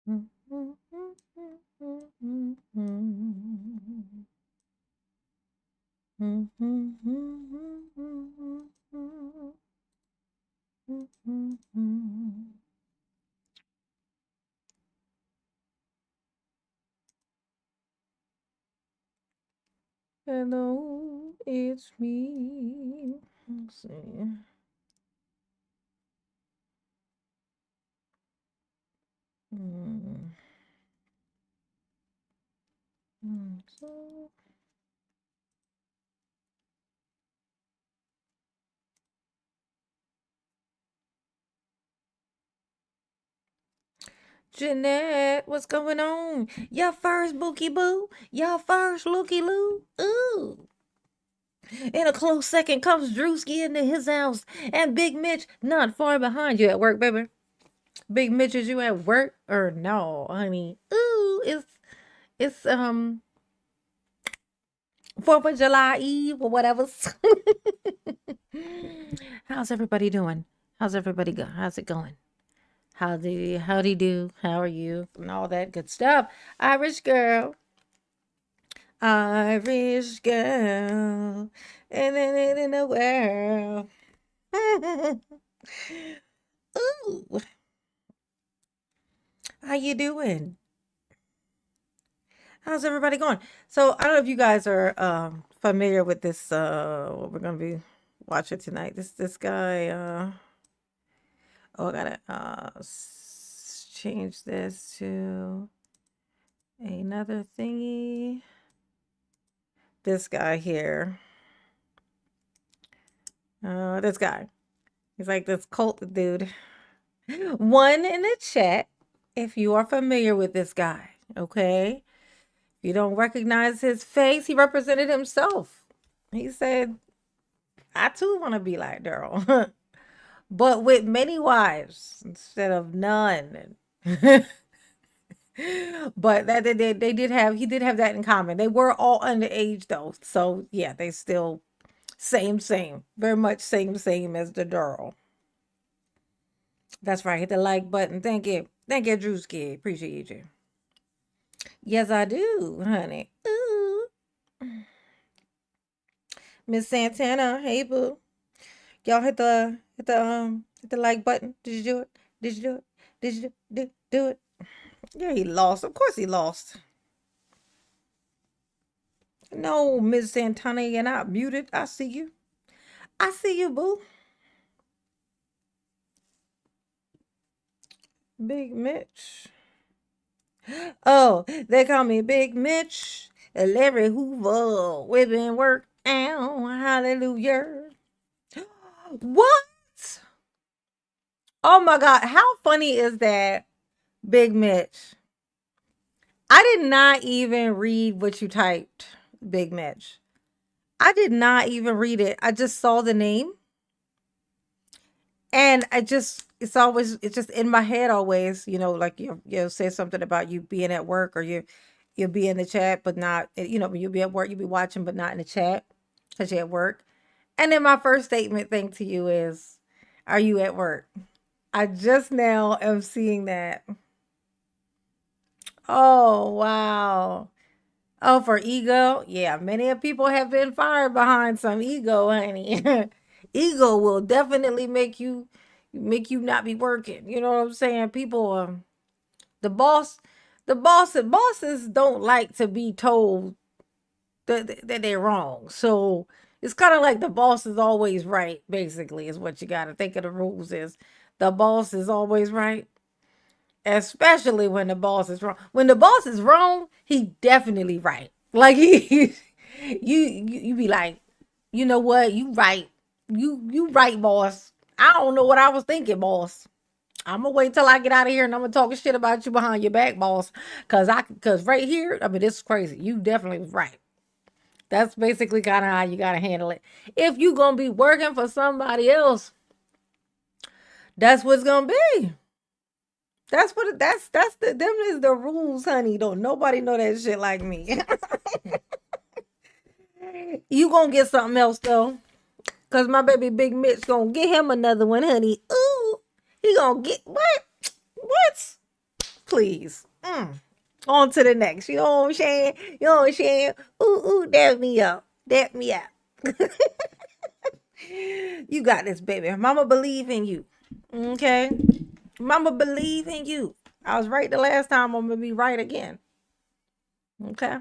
Hello, it's me. Let's see. Mm, so Jeanette, what's going on? Your first bookie boo? Your first looky loo? Ooh. In a close second comes Drewski into his house and Big Mitch not far behind. You at work, baby? Big Mitch, is you at work or no, honey? Ooh, it's 4th of July Eve or whatever. How's everybody doing? How's everybody go? How's it going? Howdy do? How are you? And all that good stuff. Irish girl. Irish girl. And then in the world. Ooh. How you doing? How's everybody going? So I don't know if you guys are familiar with this what we're gonna be watching tonight. This guy oh, I gotta change this to another thingy. This guy here. This guy. He's like this cult dude. One in the chat if you are familiar with this guy, okay? If you don't recognize his face, he represented himself. He said, I too want to be like Daryl, but with many wives instead of none. But that they did have he did have that in common. They were all underage though. So yeah, they still same. Very much same as the Daryl. That's right. Hit the like button. Thank you. Thank you, Drewski. Appreciate you. Yes, I do, honey. Ooh. Miss Santana, hey boo. Y'all hit the like button. Did you do it? Did you do it? Did you do it? Yeah, he lost. Of course he lost. No, Miss Santana, you're not muted. I see you. I see you, boo. Big Mitch. Oh, they call me Big Mitch. Larry Hoover. Whipping work. Ow, hallelujah. What? Oh my God. How funny is that, Big Mitch? I did not even read what you typed, Big Mitch. I did not even read it. I just saw the name and it's just in my head always, like you say something about you being at work or you'll be in the chat, but not, when you'll be at work, you'll be watching, but not in the chat because you're at work. And then my first statement thing to you is, are you at work? I just now am seeing that. Oh, wow. Oh, for ego? Yeah, many of people have been fired behind some ego, honey. Ego will definitely make you not be working. You know what I'm saying? People the boss bosses don't like to be told that they're wrong. So it's kind of like the boss is always right, basically, is what you got to think of the rules is. The boss is always right. Especially when the boss is wrong. When the boss is wrong, he definitely right. Like you be like, you know what? You right. You right, boss. I don't know what I was thinking, boss. I'm gonna wait till I get out of here and I'm gonna talk shit about you behind your back, boss. Cause right here, I mean, this is crazy. You definitely was right. That's basically kind of how you gotta handle it. If you gonna be working for somebody else, that's what's gonna be. That's the them is the rules, honey. Don't nobody know that shit like me. You gonna get something else though, cause my baby Big Mitch gonna get him another one, honey. Ooh, he gonna get what? What? please. On to the next. You know what I'm saying? You know what I'm saying? Ooh, dap me up. Dap me up. You got this, baby. Mama believe in you. Okay? Mama believe in you. I was right the last time. I'm gonna be right again. Okay.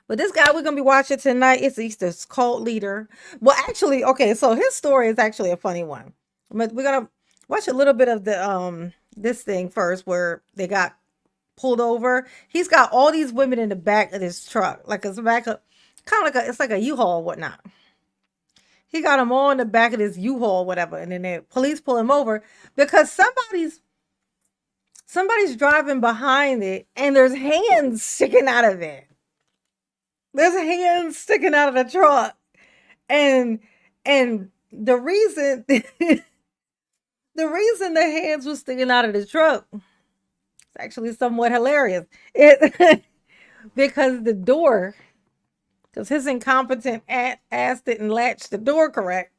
But this guy we're gonna be watching tonight is Easter's cult leader. Well, actually, okay, so his story is actually a funny one. But we're gonna watch a little bit of the this thing first where they got pulled over. He's got all these women in the back of his truck, like it's back of kind of like it's like a U-Haul or whatnot. He got them all in the back of this U-Haul, whatever, and then the police pull him over because somebody's driving behind it, and there's hands sticking out of it. There's hands sticking out of the truck, and the reason the reason the hands was sticking out of the truck is actually somewhat hilarious. It because the door, because his incompetent ass didn't latch the door correct,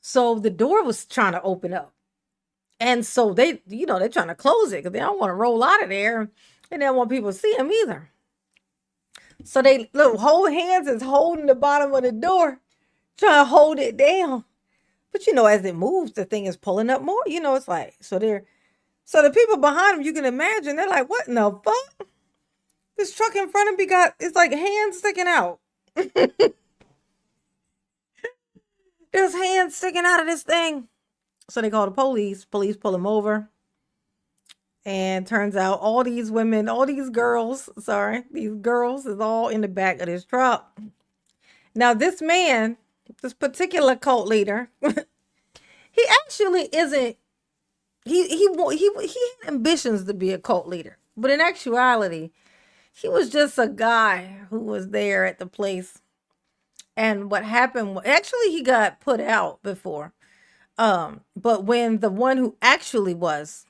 so the door was trying to open up. And so they're trying to close it because they don't want to roll out of there, and they don't want people to see him either. So they little whole hands is holding the bottom of the door, trying to hold it down. But as it moves, the thing is pulling up more. It's like so the people behind him, you can imagine, they're like, what in the fuck? This truck in front of me it's like hands sticking out. There's hands sticking out of this thing. So they call the police. Police pull him over. And turns out all these girls is all in the back of this truck. Now this man, this particular cult leader, he actually isn't, he had ambitions to be a cult leader. But in actuality, he was just a guy who was there at the place. And what happened, actually he got put out before. But when the one who actually was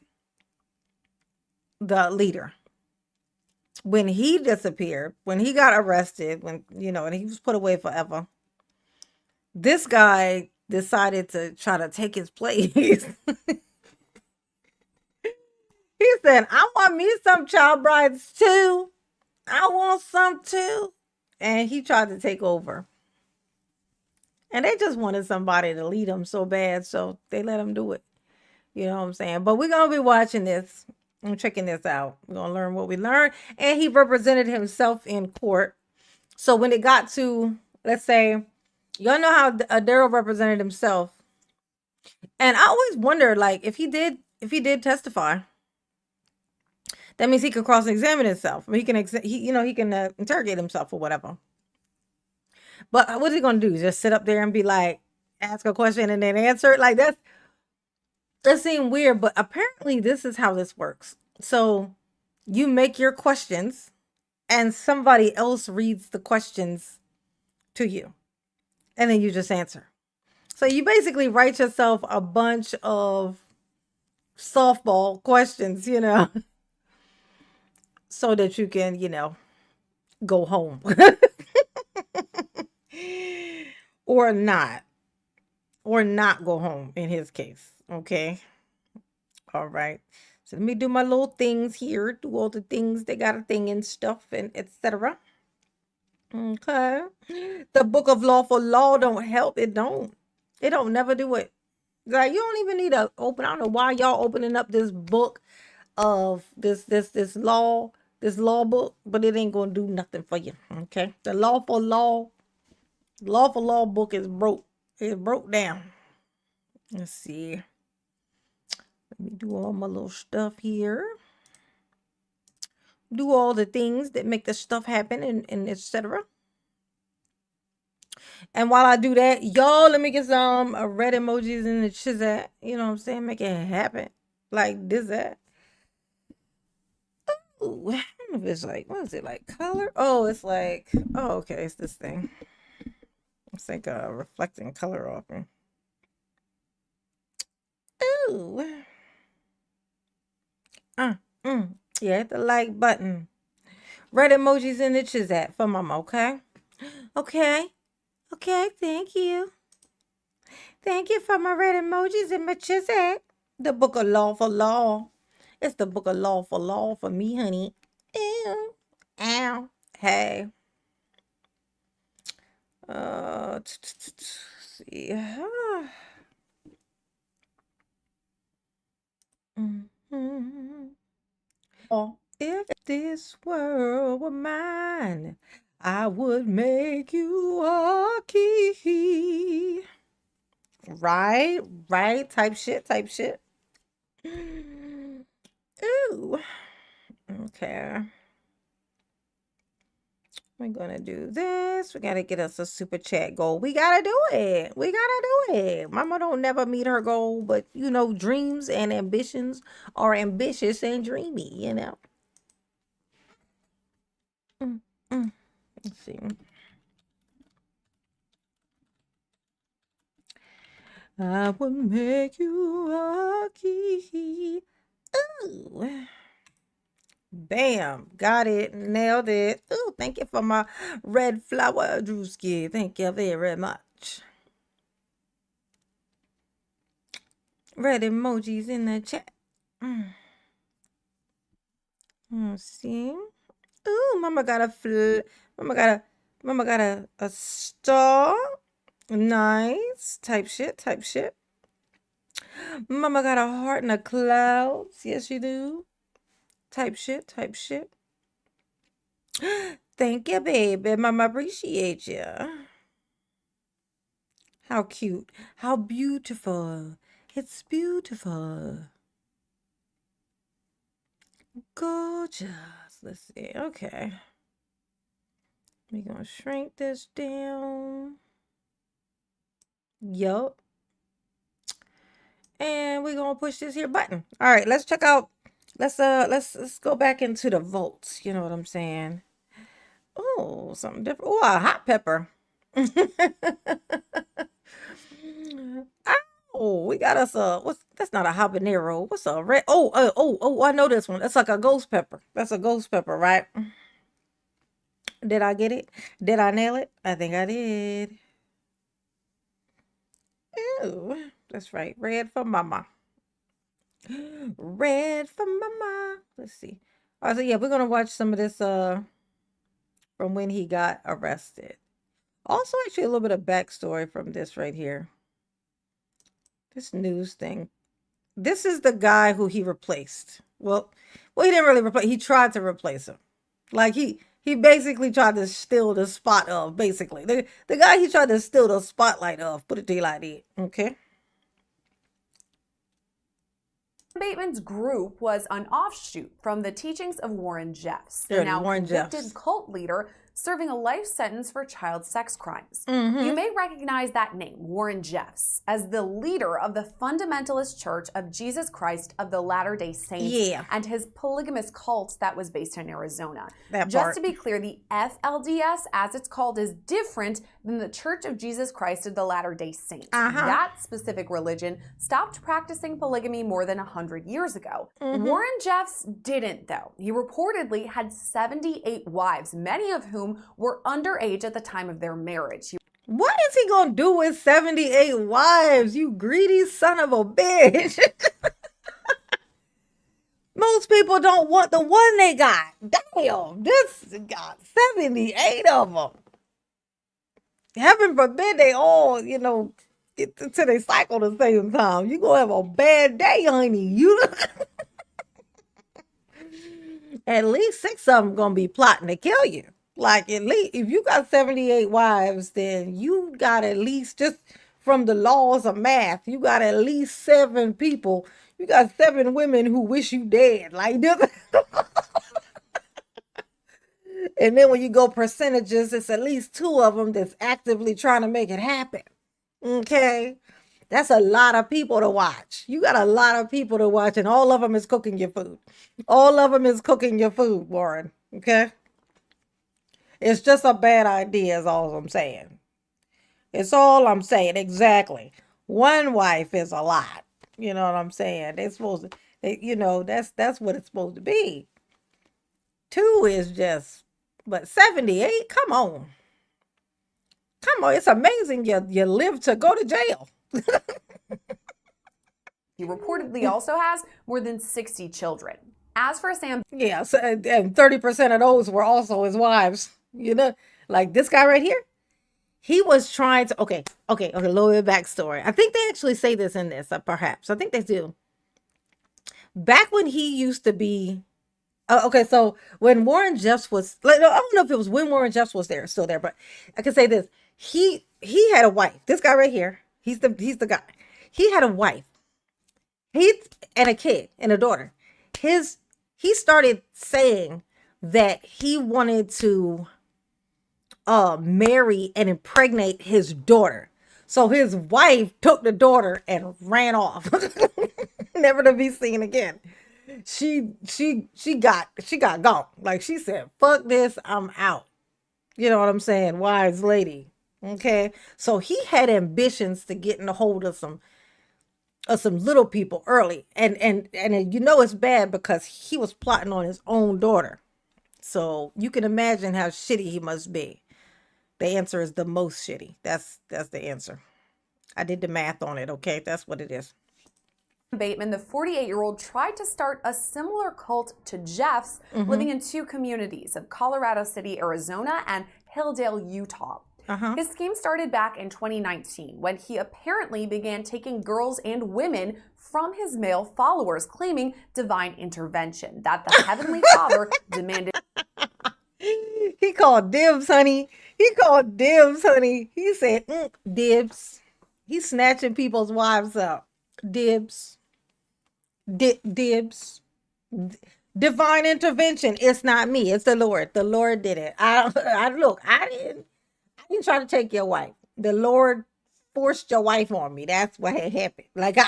the leader, when he disappeared, when he got arrested, and he was put away forever, this guy decided to try to take his place. He said, I want me some child brides too. I want some too. And he tried to take over. And they just wanted somebody to lead them so bad, so they let him do it. You know what I'm saying? But we're going to be watching this. I'm checking this out. We're going to learn what we learned. And he represented himself in court. So when it got to, let's say, y'all know how Daryl represented himself. And I always wondered, like, if he did testify, that means he could cross-examine himself. He can, he can interrogate himself or whatever. But what is he going to do? Just sit up there and be like, ask a question and then answer it? Like, that seems weird, but apparently this is how this works. So you make your questions and somebody else reads the questions to you. And then you just answer. So you basically write yourself a bunch of softball questions, so that you can, go home. Or not go home in his case. Okay. All right. So let me do my little things here. Do all the things. They got a thing and stuff and etc. Okay. The book of lawful law don't help. It don't never do it. Like, you don't even need to open. I don't know why y'all opening up this book of this law book, but it ain't gonna do nothing for you. Okay. The lawful law book is broke. It's broke down. Let's see. Let me do all my little stuff here. Do all the things that make the stuff happen and etc. And while I do that, y'all, let me get some red emojis in the chat. You know what I'm saying? Make it happen. Like this, that. Ooh, I don't know if it's like, what is it, like color? Oh, it's like, oh, okay, it's this thing. It's like a reflecting color off me. Ooh. Yeah, hit the like button. Red emojis in the chat for mama, okay? Okay, thank you. Thank you for my red emojis in my chat. The book of lawful law It's the book of law for me, honey. Ew. Ow. Hey. See. Mhm. Oh, if this world were mine, I would make you a key. Right, right. Type shit, type shit. Ooh. Okay. We're gonna do this. We gotta get us a super chat goal. We gotta do it. We gotta do it. Mama don't never meet her goal, but dreams and ambitions are ambitious and dreamy. Mm, mm. Let's see. I would make you a key. Ooh. Bam. Got it. Nailed it. Ooh, thank you for my red flower, Drewski. Thank you very much. Red emojis in the chat. Let's see. Ooh, mama got a star. Nice. Type shit, type shit. Mama got a heart in the clouds. Yes, you do. Type shit, type shit. Thank you, baby. Mama appreciate you. How cute. How beautiful. It's beautiful. Gorgeous. Let's see. Okay. We're going to shrink this down. Yup. And we're going to push this here button. All right, let's check out. Let's go back into the votes. You know what I'm saying? Oh, something different. Oh, a hot pepper. Oh, we got us that's not a habanero. What's a red? Oh, I know this one. That's like a ghost pepper. That's a ghost pepper, right? Did I get it? Did I nail it? I think I did. Ooh, that's right. Red for mama. Red for mama. Let's see. All right, so yeah, we're gonna watch some of this from when he got arrested. Also, actually, a little bit of backstory from this right here. This news thing. This is the guy who he replaced. Well, he didn't really replace. He tried to replace him. Like he basically tried to steal the spot of basically the guy he tried to steal the spotlight of. Put it to you like that. Okay. Bateman's group was an offshoot from the teachings of Warren Jeffs, There the it is, now Warren convicted Jeffs. cult leader serving a life sentence for child sex crimes. Mhm. You may recognize that name, Warren Jeffs, as the leader of the Fundamentalist Church of Jesus Christ of the Latter-day Saints and his polygamist cult that was based in Arizona. Just to be clear, the FLDS, as it's called, is different than the Church of Jesus Christ of the Latter-day Saints. That specific religion stopped practicing polygamy more than 100 years ago. Warren Jeffs didn't, though. He reportedly had 78 wives, many of whom were underage at the time of their marriage. What is he gonna do with 78 wives, you greedy son of a bitch? Most people don't want the one they got. Damn, this got 78 of them. Heaven forbid they all, get to their cycle the same time. You gonna have a bad day, honey. At least 6 of them gonna be plotting to kill you. Like, at least if you got 78 wives, then you got at least, just from the laws of math, you got at least 7 people. You got 7 women who wish you dead. Like this. And then when you go percentages, it's at least 2 of them that's actively trying to make it happen. Okay. That's a lot of people to watch. You got a lot of people to watch, and all of them is cooking your food. All of them is cooking your food, Warren. Okay. It's just a bad idea, is all I'm saying. It's all I'm saying. Exactly. One wife is a lot. You know what I'm saying? They're supposed to, that's what it's supposed to be. 2 is just, but 78? Come on. Come on. It's amazing you live to go to jail. He reportedly also has more than 60 children. As for Sam, yeah, so, and 30% of those were also his wives. You know, like this guy right here. He was trying to. Okay, a little bit of backstory. I think they actually say this in this, perhaps. I think they do. Back when he used to be. Okay, so when Warren Jeffs was, like, I don't know if it was when Warren Jeffs was there, still there, but I can say this: he had a wife. This guy right here, he's the guy. He had a wife. He and a kid and a daughter. He started saying that he wanted to marry and impregnate his daughter. So his wife took the daughter and ran off, never to be seen again. She got gone. Like, she said, "Fuck this, I'm out." You know what I'm saying? Wise lady. Okay, so he had ambitions to get in a hold of some little people early, and you know it's bad because he was plotting on his own daughter. So you can imagine how shitty he must be. The answer is the most shitty. That's the answer. I did the math on it. Okay, that's what it is. Bateman, the 48-year-old, tried to start a similar cult to Jeff's, living in two communities of Colorado City, Arizona, and Hilldale, Utah. His scheme started back in 2019 when he apparently began taking girls and women from his male followers, claiming divine intervention, that the Heavenly Father demanded. He called dibs, honey. He called dibs, honey. He said, dibs. He's snatching people's wives up. Dibs. Dibs. Divine intervention. It's not me. It's the Lord. The Lord did it. I didn't try to take your wife. The Lord forced your wife on me. That's what had happened. Like,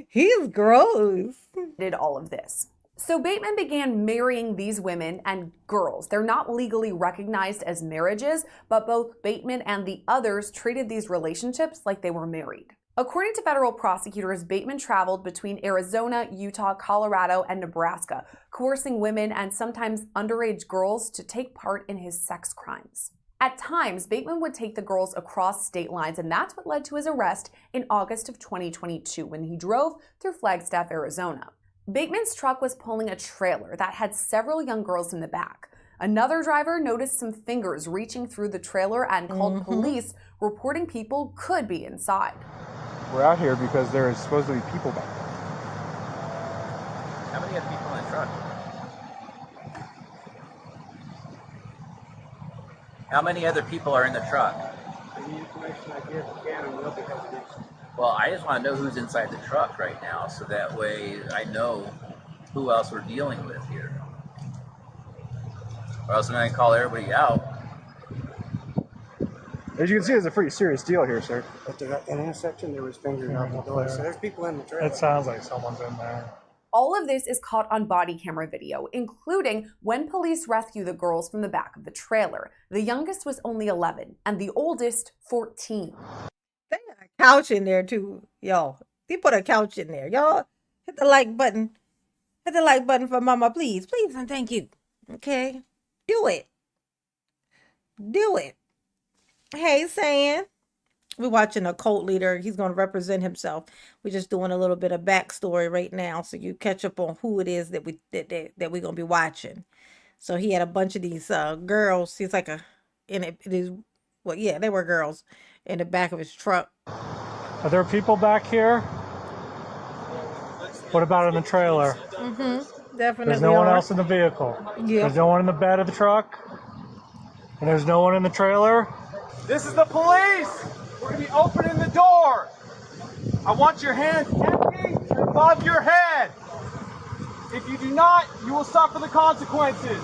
he's gross. Did all of this. So Bateman began marrying these women and girls. They're not legally recognized as marriages, but both Bateman and the others treated these relationships like they were married. According to federal prosecutors, Bateman traveled between Arizona, Utah, Colorado, and Nebraska, coercing women and sometimes underage girls to take part in his sex crimes. At times, Bateman would take the girls across state lines, and that's what led to his arrest in August of 2022 when he drove through Flagstaff, Arizona. Bateman's truck was pulling a trailer that had several young girls in the back. Another driver noticed some fingers reaching through the trailer and called police, reporting people could be inside. We're out here because there is supposedly people back there. How many other people in the truck? How many other people are in the truck? Any information I give, can and will be held against you. Well, I just want to know who's inside the truck right now, so that way I know who else we're dealing with here. Or else I'm going to call everybody out. As you can see, it's a pretty serious deal here, sir. At the intersection, there was fingers out the door, so there's people in the trailer. It sounds like someone's in there. All of this is caught on body camera video, including when police rescue the girls from the back of the trailer. The youngest was only 11, and the oldest 14. They got a couch in there too, y'all. They put a couch in there. Y'all hit the like button. Hit the like button for Mama, please. Please and thank you. Okay? Do it. Do it. Hey, Sam. We're watching a cult leader. He's going to represent himself. We're just doing a little bit of backstory right now, so you catch up on who it is that we're going to be watching. So he had a bunch of these girls. He's like they were girls in the back of his truck. Are there people back here? What about in the trailer? Definitely. There's no one else in the vehicle. Yeah. There's no one in the bed of the truck. And there's no one in the trailer. This is the police! We're gonna be opening the door! I want your hands empty and above your head! If you do not, you will suffer the consequences!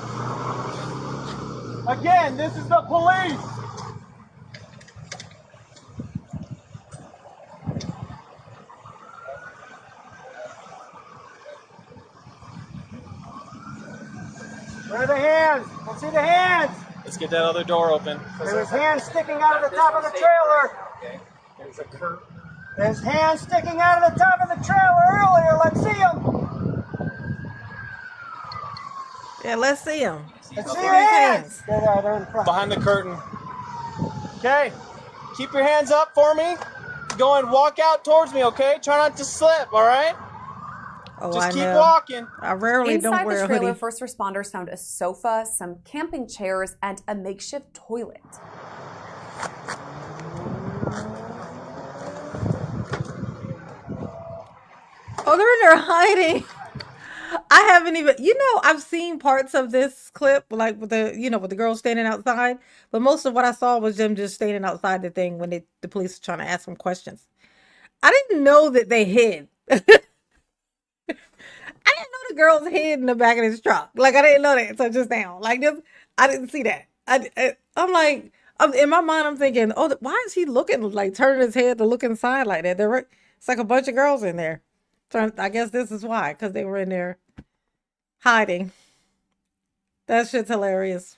Again, this is the police! Where are the hands? Let's see the hands! Let's get that other door open. There's hands sticking out of the top of the trailer. There's a curtain. There's hands sticking out of the top of the trailer earlier. Let's see them. Yeah, let's see them. Let's see your hands. They're in front. Behind the curtain. Okay. Keep your hands up for me. go and walk out towards me, okay? Try not to slip, all right? Oh, just I keep know. walking. I rarely don't wear a hoodie. Inside the trailer, first responders found a sofa, some camping chairs, and a makeshift toilet. Oh, they're in there hiding. I haven't even, I've seen parts of this clip, like with the girls standing outside, but most of what I saw was them just standing outside the thing when the police were trying to ask them questions. I didn't know that they hid. I didn't know the girls hid in the back of this truck. Like, I didn't know that until just now. Like, I didn't see that. I'm like, in my mind, I'm thinking, oh, why is he looking, like, turning his head to look inside like that? It's like a bunch of girls in there. So I guess this is why, because they were in there hiding. That shit's hilarious.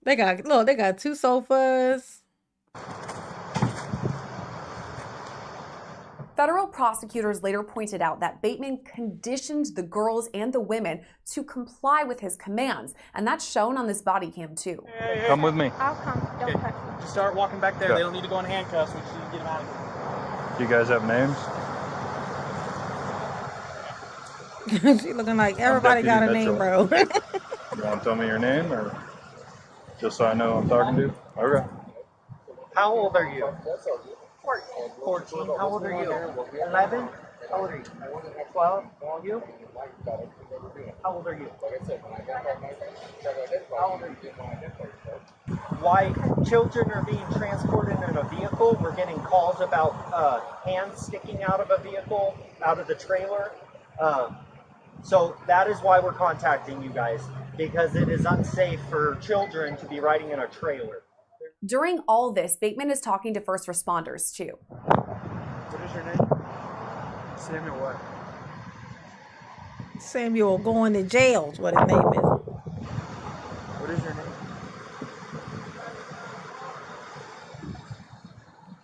They got 2 sofas. Federal prosecutors later pointed out that Bateman conditioned the girls and the women to comply with his commands, and that's shown on this body cam too. Hey, come with me. I'll come. Don't touch me. Just start walking back there. Okay. They don't need to go in handcuffs. We just need to get them out of here. Do you guys have names? She looking like everybody got a name, bro. You want to tell me your name, or just so I know who I'm talking to? Okay. How old are you? 14. How old are you? 11? How old are you? 12? You? How old are you? How old are you? Why children are being transported in a vehicle? We're getting calls about hands sticking out of a vehicle, out of the trailer. So that is why we're contacting you guys, because it is unsafe for children to be riding in a trailer. During all this, Bateman is talking to first responders too. What is your name? Samuel what? Samuel going to jail is what his name is. What is your name?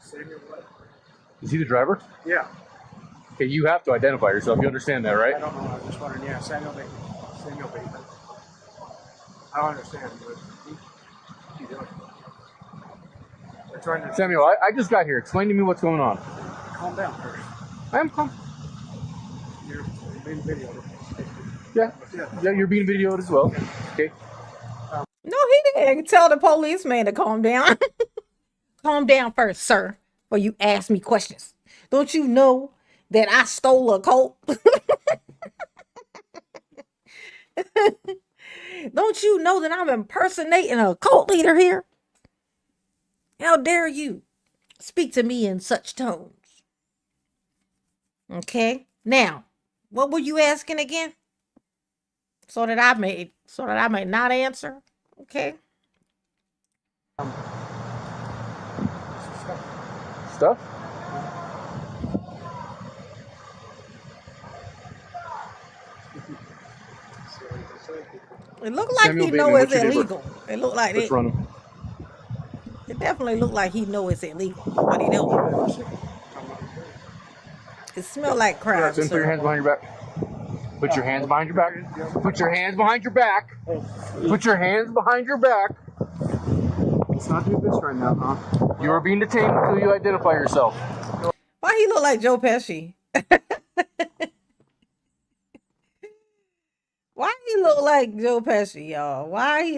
Samuel what? Is he the driver? Yeah. Okay, you have to identify yourself. You understand that, right? I don't know. I'm just wondering. Yeah, Samuel Bateman. Samuel Bateman. I don't understand. What are you doing? They're trying to... Samuel, I just got here. Explain to me what's going on. Calm down first. I am calm. You're being videoed. Yeah, you're being videoed as well. Okay. No, he didn't tell the policeman to calm down. Calm down first, sir, before you ask me questions. Don't you know that I stole a coat? Don't you know that I'm impersonating a cult leader here? How dare you speak to me in such tones? Okay. Now, what were you asking again? So that I may not answer. Okay. Stuff? It looked like Samuel he Bateman, know it's what's your date of illegal. It looked like Let's run him. It definitely looked like he know it's illegal. What he doing? It smelled like crap. Put your hands behind your back. Put your hands behind your back. Put your hands behind your back. Put your hands behind your back. Let's not do this right now, huh? You are being detained until you identify yourself. Why he look like Joe Pesci? Why he look like Joe Pesci, y'all? Why he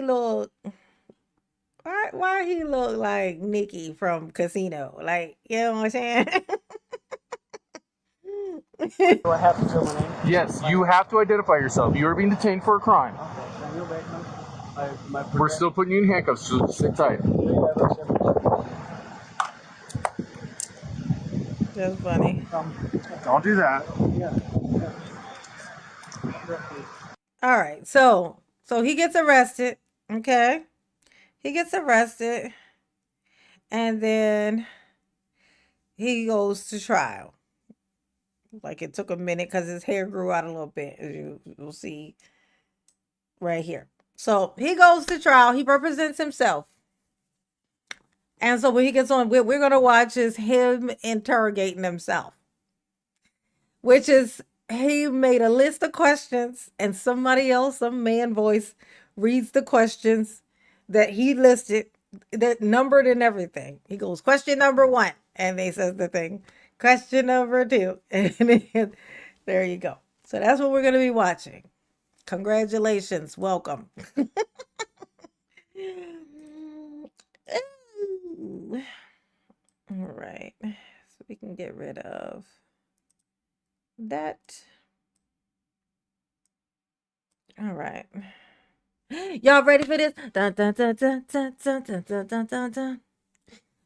look like Nikki from Casino? Like, you know what I'm saying? Do I have to tell my name? Yes, you have to identify yourself. You are being detained for a crime. Okay, Samuel Bateman. We're still putting you in handcuffs, so sit tight. That's funny. Don't do that. All right, so he gets arrested. Okay, he gets arrested, and then he goes to trial. Like, it took a minute because his hair grew out a little bit, as you'll see right here. So he goes to trial. He represents himself. And so when he gets on, we're going to watch is him interrogating himself, which is, he made a list of questions and somebody else, some man voice, reads the questions that he listed that numbered and everything. He goes, question number 1. And they says the thing, question number 2. And then, there you go. So that's what we're going to be watching. Congratulations. Welcome. Ooh. All right. So we can get rid of that. All right. Y'all ready for this? Dun, dun, dun, dun, dun, dun, dun, dun, dun, dun, dun.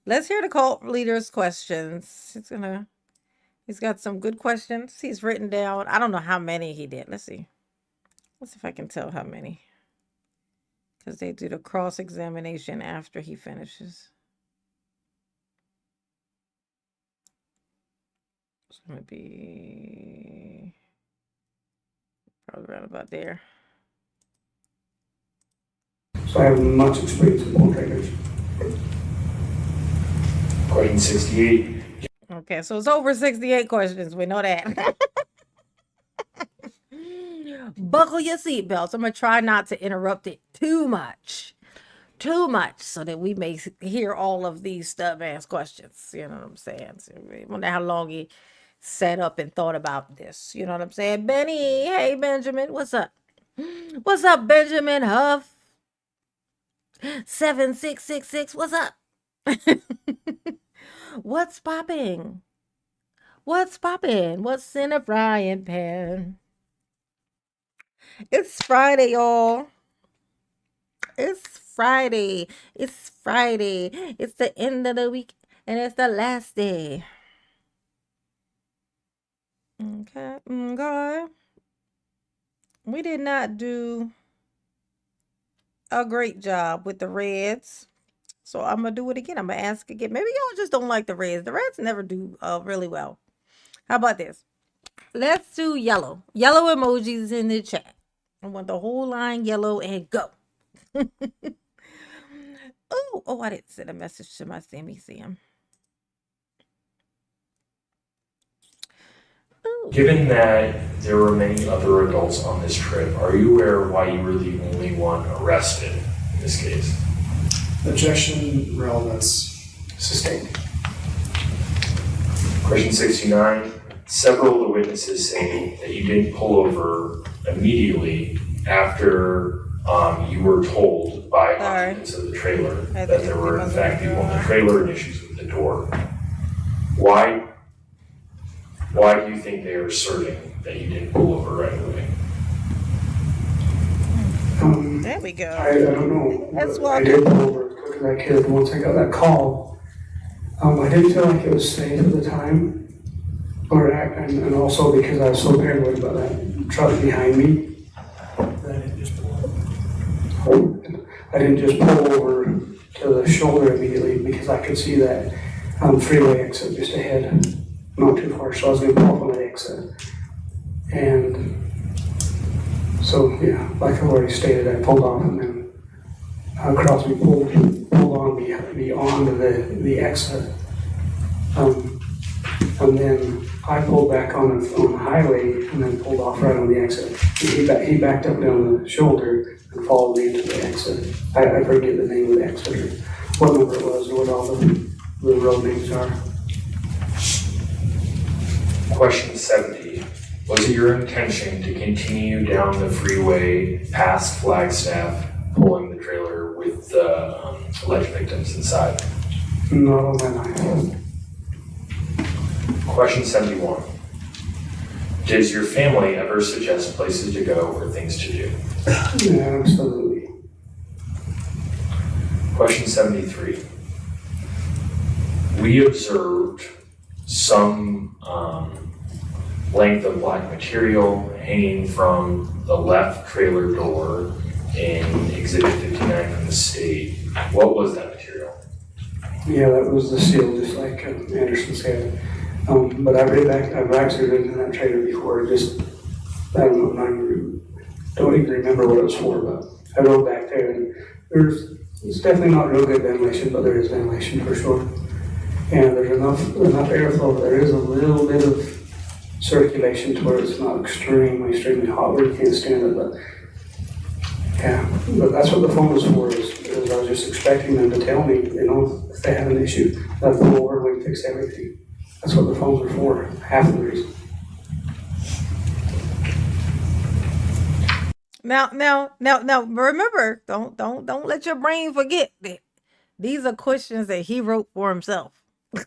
Let's hear the cult leader's questions. He's got some good questions. He's written down. I don't know how many he did. Let's see. Let's see if I can tell how many. Because they do the cross-examination after he finishes. It's going to be probably around about there. So I have much experience with bull trainers. Question 68. Okay, so it's over 68 questions. We know that. Buckle your seatbelts. I'm going to try not to interrupt it too much, so that we may hear all of these stub-ass questions. You know what I'm saying? So I wonder how long he sat up and thought about this. You know what I'm saying? Benny, hey, Benjamin, what's up? What's up, Benjamin Huff? 7666, what's up? What's popping? What's popping? What's in a frying pan? It's Friday, y'all. It's Friday. It's Friday. It's the end of the week, and it's the last day. Okay. We did not do a great job with the reds. So I'm going to do it again. I'm going to ask again. Maybe y'all just don't like the reds. The reds never do really well. How about this? Let's do yellow. Yellow emojis in the chat. I want the whole line yellow and go. Oh, I didn't send a message to my Sammy Sam. Given that there were many other adults on this trip, are you aware of why you were the only one arrested in this case? Objection, relevance, sustained. Question 69. Several of the witnesses say that you didn't pull over immediately after you were told by occupants of the trailer that there were in fact people in the trailer and issues with the door. Why do you think they are asserting that you didn't pull over right away? There we go. I don't know. I did pull over as quick as I could once I got that call. I didn't feel like it was safe at the time, and also because I was so paranoid about that truck behind me. I didn't just pull over to the shoulder immediately because I could see that freeway exit just ahead, not too far, so I was going to pull off on that exit. And so, yeah, like I've already stated, I pulled off and then Crosby pulled on me onto the exit. And then I pulled back on the highway and then pulled off right on the exit. He backed up down the shoulder and followed me into the exit. I forget the name of the exit or what number it was or what all the road names are. Question 70. Was it your intention to continue down the freeway past Flagstaff, pulling the trailer with the alleged victims inside? Not on my life. Question 71. Does your family ever suggest places to go or things to do? Yeah, absolutely. Question 73. We observed some length of black material hanging from the left trailer door in Exhibit 59 from the state. What was that material? Yeah, that was the seal, just like Anderson said. But I've actually ridden in that trailer before. Just I don't even remember what it was for. But I rode back there, and it's definitely not real good ventilation, but there is ventilation for sure. And there's enough airflow. There is a little bit of circulation to where it's not extremely hot where you can't stand it. But Yeah, but that's what the phone was for, is I was just expecting them to tell me, if they had an issue, that I'd pull over and we can fix everything. That's what the phones are for, half the reason. Now, remember, don't let your brain forget that these are questions that he wrote for himself.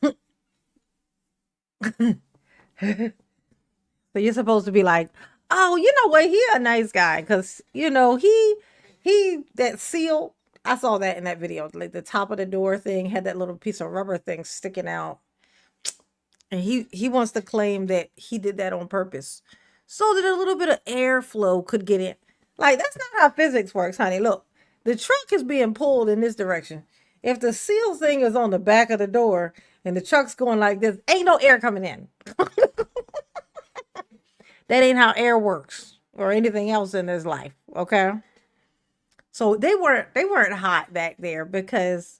So you're supposed to be like, oh, you know what? He a nice guy. Cause he that seal, I saw that in that video. Like the top of the door thing had that little piece of rubber thing sticking out. And he wants to claim that he did that on purpose. So that a little bit of airflow could get in. Like, that's not how physics works, honey. Look, the truck is being pulled in this direction. If the seal thing is on the back of the door and the truck's going like this, ain't no air coming in. That ain't how air works or anything else in this life, okay? So they weren't hot back there because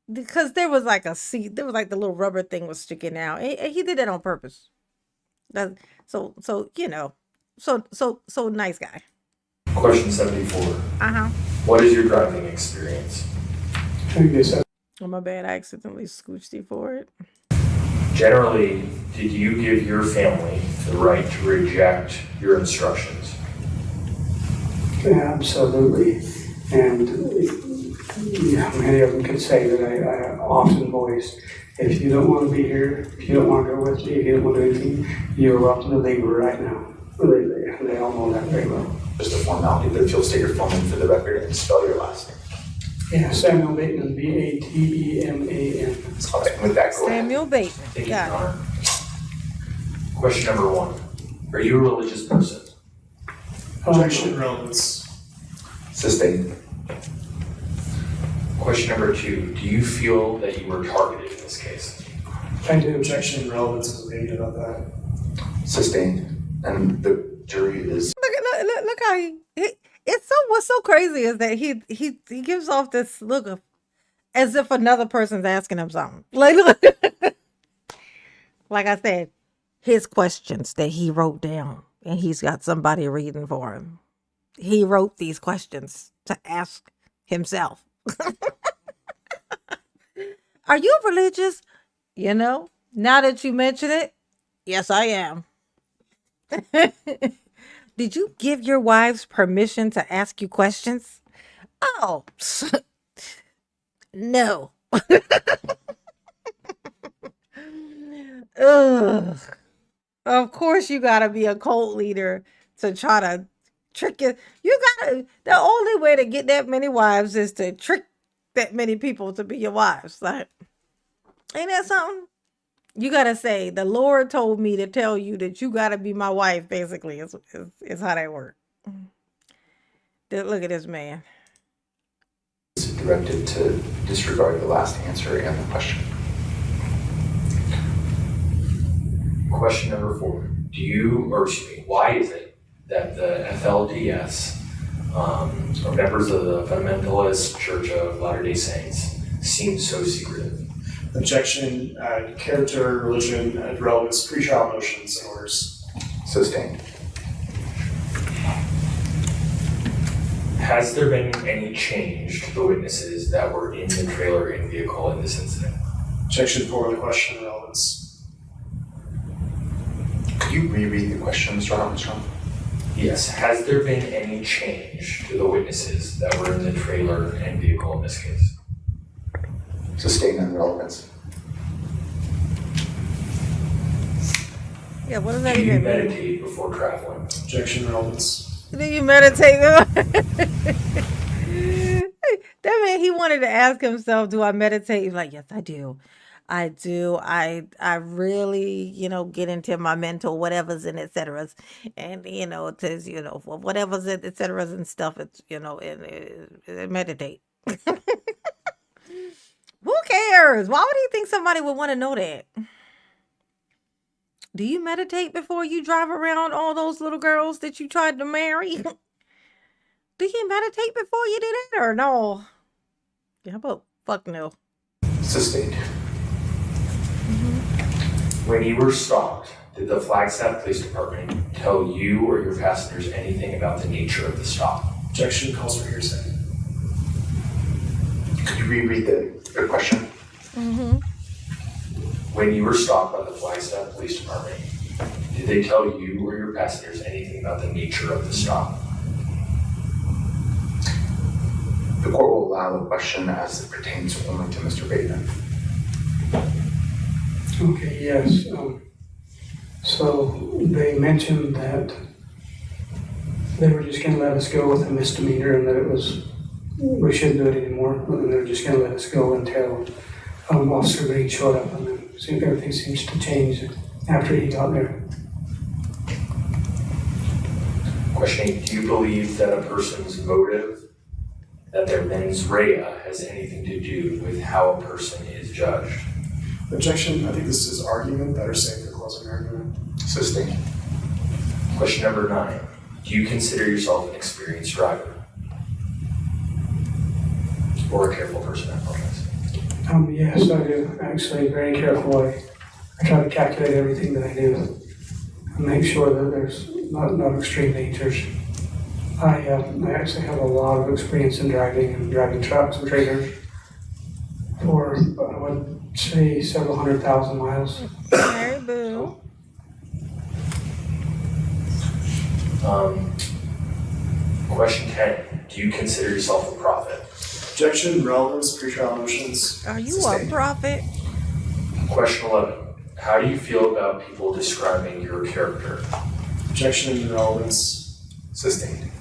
there was like a seat, there was like the little rubber thing was sticking out. And he did that on purpose. So nice guy. Question 74. What is your driving experience? Oh, my bad. I accidentally scooched you forward. Generally, did you give your family the right to reject your instructions? Absolutely. And many of them could say that I often voiced, if you don't want to be here, if you don't want to go with me, if you don't want to do anything, you're welcome to leave right now. They all know that very well. Just a formality, but if you'll state your full name for the record and spell your last name. Yeah, Samuel Bateman, Bateman. All right, with that, go Samuel Bateman. Thank you, Your Honor. Question number 1. Are you a religious person? Objection, relevance. Sustained. Question number 2. Do you feel that you were targeted in this case? I do. Objection, relevance is opinion about that. Sustained. And the jury is. Look how what's so crazy is that he gives off this look of as if another person's asking him something. Like I said, his questions that he wrote down and he's got somebody reading for him. He wrote these questions to ask himself. Are you religious? Now that you mention it, yes, I am. Did you give your wives permission to ask you questions? Oh, no. Ugh. Of course you gotta be a cult leader to try to trick it. The only way to get that many wives is to trick that many people to be your wives. Like, ain't that something? You gotta say, the Lord told me to tell you that you gotta be my wife, basically, is how that works. Look at this man. Directed to disregard the last answer and the question. Question number 4. Why is it that the FLDS, or members of the Fundamentalist Church of Latter-day Saints, seem so secretive? Objection, character, religion, relevance, pretrial motions and orders. Sustained. Has there been any change to the witnesses that were in the trailer and vehicle in this incident? Objection for the question, relevance. Could you reread the question, Mr. Armstrong? Yes. Has there been any change to the witnesses that were in the trailer and vehicle in this case? Sustained and relevance. Yeah, what does that Do you even mean? meditate before traveling? Objection, relevance. Do you meditate? That man, he wanted to ask himself, do I meditate? He's like, yes, I do. I do. I really, get into my mental whatevers and et ceteras. And, it says, whatever's et ceteras and stuff, it's, and meditate. Who cares? Why would he think somebody would want to know that? Do you meditate before you drive around all those little girls that you tried to marry? Do you meditate before you did it or no? Yeah, how about fuck no? Sustained. When you were stopped, did the Flagstaff Police Department tell you or your passengers anything about the nature of the stop? Objection calls for hearsay. Could you reread the question? Mm-hmm. When you were stopped by the Flagstaff Police Department, did they tell you or your passengers anything about the nature of the stop? The court will allow the question as it pertains only to Mr. Bateman. Okay, yes. So they mentioned that they were just gonna let us go with a misdemeanor and that we shouldn't do it anymore. And they were just gonna let us go until Officer Green showed up, and then everything seems to change after he got there. Questioning, do you believe that a person's motive, that their mens rea has anything to do with how a person is judged? Objection, I think this is argument, better safe for closing argument. Sustained. Question number 9, do you consider yourself an experienced driver? Or a careful person, I apologize. Yes, I do. Actually, very careful. I try to calculate everything that I do and make sure that there's not extreme dangers. I actually have a lot of experience in driving trucks and trailers for, I would say, several 100,000 miles. Mary Boo. Question 10, do you consider yourself a prophet? Objection, relevance, pretrial motions. Are you Sustained. a prophet? Question 11, how do you feel about people describing your character? Objection, relevance. Sustained.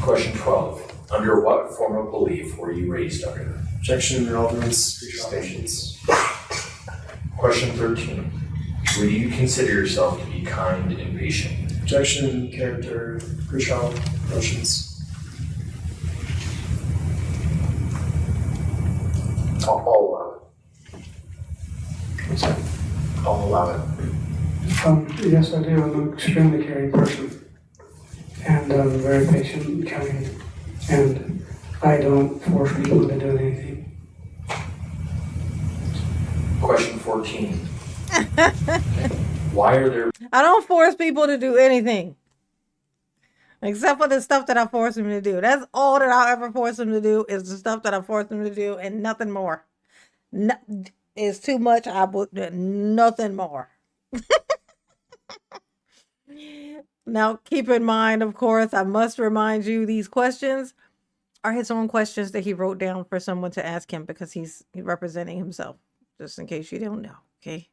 Question 12, under what form of belief were you raised under? Objection, relevance, pretrial motions. Question 13, would you consider yourself to be kind and patient? Objection, character, pretrial motions. I'll allow it. What's that? I'll allow it. Yes, I do. I'm an extremely caring person, and I'm very patient and kind, and I don't force people to do anything. Question 14, why are there I don't force people to do anything. Except for the stuff that I force them to do. That's all that I'll ever force them to do is the stuff that I force them to do and nothing more. No, it's too much. I would nothing more. Now, keep in mind, of course, I must remind you these questions are his own questions that he wrote down for someone to ask him because he's representing himself. Just in case you don't know, okay?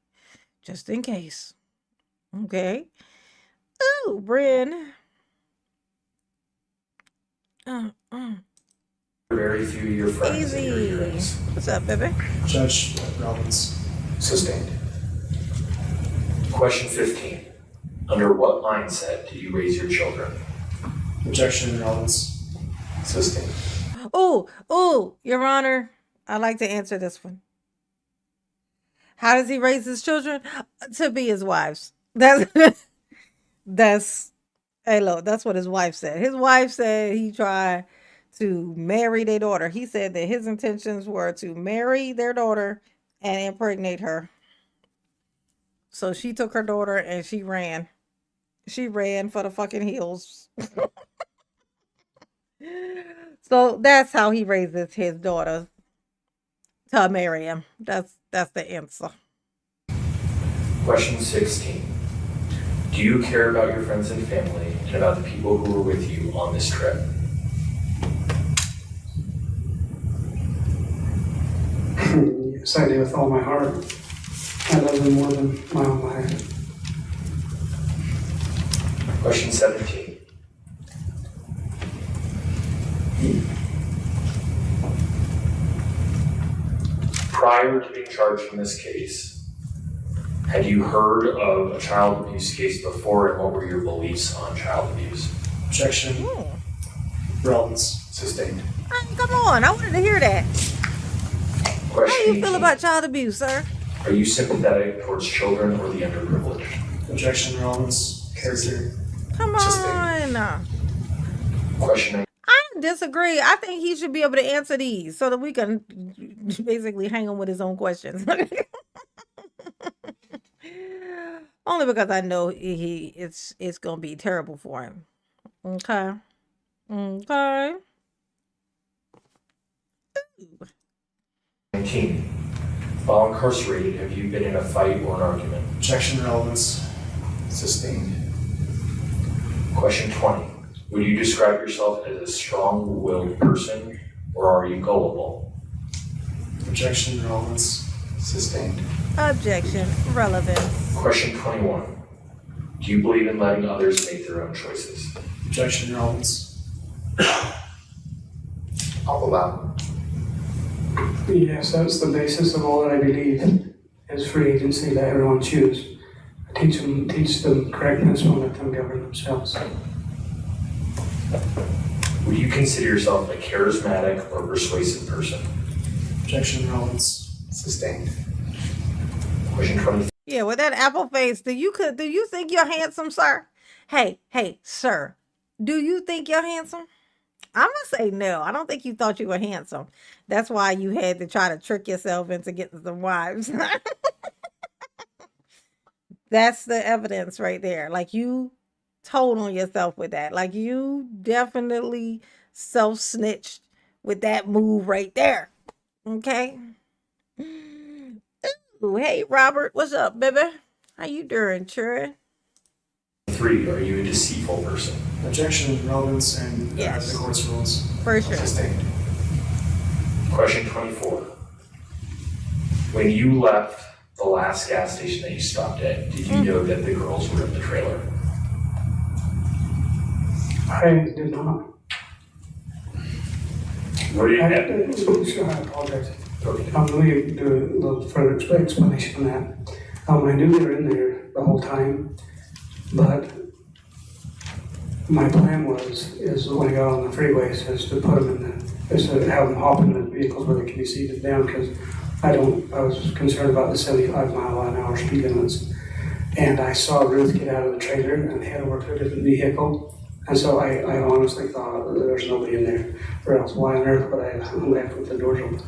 Just in case. Okay. Ooh, Bryn. very few of your friends in your Easy. hearings? What's up, baby? Judge relevance. Sustained. Question 15. Under what mindset do you raise your children? Objection, relevance. Sustained. Oh, Your Honor, I'd like to answer this one. How does he raise his children? To be his wives. That's hey, look, that's what his wife said. His wife said he tried to marry their daughter. He said that his intentions were to marry their daughter and impregnate her. So she took her daughter and she ran. She ran for the fucking hills. So that's how he raises his daughter to marry him. That's the answer. Question 16. Do you care about your friends and family and about the people who were with you on this trip? Yes, I do with all my heart. I love them more than my own life. Question 17. Prior to being charged in this case, had you heard of a child abuse case before, and what were your beliefs on child abuse? Objection, relevance. Sustained. Come on, I wanted to hear that. Question How do you feel 18. about child abuse, sir? Are you sympathetic towards children or the underprivileged? Objection, relevance. Character. Come on. Question 19. I disagree. I think he should be able to answer these so that we can basically hang him with his own questions. Only because I know it's gonna be terrible for him. Okay. Okay. 19. While incarcerated, have you been in a fight or an argument? Objection, relevance. Sustained. Question 20. Would you describe yourself as a strong-willed person, or are you gullible? Objection, relevance. Sustained. Objection, relevance. Question 21. Do you believe in letting others make their own choices? Objection, relevance. I'll allow. Yes, that's the basis of all that I believe is free agency, let everyone choose. Teach them correct principle and let them govern themselves. Would you consider yourself a charismatic or persuasive person? Objection, relevance. Sustained. Question 23. Yeah, with that apple face, do you think you're handsome, sir? Hey, sir, do you think you're handsome? I'm gonna say no. I don't think you thought you were handsome. That's why you had to try to trick yourself into getting some wives. That's the evidence right there. Like, you told on yourself with that. Like, you definitely self-snitched with that move right there. Okay? Ooh, hey, Robert. What's up, baby? How you doing, Trey? 3. Are you a deceitful person? Objection, relevance, and Yes. the court's rules. For sure. Sustained. Question 24. When you left the last gas station that you stopped at, did you know that the girls were in the trailer? I did not. What did I apologize. Okay. Let me do a little further explanation on that. I knew they were in there the whole time, but my plan is when I got on the freeways is to put them is to have them hop in the vehicles where they can be seated down, because I was concerned about the 75-mile-an-hour speed limits. And I saw Ruth get out of the trailer and head over to a different vehicle. And so I honestly thought there's nobody in there, or else why on earth would I have left with the doors open?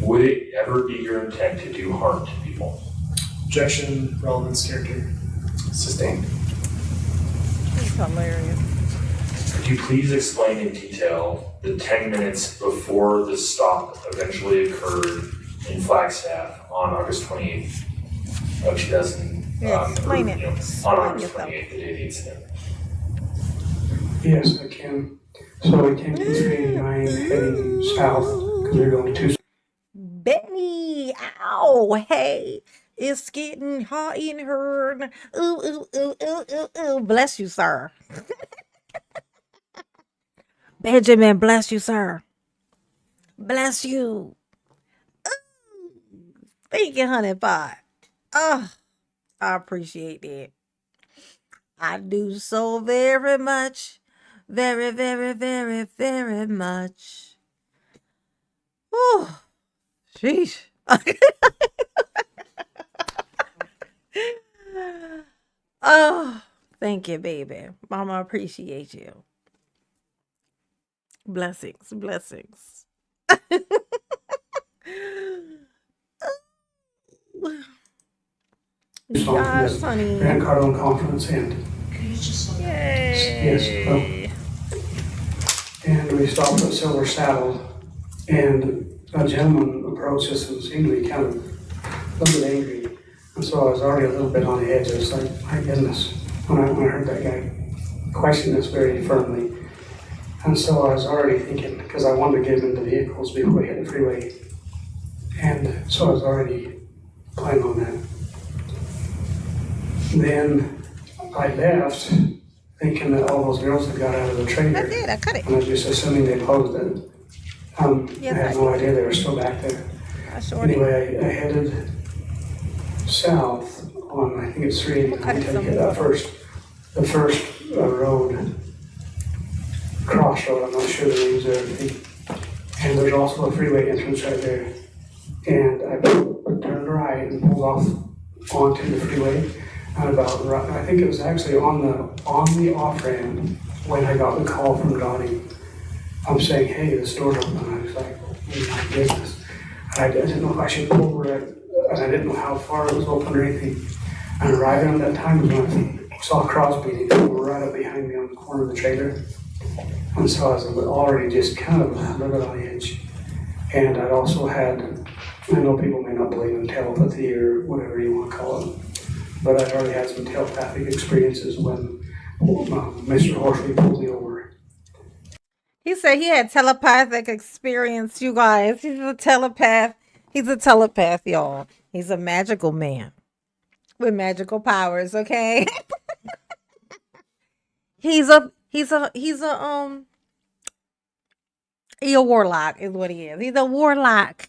Would it ever be your intent to do harm to people? Objection, relevance, character. Sustained. It's hilarious. Could you please explain in detail the 10 minutes before the stop eventually occurred in Flagstaff on August 28th of 2000? Yeah, explain it. On Explain August yourself. 28th, the day of the incident. Yes, I can. So we came to 389 heading south because we were going to Benny, ow, hey, it's getting hot in her. Ooh. Bless you, sir. Benjamin, bless you, sir. Bless you. Ooh. Thank you, honey pie. Oh, I appreciate that. I do so very much. Very, very, very, very much. Oh, sheesh. Oh, thank you, baby. Mama, appreciate you. Blessings, blessings. Yes, honey. Grant Cardone Conference, and Yay. yes, and we stopped at Silver Saddle, and a gentleman approached us and seemed to be kind of a little bit angry, and so I was already a little bit on the edge. I was like, my goodness, when I heard that guy question us very firmly. And so I was already thinking, because I wanted to get him into vehicles before we hit the freeway, and so I was already planning on that. Then I left thinking that all those girls had got out of the trailer. I did, I cut it. And I was just assuming they closed it. Yes, I had no idea they were still back there. I sure did. Anyway, I headed south on, I think it's 389 until you hit the first road, crossroad, I'm not sure the names of everything. And there's also a freeway entrance right there. And I turned right and pulled off onto the freeway. And about right, I think it was actually on the off ramp when I got the call from Donnie. I'm saying, hey, this door's open. And I was like, oh my goodness. And I didn't know if I should pull over it, and I didn't know how far it was open or anything. And right around that time was when I saw cross beating right up behind me on the corner of the trailer. And so I was already just kind of a little bit on the edge. And I'd also had, I know people may not believe in telepathy or whatever you want to call it, but I'd already had some telepathic experiences when Mr. Horsley pulled me over. He said he had telepathic experience, you guys. He's a telepath. He's a telepath, y'all. He's a magical man with magical powers, okay? He's a warlock is what he is. He's a warlock.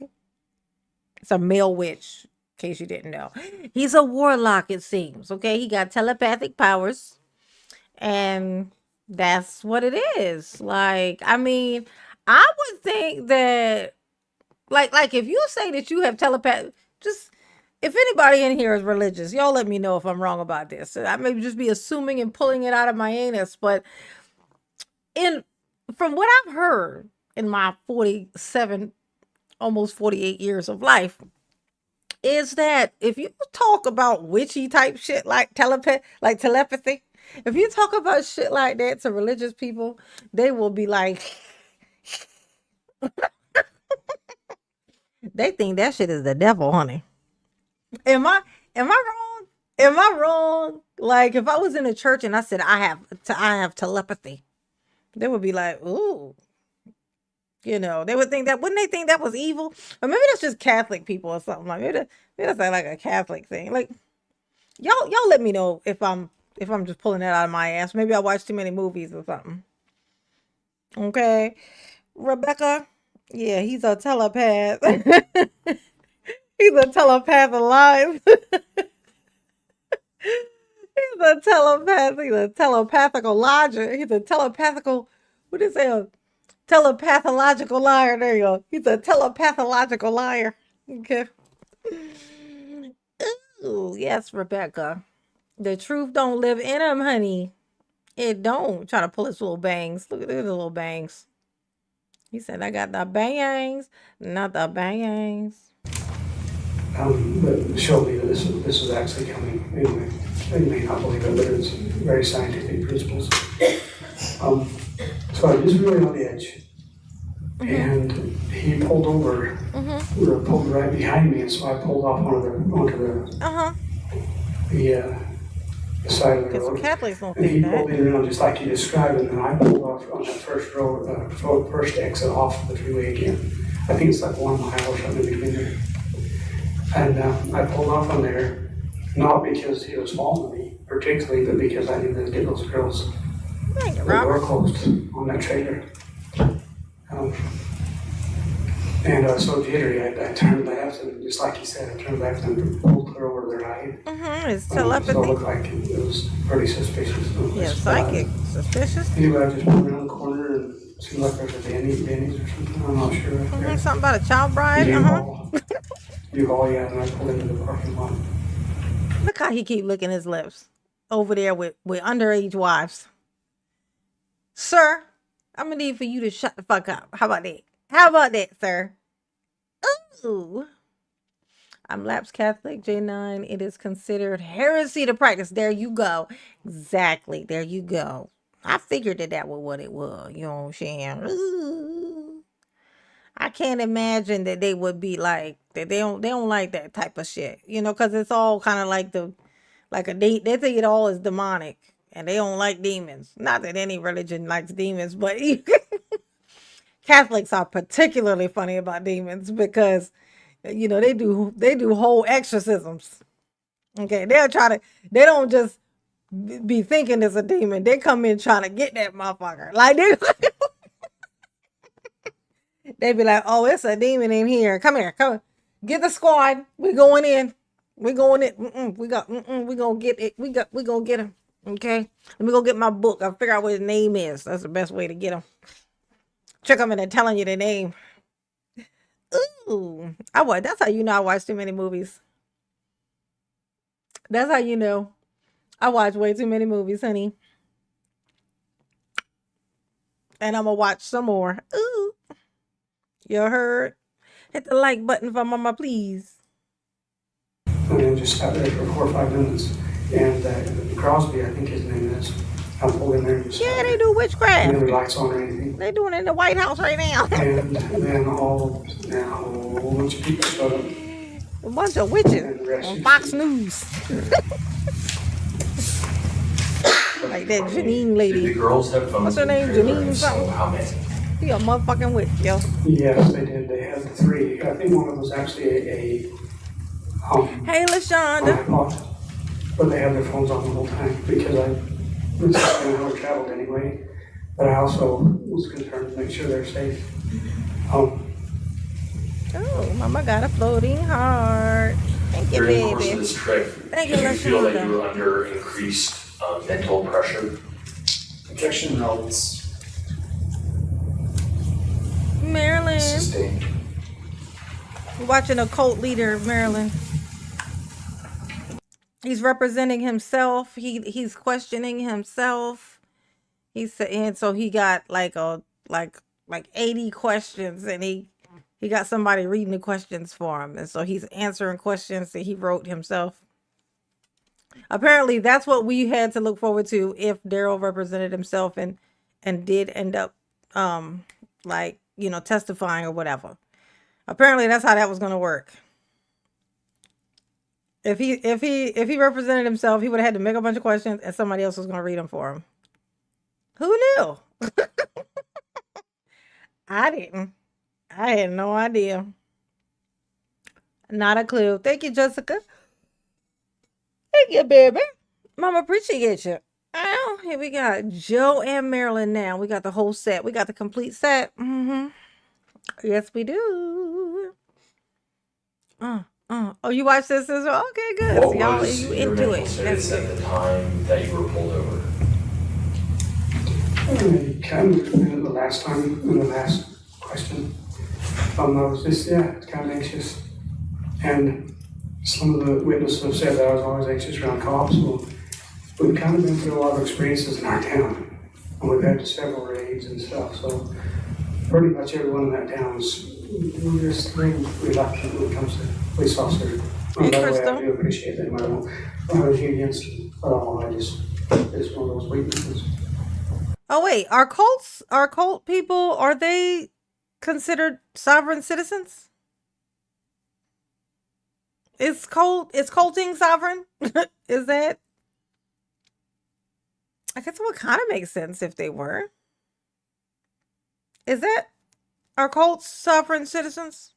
It's a male witch, in case you didn't know. He's a warlock, it seems. Okay, he got telepathic powers, and that's what it is. Like, I mean, I would think that, like if you say that you have telepathy, just if anybody in here is religious, y'all let me know if I'm wrong about this. I may just be assuming and pulling it out of my anus, but from what I've heard in my 47, almost 48 years of life, is that if you talk about witchy type shit like telepathy, if you talk about shit like that to religious people, they will be like, they think that shit is the devil, honey. Am I wrong? Am I wrong? Like if I was in a church and I said I have telepathy, they would be like, ooh. You know, they would think that, wouldn't they think that was evil? Or maybe that's just Catholic people or something. Like maybe that's like a Catholic thing. Like y'all let me know if I'm just pulling that out of my ass. Maybe I watched too many movies or something. Okay. Rebecca, yeah, he's a telepath. He's a telepath alive. He's a telepath. He's a telepathical logic. He's a telepathical, what is it? Telepathological liar. There you go. He's a telepathological liar. Okay. Ooh, yes, Rebecca. The truth don't live in him, honey. It don't. Try to pull his little bangs. Look at the little bangs. He said, I got the bangs, not the bangs. But showed me that this is actually coming. Anyway, they may not believe it, but it's very scientific principles. So I was just really on the edge. And he pulled over, or pulled right behind me, and so I pulled off onto the side of the road. Catholics don't and he think pulled that. me around just like you described, and then I pulled off on that first exit off the freeway again. I think it's like 1 mile or something between there. And I pulled off on there, not because he was following me particularly, but because I needed to get those girls. The door closed on that trailer. And I was so jittery, I turned left, and just like you said, I turned left and pulled her over to the right. It's telepathy. So it looked like it was pretty suspicious. Yeah, psychic. Suspicious. Anyway, I just went around the corner and it seemed like there was a Denny's or something. I'm not sure. Something about a child bride. U-Haul, yeah, and I pulled into the parking lot. Look how he keep licking his lips over there with underage wives. Sir, I'm gonna need for you to shut the fuck up. How about that? How about that, sir? Ooh. I'm lapsed Catholic, J9. It is considered heresy to practice. There you go. Exactly. There you go. I figured that was what it was. You know what I'm saying? Ooh. I can't imagine that they would be like that. They don't like that type of shit. You know, because it's all kind of like they think it all is demonic. And they don't like demons. Not that any religion likes demons, but Catholics are particularly funny about demons because, you know, they do whole exorcisms. Okay, they don't just be thinking it's a demon. They come in trying to get that motherfucker. Like they be like, oh, it's a demon in here. Come here, come. Get the squad. We're going in. We're going in. We gonna get it. We gonna get him. Okay, let me go get my book. I'll figure out what his name is. That's the best way to get him. Trick him into telling you the name. Ooh, that's how you know I watch too many movies. That's how you know I watch way too many movies, honey. And I'm gonna watch some more. Ooh, you heard? Hit the like button for mama, please. And then just sat there for 4 or 5 minutes. And Crosby, I think his name is, I pulled in there and just Yeah, they do witchcraft. no lights on or anything. They doing it in the White House right now. And then a whole bunch of people showed up. A bunch of witches on Fox News. Like that Janine lady. Did the girls have phones? What's her name? Janine or something? How many? She a motherfucking witch, yo. Yes, they did. They had 3. I think one of them was actually Hey, LaShonda. iPod, but they had their phones on the whole time because I was never traveled anyway. But I also was concerned to make sure they're safe. Oh, Mama got a floating heart. Thank you, During the course of baby. this trip, Thank you, did you feel that LaShonda. you were under increased mental pressure? Objection, relevance. Marilyn. Sustained. We're watching a cult leader, Marilyn. He's representing himself. He's questioning himself. And so he got like 80 questions, and he got somebody reading the questions for him, and so he's answering questions that he wrote himself. Apparently, that's what we had to look forward to if Daryl represented himself and did end up testifying or whatever. Apparently, that's how that was going to work. If he represented himself, he would have had to make a bunch of questions, and somebody else was going to read them for him. Who knew? I didn't. I had no idea. Not a clue. Thank you, Jessica. Thank you, baby. Mama, appreciate you. Oh, here we got Joe and Marilyn now. We got the whole set. We got the complete set. Yes, we do. Oh, you watched this as well? Okay, good. What So y'all, was you your into mental it. status That's at good. the time that you were pulled over? kind of explained it the last time in the last question. I was just, kind of anxious. And some of the witnesses have said that I was always anxious around cops. Well, we've kind of been through a lot of experiences in our town. And we've had several raids and stuff. So pretty much everyone in that town is just reluctant when it comes to police officers. And by the way, I do appreciate them. I don't urge you against them at all. It's one of those weaknesses. Oh wait, are cult people, are they considered sovereign citizens? Is culting sovereign? Is that? I guess it would kind of make sense if they were. Are cults sovereign citizens?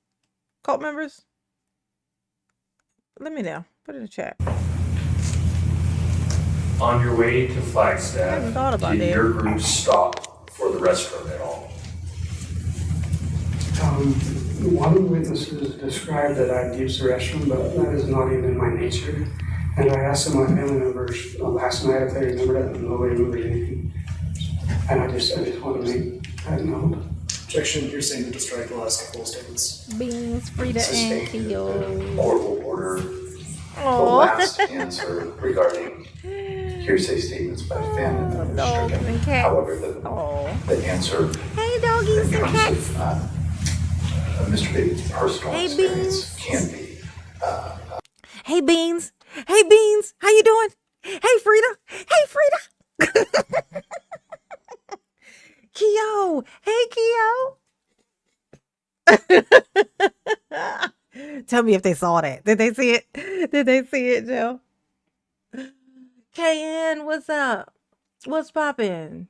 Cult members? Let me know. Put it in the chat. On your way to Flagstaff, did your group stop for the restroom at all? One of the witnesses described that I'd used the restroom, but that is not even my nature. And I asked some of my family members last night if they remembered it, and nobody remembered anything. And I just want to make that note. Objection, you're saying to strike the last couple of statements. Beans, Frida, and Keo. Court will order the last answer regarding hearsay statements by family members stricken. However, the answer hey, doggies in and terms cats. of Mr. Bateman's personal Hey, experience can be. Hey, Beans. Hey, Beans. How you doing? Hey, Frida. Hey, Frida. Keo. Hey, Keo. Tell me if they saw that. Did they see it? Did they see it, Joe? KN, what's up? What's poppin'?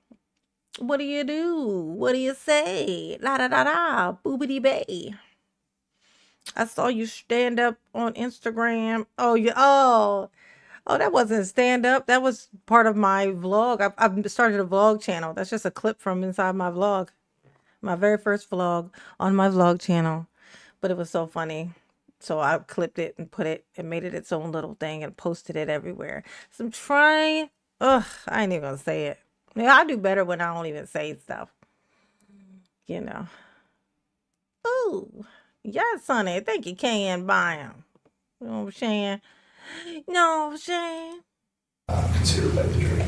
What do you do? What do you say? La da da da. Boobity bay. I saw you stand up on Instagram. Oh, that wasn't stand up. That was part of my vlog. I've started a vlog channel. That's just a clip from inside my vlog. My very first vlog on my vlog channel. But it was so funny. So I clipped it and put it and made it its own little thing and posted it everywhere. So I'm trying. I ain't even gonna say it. Yeah, I do better when I don't even say stuff. You know. Ooh. Yes, honey. Thank you, KN Byam. You know what I'm saying? You know what I'm saying? Considered by the jury.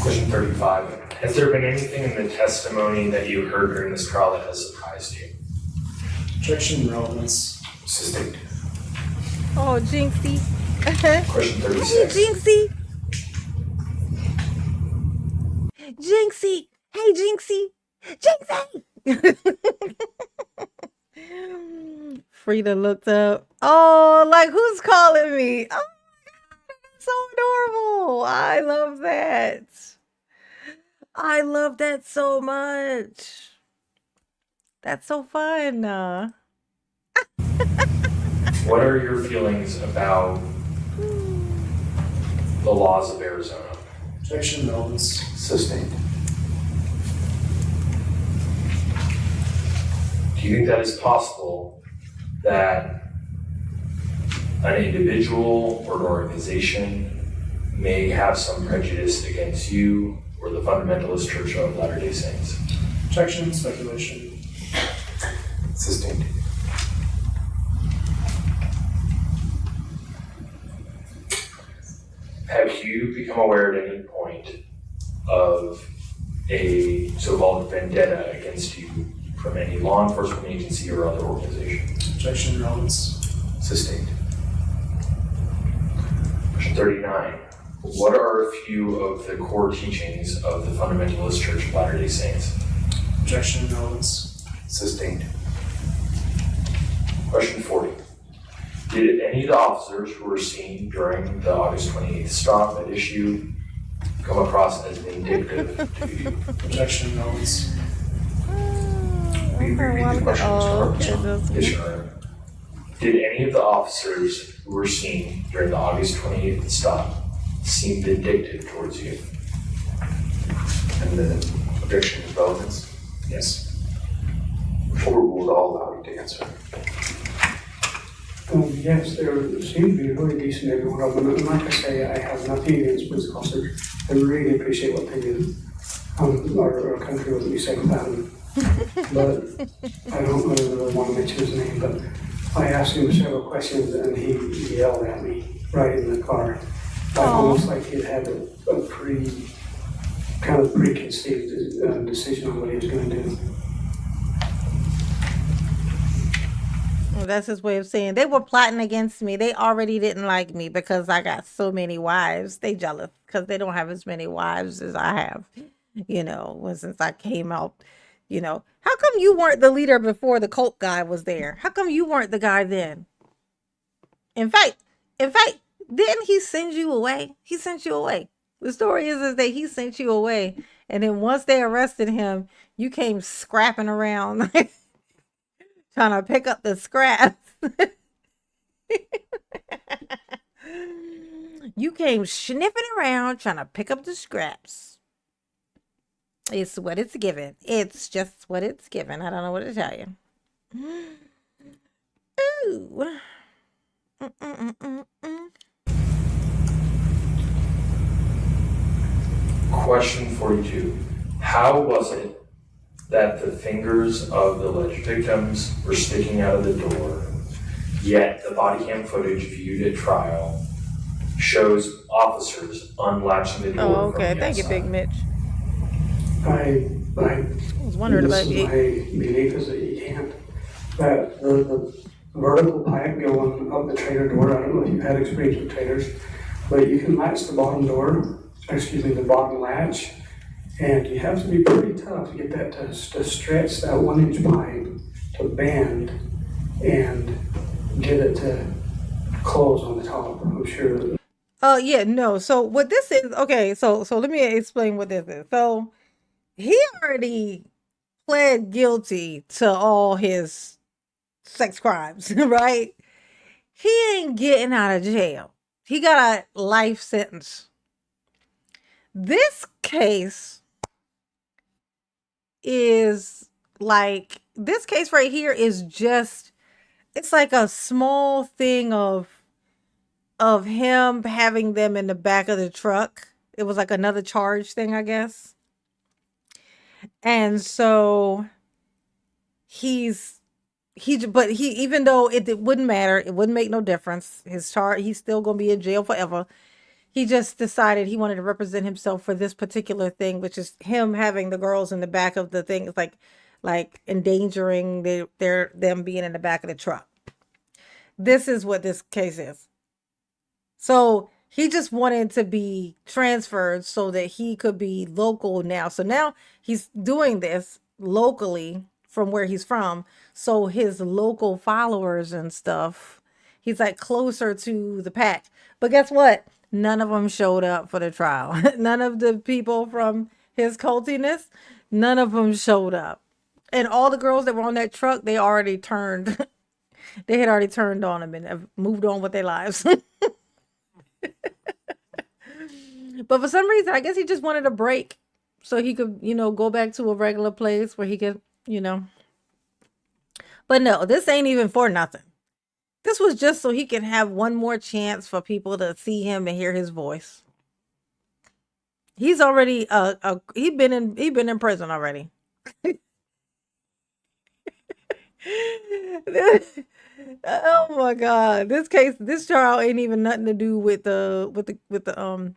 Question 35. Has there been anything in the testimony that you heard during this trial that has surprised you? Objection, relevance. Sustained. Oh, Jinxie. Question 36. Hey, Jinxie. Jinxie. Hey, Jinxie. Jinxie. Frida looked up. Oh, like who's calling me? Oh, so adorable. I love that. I love that so much. That's so fun. What are your feelings about the laws of Arizona? Objection, relevance. Sustained. Do you think that it's possible that an individual or an organization may have some prejudice against you or the Fundamentalist Church of Latter-day Saints? Objection, speculation. Sustained. Have you become aware at any point of a so-called vendetta against you from any law enforcement agency or other organization? Objection, relevance. Sustained. Question 39. What are a few of the core teachings of the Fundamentalist Church of Latter-day Saints? Objection, relevance. Sustained. Question 40. Did any of the officers who were seen during the August 28th stop at issue come across as vindictive to you? Objection, relevance. Will you repeat the question, Mr. Robertson? Yes, Your Honor. Did any of the officers who were seen during the August 28th stop seem vindictive towards you? And the objection is relevance. Yes. Overruled, all allow you to answer. Yes, there seem to be really decent every one of them. And like I say, I have nothing against police officers. I really appreciate what they do. Our country wouldn't be safe without them. But I don't really want to mention his name, but I asked him several questions and he yelled at me right in the car. Almost like he had a kind of preconceived decision on what he was going to do. Well, that's his way of saying they were plotting against me. They already didn't like me because I got so many wives. They jealous because they don't have as many wives as I have. Since I came out, how come you weren't the leader before the cult guy was there? How come you weren't the guy then? In fact, didn't he send you away? He sent you away. The story is that he sent you away. And then once they arrested him, you came scrapping around trying to pick up the scraps. You came sniffing around trying to pick up the scraps. It's what it's given. It's just what it's given. I don't know what to tell you. Ooh. Question 42. How was it that the fingers of the alleged victims were sticking out of the door, yet the body cam footage viewed at trial shows officers unlatching the door? Oh, okay. Thank you, Big Mitch. I was wondering about you. My belief is that you can't. That the vertical pipe going up the trailer door, I don't know if you've had experience with trailers, but you can latch the bottom the bottom latch, and you have to be pretty tough to get that to stretch that 1 inch pipe to bend and get it to close on the top. I'm sure. Yeah, no. So what this is, okay, so let me explain what this is. So he already pled guilty to all his sex crimes, right? He ain't getting out of jail. He got a life sentence. This case is this case right here is just, it's like a small thing of him having them in the back of the truck. It was like another charge thing, I guess. And so even though it wouldn't matter, it wouldn't make no difference. He's still going to be in jail forever. He just decided he wanted to represent himself for this particular thing, which is him having the girls in the back of the thing. It's like endangering them being in the back of the truck. this is what this case is. So he just wanted to be transferred so that he could be local now. So now he's doing this locally from where he's from. So his local followers and stuff, he's like closer to the pack. But guess what? None of them showed up for the trial. None of the people from his cultiness, none of them showed up. And all the girls that were on that truck, they already turned. They had already turned on him and have moved on with their lives. But for some reason, I guess he just wanted a break so he could, go back to a regular place where he could, But no, this ain't even for nothing. This was just so he can have one more chance for people to see him and hear his voice. He's already he's been in prison already. Oh my God. This trial ain't even nothing to do with the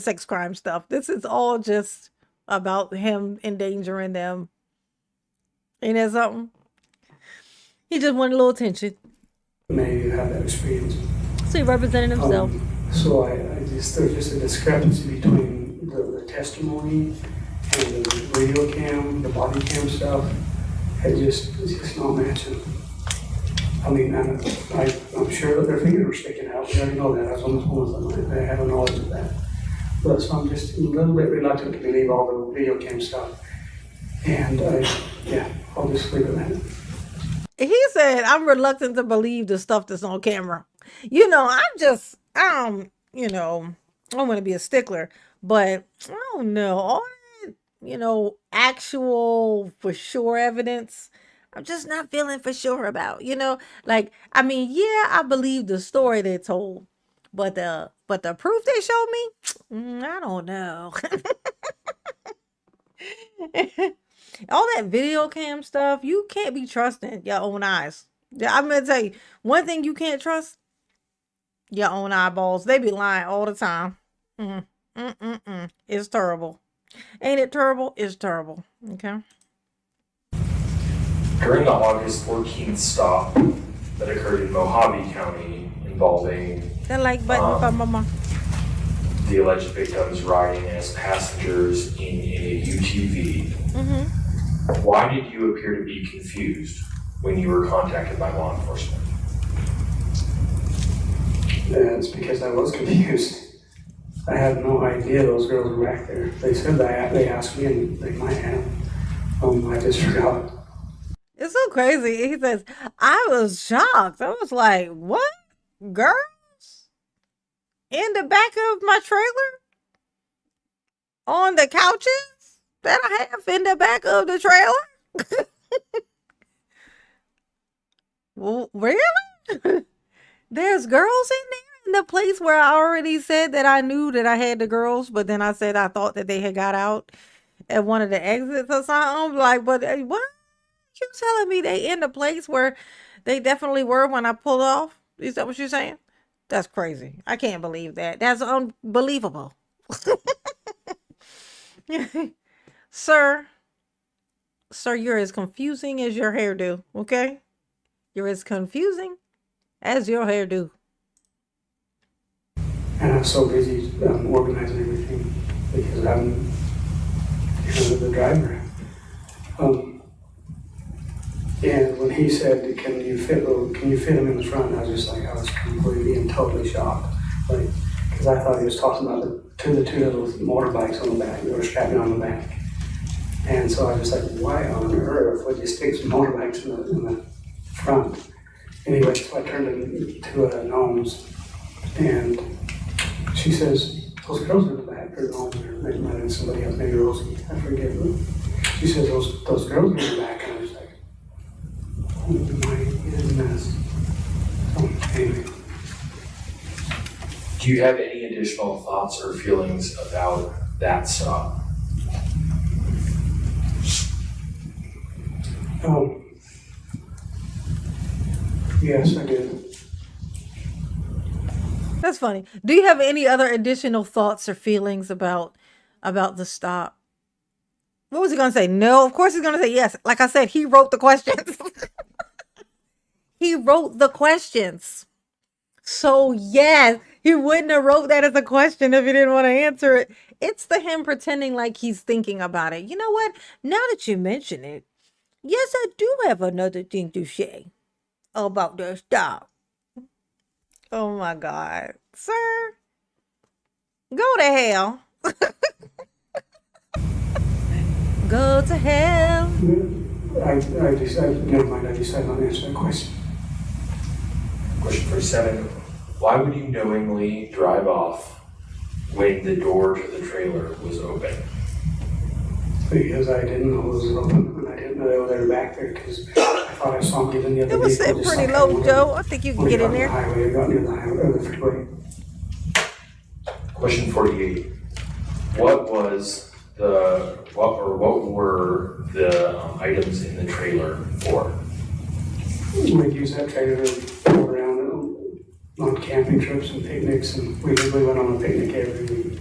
sex crime stuff. This is all just about him endangering them. Ain't that something? He just wanted a little attention. Maybe you have that experience. So he represented himself. So there's just a discrepancy between the testimony and the video cam, the body cam stuff. It's just not matching. I mean, I'm sure that their fingers were sticking out. We already know that. I was on the phone with them. I have a knowledge of that. But so I'm just a little bit reluctant to believe all the video cam stuff. And I'll just leave it at that. He said, I'm reluctant to believe the stuff that's on camera. I don't want to be a stickler, but I don't know. All that, actual for sure evidence, I'm just not feeling for sure about, I believe the story they told, but the proof they showed me, I don't know. All that video cam stuff, you can't be trusting your own eyes. I'm going to tell you, one thing you can't trust, your own eyeballs. They be lying all the time. It's terrible. Ain't it terrible? It's terrible. Okay. During the August 14th stop that occurred in Mojave County involving that like button for mama. The alleged victims riding as passengers in a UTV. Why did you appear to be confused when you were contacted by law enforcement? It's because I was confused. I had no idea those girls were back there. They said that they asked me, and they might have. I just forgot. It's so crazy. He says, I was shocked. I was like, what? Girls? In the back of my trailer? On the couches that I have in the back of the trailer? Well, really? There's girls in there? In the place where I already said that I knew that I had the girls, but then I said I thought that they had got out at one of the exits or something. Like, but what? You telling me they in the place where they definitely were when I pulled off? Is that what you're saying? That's crazy. I can't believe that. That's unbelievable. Sir, you're as confusing as your hairdo, okay? You're as confusing as your hairdo. And I'm so busy organizing everything because I'm the driver. And when he said, can you fit him in the front? I was completely and totally shocked. Because I thought he was talking about the two little motorbikes on the back. They were strapping on the back. And so I was like, why on earth would you stick some motorbikes in the front? Anyway, so I turned to Noam's, and she says, those girls in the back, or Noam, or maybe might have been somebody else, maybe Rosie, I forget. She says, those girls in the back, and I was like, oh my goodness. Anyway. Do you have any additional thoughts or feelings about that stop? Yes, I did. That's funny. Do you have any other additional thoughts or feelings about the stop? What was he going to say? No, of course he's going to say yes. Like I said, he wrote the questions. He wrote the questions. So yes, he wouldn't have wrote that as a question if he didn't want to answer it. It's the him pretending like he's thinking about it. You know what? Now that you mention it, yes, I do have another thing to say about the stuff. Oh my God. Sir, go to hell. Go to hell. I decided, never mind, I decided not to answer that question. Question for 7. Why would you knowingly drive off when the door to the trailer was open? Because I didn't know it was open, and I didn't know they were there back there, because I thought I saw them get in the other It was vehicle. sitting pretty low, Joe. I think you can get in there. I got near the highway, or the freeway. Question 48. What were the items in the trailer for? We'd use that trailer to pull around on camping trips and picnics, and we usually went on a picnic every week.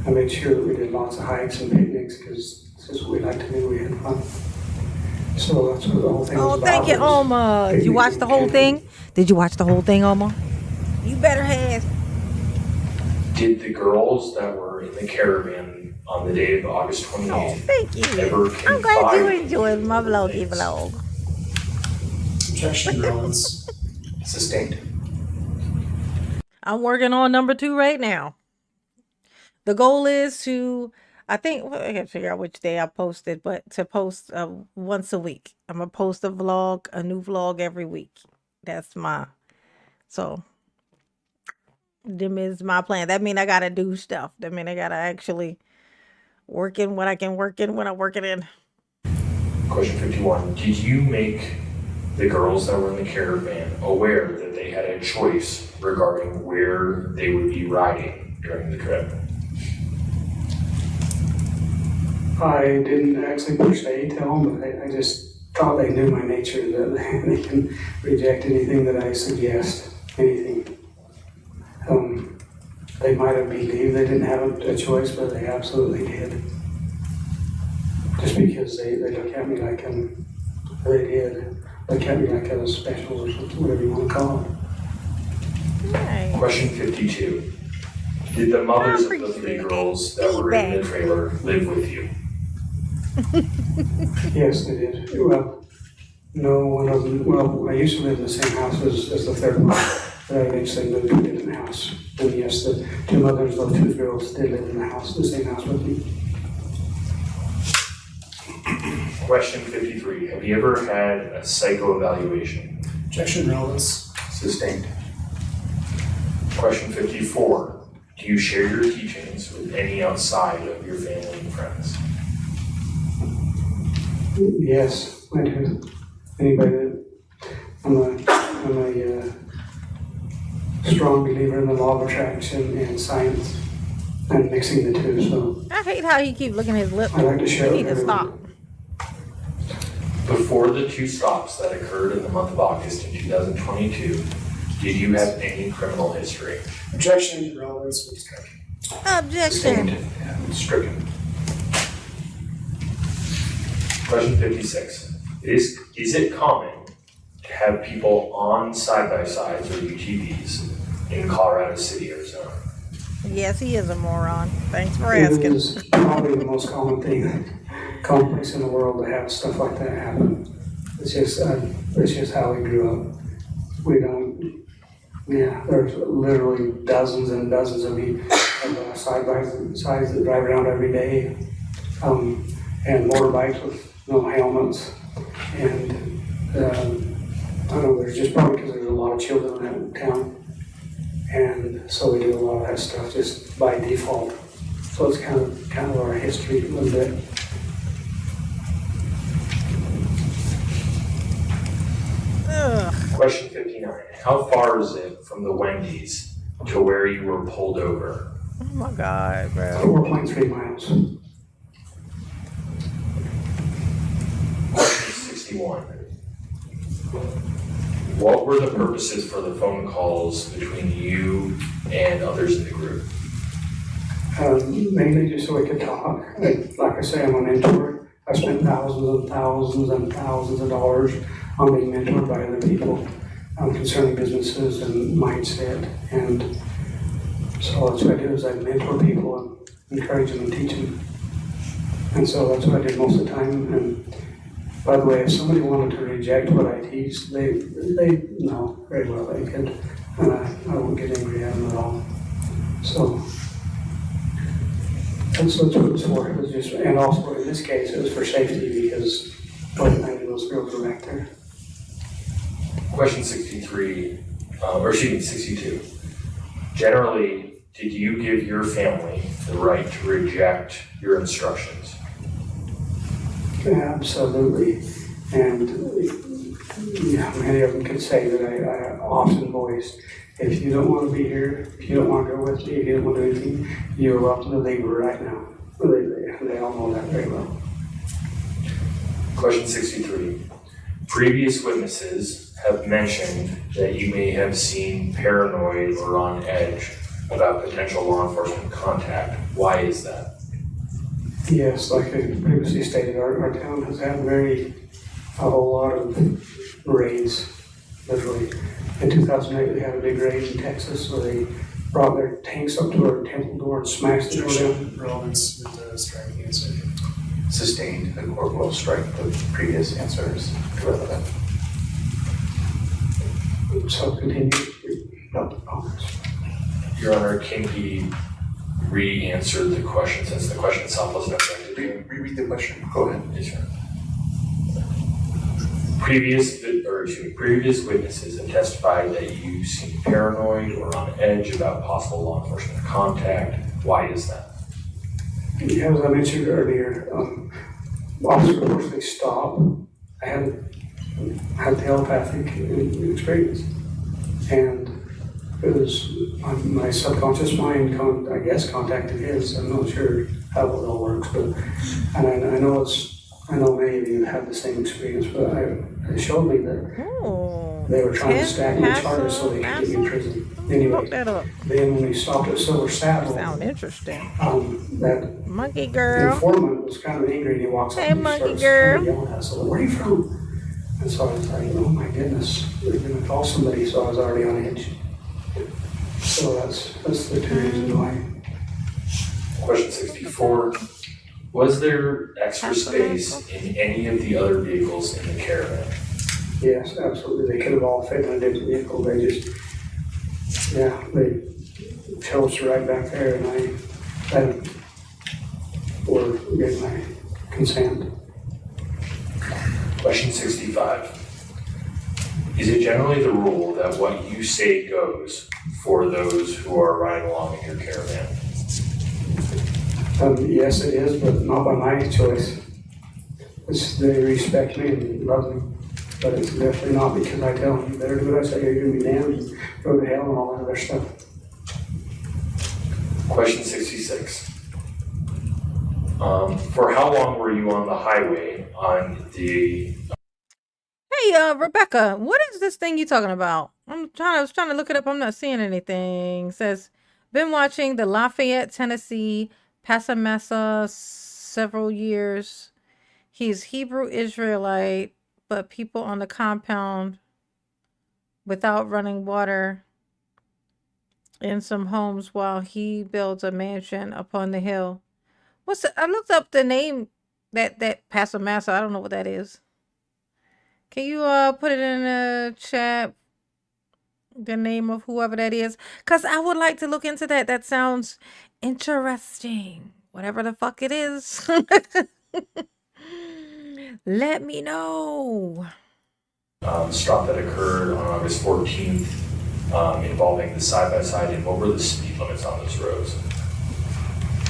I made sure that we did lots of hikes and picnics, because this is what we like to do. We had fun. So that's what the whole thing was about. Oh, thank you, Oma. Did you watch the whole thing? Did you watch the whole thing, Oma? You better have. Did the girls that were in the caravan on the day of August 28th Oh, thank you. ever I'm glad you confide enjoyed my vloggy vlog. Objection, relevance. Sustained. I'm working on number 2 right now. The goal is to, I think, I can't figure out which day I posted, but to post once a week. I'm going to post a vlog, a new vlog every week. That's so them is my plan. That mean I got to do stuff. That mean I got to actually work in what I can work in when I work it in. Question 51. Did you make the girls that were in the caravan aware that they had a choice regarding where they would be riding during the trip? I didn't actually per se tell them, but I just thought they knew my nature, that they can reject anything that I suggest, anything. They might have believed they didn't have a choice, but they absolutely did. Just because they look at me like they did. Look at me like I was special or something, whatever you want to call it. Nice. Question 52. Did the mothers of the 3 girls that were in the trailer live with you? Yes, they did. Well, no one of them. Well, I used to live in the same house as the third one, but I eventually moved to a different house. And yes, the 2 mothers of the 2 girls did live in the same house with me. Question 53. Have you ever had a psychoevaluation? Objection, relevance. Sustained. Question 54. Do you share your teachings with any outside of your family and friends? Yes, I do. Anybody that I'm a strong believer in the law of attraction and science and mixing the two. So I hate how he keep looking at his lip. I like to share. He need to stop. Before the 2 stops that occurred in the month of August in 2022, did you have any criminal history? Objection, relevance will be stricken. Objection. Yeah, stricken. Question 56. Is it common to have people on side-by-sides or UTVs in Colorado City, Arizona? Yes, he is a moron. Thanks for It asking. is probably the most common place in the world to have stuff like that happen. It's just how we grew up. We don't. Yeah, there's literally dozens and dozens of side-by-sides that drive around every day, and motorbikes with no helmets, and I don't know. There's just probably because there's a lot of children in that town, and so we do a lot of that stuff just by default. So it's kind of our history a little bit. Ugh. Question 59. How far is it from the Wendy's to where you were pulled over? Oh my God, bro. 4.3 miles. Question 61. What were the purposes for the phone calls between you and others in the group? Mainly just so we could talk. Like I say, I'm a mentor. I spent thousands and thousands and thousands of dollars on being mentored by other people. concerning businesses and mindset. And so that's what I do is I mentor people and encourage them and teach them. And so that's what I did most of the time. And by the way, if somebody wanted to reject what I teach, they know very well they could, and I won't get angry at them at all. So that's what it was for. It was just, and also in this case, it was for safety because both 90 of those girls were back there. Question 63, or excuse me, 62. Generally, did you give your family the right to reject your instructions? Absolutely. And yeah, many of them could say that I often voiced, if you don't want to be here, if you don't want to go with me, if you don't want to do anything, you're welcome to leave right now. They all know that very well. Question 63. Previous witnesses have mentioned that you may have seemed paranoid or on edge about potential law enforcement contact. Why is that? Yes, like I previously stated, our town has had a whole lot of raids, literally. In 2008, we had a big raid in Texas where they brought their tanks up to our temple door and smashed the door down. Relevance with the striking answer. Sustained. The court will strike the previous answers irrelevant. So continue. No. Your Honor, can he re-answer the question since the question itself wasn't objected to? Reread the question. Go ahead. Yes, sir. Previous witnesses have testified that you seem paranoid or on edge about possible law enforcement contact. Why is that? Yeah, as I mentioned earlier, officer forced me to stop. I had telepathic experience, and it was my subconscious mind, contacted his. I'm not sure how it all works, but and I know many of you have the same experience, but it showed me that they were trying to stack my charges so they could get me in prison. Anyway, then when we stopped at Silver Saddle, sound interesting. That monkey girl informant was kind of angry, and he walks up and monkey starts girl. yelling at us. So, where are you from? And so I was like, oh my goodness, they're going to call somebody. So I was already on edge. So that's the two reasons why. Question 64. Was there extra space in any of the other vehicles in the caravan? Yes, absolutely. They could have all fit in a different vehicle. They chose to ride back there, and I let them or get my consent. Question 65. Is it generally the rule that what you say goes for those who are riding along in your caravan? Yes, it is, but not by my choice. They respect me and love me, but it's definitely not because I tell them, you better do what I say or you're going to be damned and go to hell and all that other stuff. Question 66. For how long were you on the highway on the... Hey, Rebecca, what is this thing you talking about? I was trying to look it up. I'm not seeing anything. It says, been watching the Lafayette, Tennessee, Passamassa several years. He's Hebrew Israelite, but people on the compound without running water in some homes while he builds a mansion upon the hill. I looked up the name that Passamassa. I don't know what that is. Can you put it in the chat? The name of whoever that is, because I would like to look into that. That sounds interesting. Whatever the fuck it is. Let me know. Stop that occurred on August 14th involving the side-by-side, and what were the speed limits on those roads?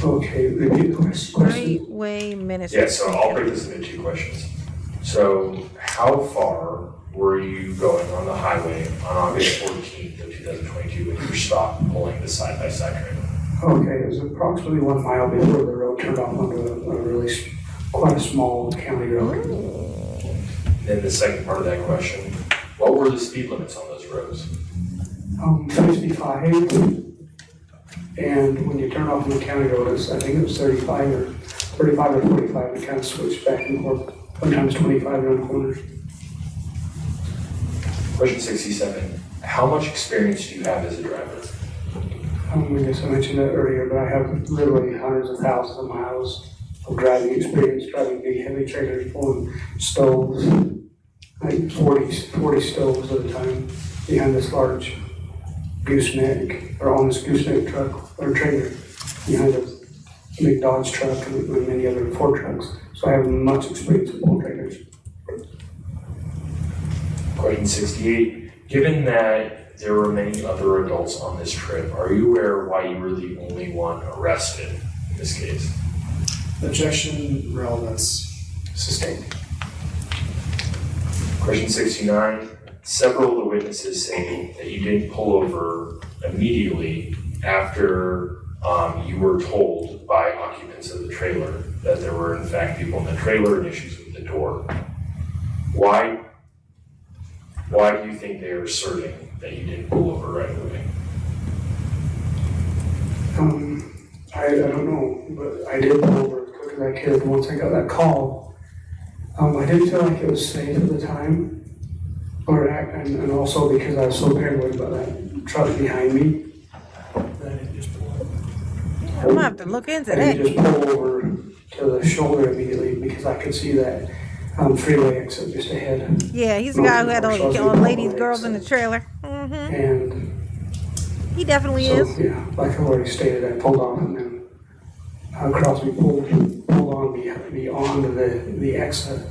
Okay, repeat the question. Straightway Ministry. Yeah, so I'll break this into two questions. So how far were you going on the highway on August 14th of 2022 when you were stopped pulling the side-by-side trailer? Okay, it was approximately 1 mile before the road turned off onto quite a small county road. Then the second part of that question, what were the speed limits on those roads? 55, and when you turn off on the county road, I think it was 35 or 45. It kind of switched back and forth. Sometimes 25 around corners. Question 67. How much experience do you have as a driver? I guess I mentioned that earlier, but I have literally hundreds of thousands of miles of driving experience, driving big heavy trailers, pulling stoves, like 40 stoves at a time behind this large gooseneck, or on this gooseneck truck or trailer behind a big Dodge truck and many other Ford trucks. So I have much experience with pulling trailers. Question 68. Given that there were many other adults on this trip, are you aware why you were the only one arrested in this case? Objection, relevance, sustained. Question 69. Several of the witnesses say that you didn't pull over immediately after you were told by occupants of the trailer that there were in fact people in the trailer and issues with the door. Why do you think they are asserting that you didn't pull over right away? I don't know, but I did pull over as quick as I could once I got that call. I didn't feel like it was safe at the time, and also because I was so paranoid about that truck behind me. That I didn't just pull over. I'm gonna have to look into that. I didn't just pull over to the shoulder immediately because I could see that freeway exit just ahead. Yeah, he's the guy who had all the ladies, girls in the trailer. And he definitely is. Yeah, like I already stated, I pulled off and then pulled on beyond the exit.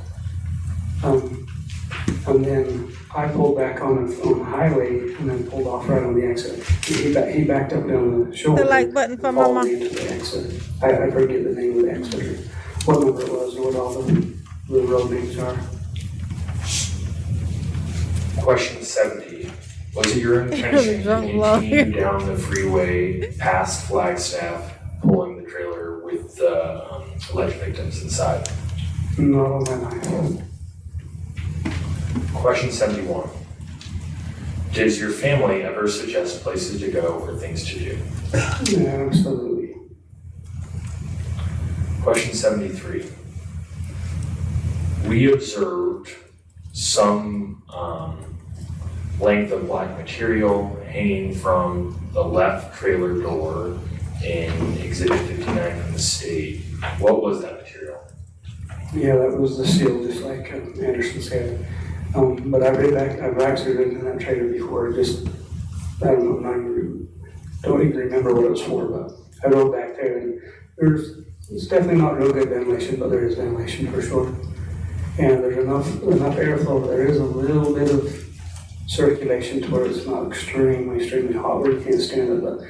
And then I pulled back on the highway and then pulled off right on the exit. He backed up down the shoulder. The like button for Mama. Into the exit. I forget the name of the exit or what number it was or what all the road names are. Question 70. Was it your intention to continue down the freeway past Flagstaff, pulling the trailer with the alleged victims inside? Not on that night. Question 71. Does your family ever suggest places to go or things to do? Yeah, absolutely. Question 73. We observed some length of black material hanging from the left trailer door in Exhibit 59 from the state. What was that material? Yeah, that was the seal, just like Anderson said. But I've actually ridden in that trailer before. Just I don't even remember what it was for. But I rode back there, and it's definitely not real good ventilation, but there is ventilation for sure. And there's enough airflow. There is a little bit of circulation to where it's not extremely hot where you can't stand it. But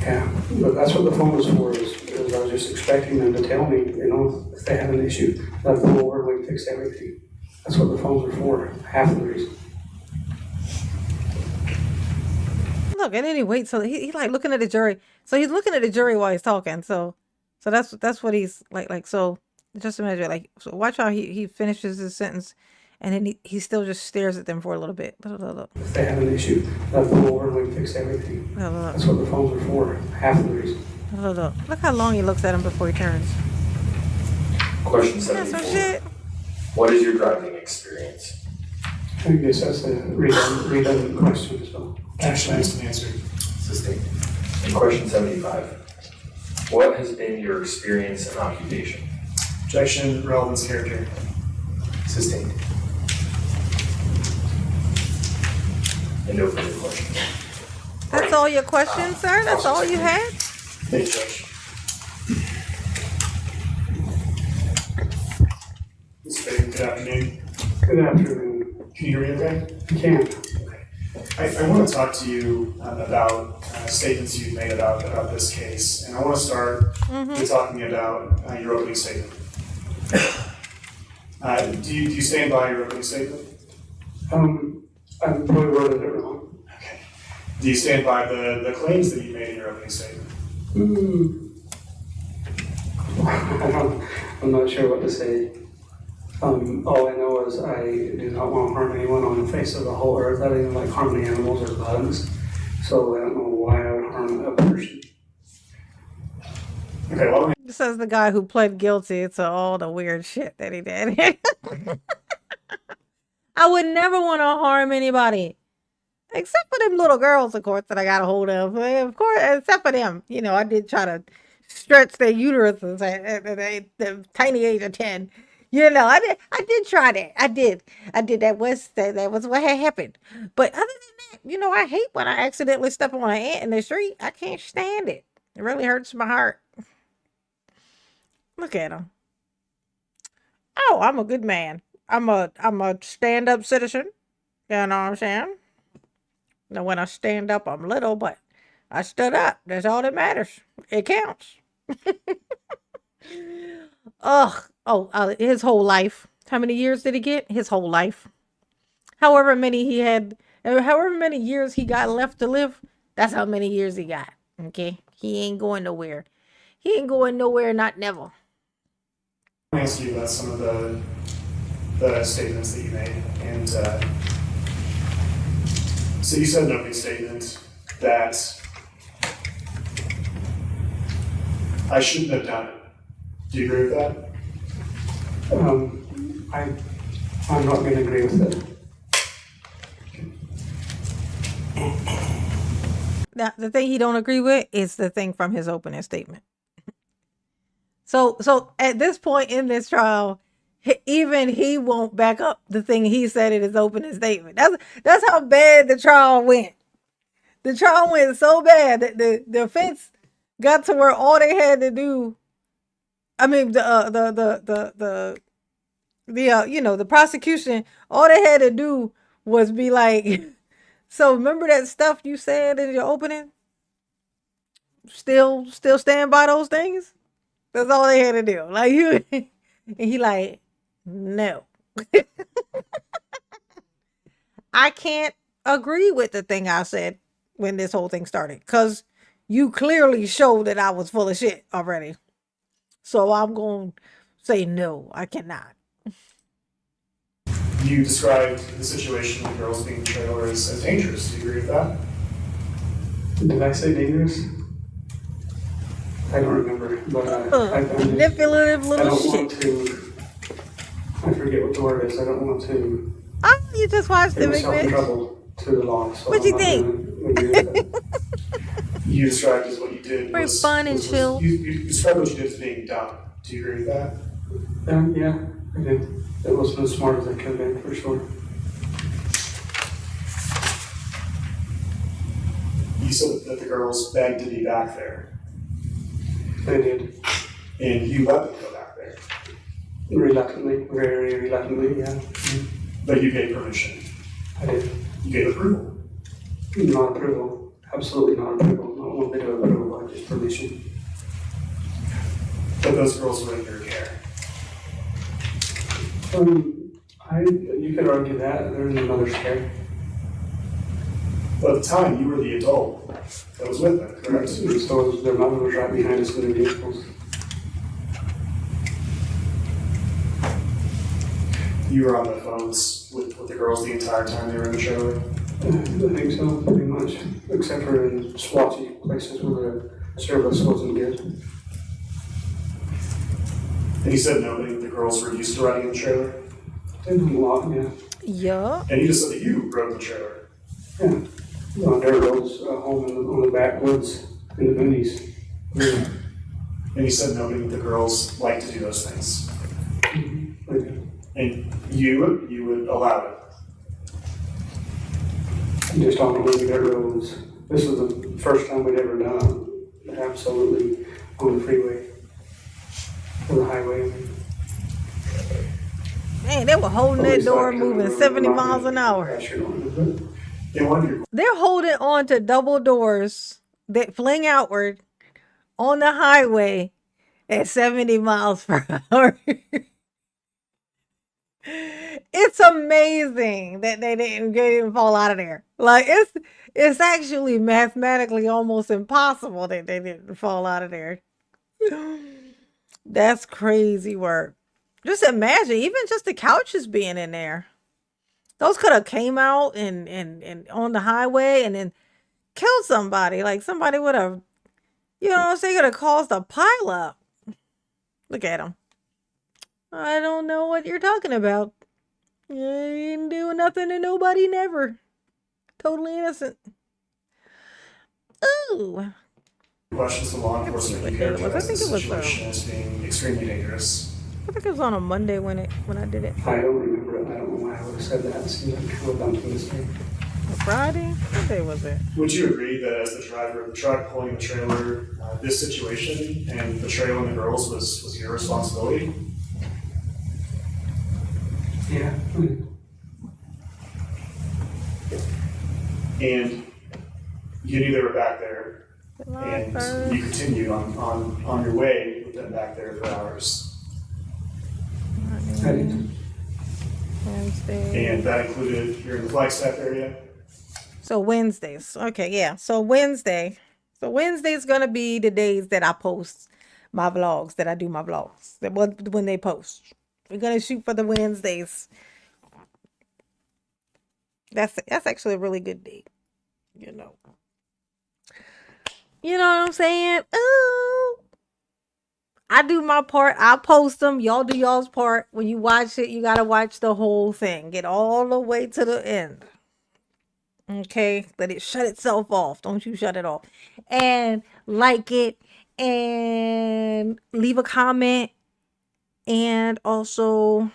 yeah, but that's what the phone was for. Is I was just expecting them to tell me, if they had an issue, that I'd pull over and we'd fix everything. That's what the phones are for. Half of the reason. Look, and anyway, so he like looking at the jury. So he's looking at the jury while he's talking. So that's what he's like. So just imagine, so watch how he finishes his sentence, and then he still just stares at them for a little bit. Look. If they have an issue, I'd pull over and we'd fix everything. That's what the phones are for. Half of the reason. Look how long he looks at him before he turns. Question 74. Some shit. What is your driving experience? I guess that's a redundant question as well. Actually, asked and answered. Sustained. And question 75. What has been your experience and occupation? Objection, relevance, character. Sustained. And no further questions. That's all your questions, sir? That's all you had? Thank you, Judge. Ms. Bateman, good afternoon. Good afternoon. Can you hear me okay? I can. Okay. I want to talk to you about statements you've made about this case. And I want to start with talking about your opening statement. Do you stand by your opening statement? I probably worded it wrong. Okay. Do you stand by the claims that you made in your opening statement? I'm not sure what to say. All I know is I do not want to harm anyone on the face of the whole earth. I don't even like harming animals or bugs. So I don't know why I would harm a person. Okay, well, This is the guy who pled guilty to all the weird shit that he did. I would never want to harm anybody. Except for them little girls, of course, that I got a hold of. Of course, except for them. You know, I did try to stretch their uteruses at the tiny age of 10. You know, I did try that. I did. That was what had happened. But other than that, you know, I hate when I accidentally step on an ant in the street. I can't stand it. It really hurts my heart. Look at him. Oh, I'm a good man. I'm a stand-up citizen. You know what I'm saying? Now, when I stand up, I'm little, but I stood up. That's all that matters. It counts. Ugh. Oh, his whole life. How many years did he get? His whole life. However many he had, however many years he got left to live, that's how many years he got. Okay? He ain't going nowhere. He ain't going nowhere, not never. I asked you about some of the statements that you made, and so you said in an opening statement that I shouldn't have done it. Do you agree with that? I'm not going to agree with that. Now, the thing he don't agree with is the thing from his opening statement. So at this point in this trial, even he won't back up the thing he said in his opening statement. That's how bad the trial went. The trial went so bad that the defense got to where all they had to do. I mean, the prosecution, all they had to do was be like, so remember that stuff you said in your opening? Still stand by those things? That's all they had to do. Like you, and he like, no. I can't agree with the thing I said when this whole thing started, because you clearly showed that I was full of shit already. So I'm going to say no, I cannot. You described the situation with the girls being in the trailer as dangerous. Do you agree with that? Did I say dangerous? I don't remember, but manipulative little shit. I forget what the word is. I don't want to. Oh, you just watched the big bitch. Trouble to the law. So what you think? You described as what you did very was fun and chill. You described what you did as being dumb. Do you agree with that? Yeah, I did. It wasn't as smart as I could have been, for sure. You said that the girls begged to be back there. They did. And you let them go back there. Reluctantly, very reluctantly, yeah. But you gave permission. I did. You gave approval. Not approval. Absolutely not approval. Not one bit of approval, just permission. But those girls were in your care. You could argue that. They're in their mother's care. But at the time, you were the adult that was with them, correct? So their mother was right behind us in their vehicles. You were on the phones with the girls the entire time they were in the trailer? I think so, pretty much. Except for in swatchy places where the service wasn't good. And you said nobody but the girls were used to riding in the trailer? They did a lot, yeah. Yeah. And you just said that you rode the trailer? Yeah. On dirt roads, home on the backwoods, in the boonies. Yeah. And you said nobody but the girls like to do those things? Mm-hmm. And you would allow it? Just on the dirt roads. This was the first time we'd ever done it. Absolutely on the freeway. Or the highway. Man, they were holding that door moving 70 miles an hour. They're holding on to double doors that fling outward on the highway at 70 miles per hour. It's amazing that they didn't fall out of there. Like it's actually mathematically almost impossible that they didn't fall out of there. That's crazy work. Just imagine, even just the couches being in there. Those could have came out and on the highway and then killed somebody. Like somebody would have, you know what I'm saying, could have caused a pile up. Look at them. I don't know what you're talking about. You ain't doing nothing to nobody, never. Totally innocent. Ooh. Questions to law enforcement, you characterize the situation as being extremely dangerous. I think it was on a Monday when I did it. I don't remember it. I don't know why I would have said that. It seems like kind of a dumb thing to say. Friday? What day was it? Would you agree that as the driver of the truck pulling the trailer, this situation and the trailer and the girls was your responsibility? Yeah. And you knew they were back there, and you continued on your way with them back there for hours. Wednesday. And that included you're in the Flagstaff area? So Wednesdays. Okay, yeah. So Wednesday. So Wednesday's gonna be the days that I post my vlogs, that I do my vlogs. When they post. We're gonna shoot for the Wednesdays. That's actually a really good date. You know what I'm saying? Ooh. I do my part. I post them. Y'all do y'all's part. When you watch it, you gotta watch the whole thing. Get all the way to the end. Okay, let it shut itself off. Don't you shut it off. And like it and leave a comment and also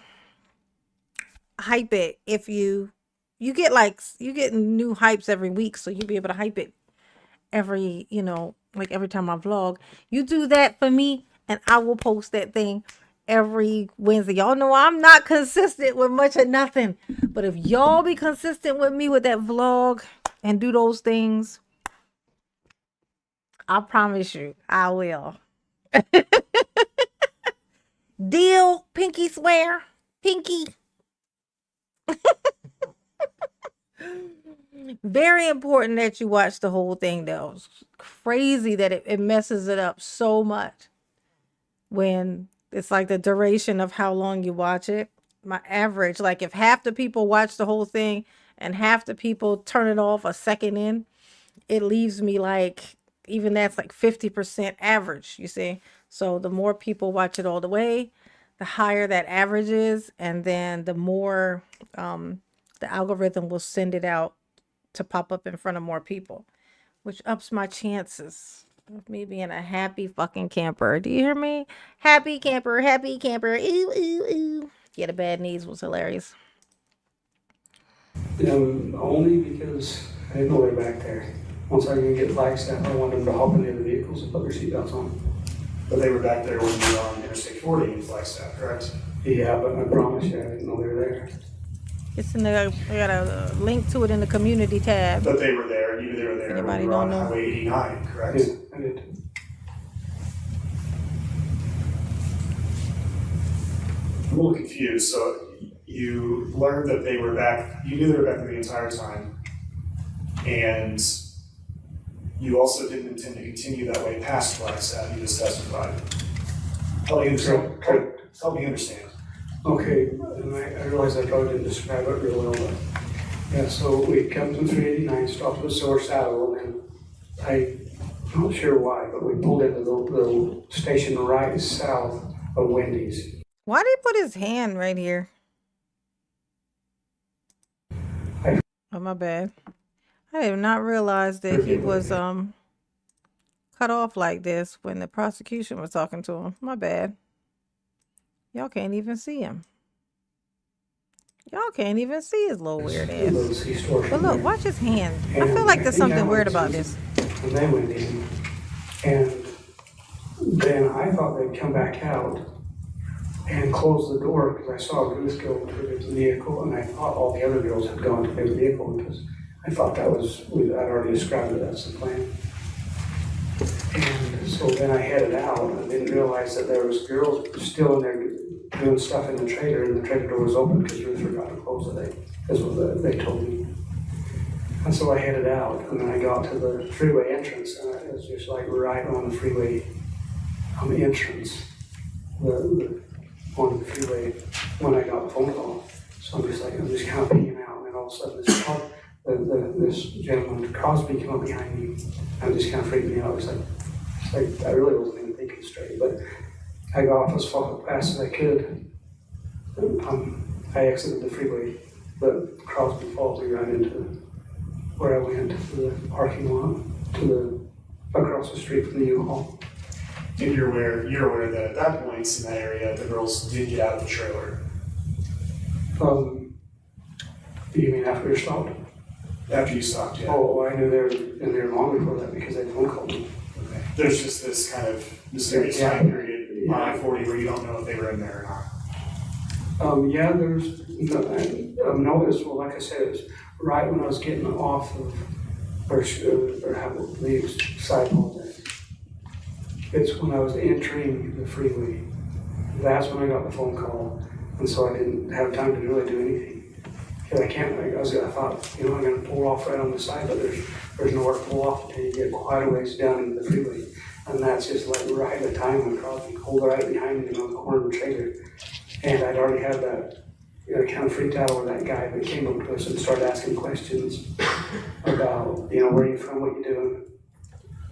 hype it. If you get new hypes every week, so you'll be able to hype it every time I vlog. You do that for me and I will post that thing every Wednesday. Y'all know I'm not consistent with much of nothing, but if y'all be consistent with me with that vlog and do those things, I promise you I will. Deal? Pinky swear? Pinky? Very important that you watch the whole thing, though. It's crazy that it messes it up so much when it's like the duration of how long you watch it. My average, like if half the people watch the whole thing and half the people turn it off a second in, it leaves me like, even that's like 50% average, you see? So the more people watch it all the way, the higher that average is. And then the more the algorithm will send it out to pop up in front of more people, which ups my chances of me being a happy fucking camper. Do you hear me? Happy camper, happy camper. Ooh, ooh, ooh. Yeah, the bad knees was hilarious. Only because I didn't know they were back there. Once I didn't get Flagstaff, I wanted them to hop into the vehicles and put their seatbelts on. But they were back there when you were on Interstate 40 in Flagstaff, correct? Yeah, but I promise you, I didn't know they were there. It's in the, I got a link to it in the community tab. But they were there, you knew they were there. Anybody when you were don't on know? Highway 89, correct? Yeah, I did. I'm a little confused. So you learned that they were back, you knew they were back there the entire time, and you also didn't intend to continue that way past Flagstaff, you just testified. Help me understand. Okay, and I realize I probably didn't describe it real well, but yeah, so we come to 389, stopped at the Silver Saddle, and I'm not sure why, but we pulled into the station right south of Wendy's. Why did he put his hand right here? Oh, my bad. I did not realize that he was cut off like this when the prosecution was talking to him. My bad. Y'all can't even see him. Y'all can't even see his little weird ass. But look, watch his hand. I feel like there's something weird about this. And they went in, and then I thought they'd come back out and close the door because I saw Ruth go to the vehicle, and I thought all the other girls had gone to their vehicle because I thought I'd already described it as the plan. And so then I headed out and didn't realize that there was girls still in there doing stuff in the trailer, and the trailer door was open because Ruth forgot to close it. That's what they told me. And so I headed out, and then I got to the freeway entrance, and it was just like right on the freeway entrance, on the freeway when I got the phone call. So I'm just kind of peeking out, and then all of a sudden this gentleman, Crosby, came up behind me, and just kind of freaked me out. It's like I really wasn't even thinking straight, but I got off as fast as I could. I exited the freeway, but Crosby followed me right into where I went to the parking lot, across the street from the U-Haul. And you're aware that at that point in that area, the girls did get out of the trailer. You mean after we stopped? After you stopped, yeah. Oh, I knew they were in there long before that because they phone called me. Okay. There's just this kind of mysterious time period on I-40 where you don't know if they were in there or not. Yeah, there's notice. Well, like I said, it was right when I was getting off of, or have to leave sidewalk. It's when I was entering the freeway. That's when I got the phone call, and so I didn't have time to really do anything. Because I thought, I'm going to pull off right on the side, but there's nowhere to pull off until you get quite a ways down into the freeway. And that's just like right at the time when Crosby pulled right behind me on the corner of the trailer. And I'd already had that, kind of freaked out over that guy that came up to us and started asking questions about, where are you from, what you doing.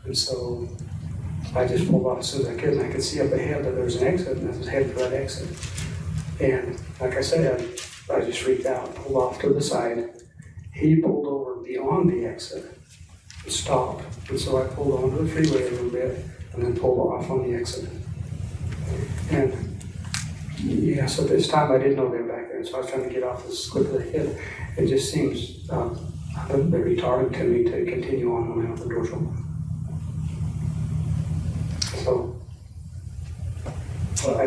And so I just pulled off as soon as I could, and I could see up ahead that there was an exit, and I was heading for that exit. And like I said, I just freaked out, pulled off to the side. He pulled over beyond the exit and stopped. And so I pulled onto the freeway a little bit and then pulled off on the exit. And yeah, so this time I didn't know they were back there, so I was trying to get off this cliff of the hill. It just seems very retarded to me to continue on when I have the doors open. So I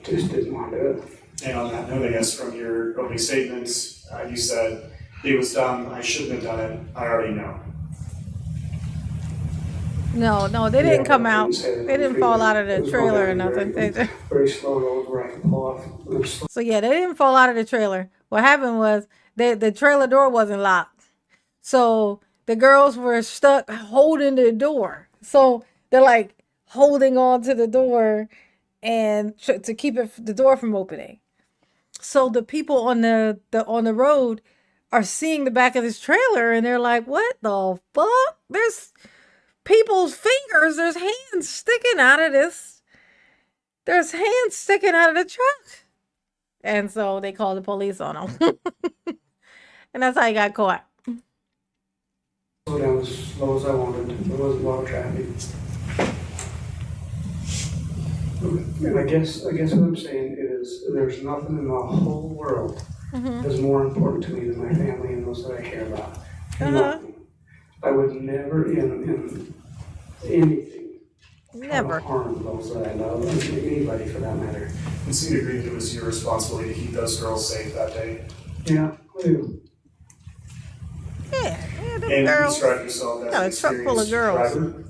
just didn't want to do it. And on that note, I guess from your opening statements, you said, it was dumb, I shouldn't have done it, I already know. No, they didn't come out. They didn't fall out of the trailer or nothing. Very slow road where I could pull off. So yeah, they didn't fall out of the trailer. What happened was the trailer door wasn't locked. So the girls were stuck holding the door. So they're like holding on to the door and to keep the door from opening. So the people on the road are seeing the back of this trailer and they're like, what the fuck? There's people's fingers. There's hands sticking out of this. There's hands sticking out of the truck. And so they called the police on them. And that's how he got caught. Slow down as slow as I wanted. There wasn't a lot of traffic. And I guess what I'm saying is there's nothing in the whole world that's more important to me than my family and those that I care about. Nothing. I would never in anything harm those that I love, and anybody for that matter. And so you agree that it was your responsibility to keep those girls safe that day? Yeah, I do. Yeah, and girls. You describe yourself as a truck full of girls. Driver.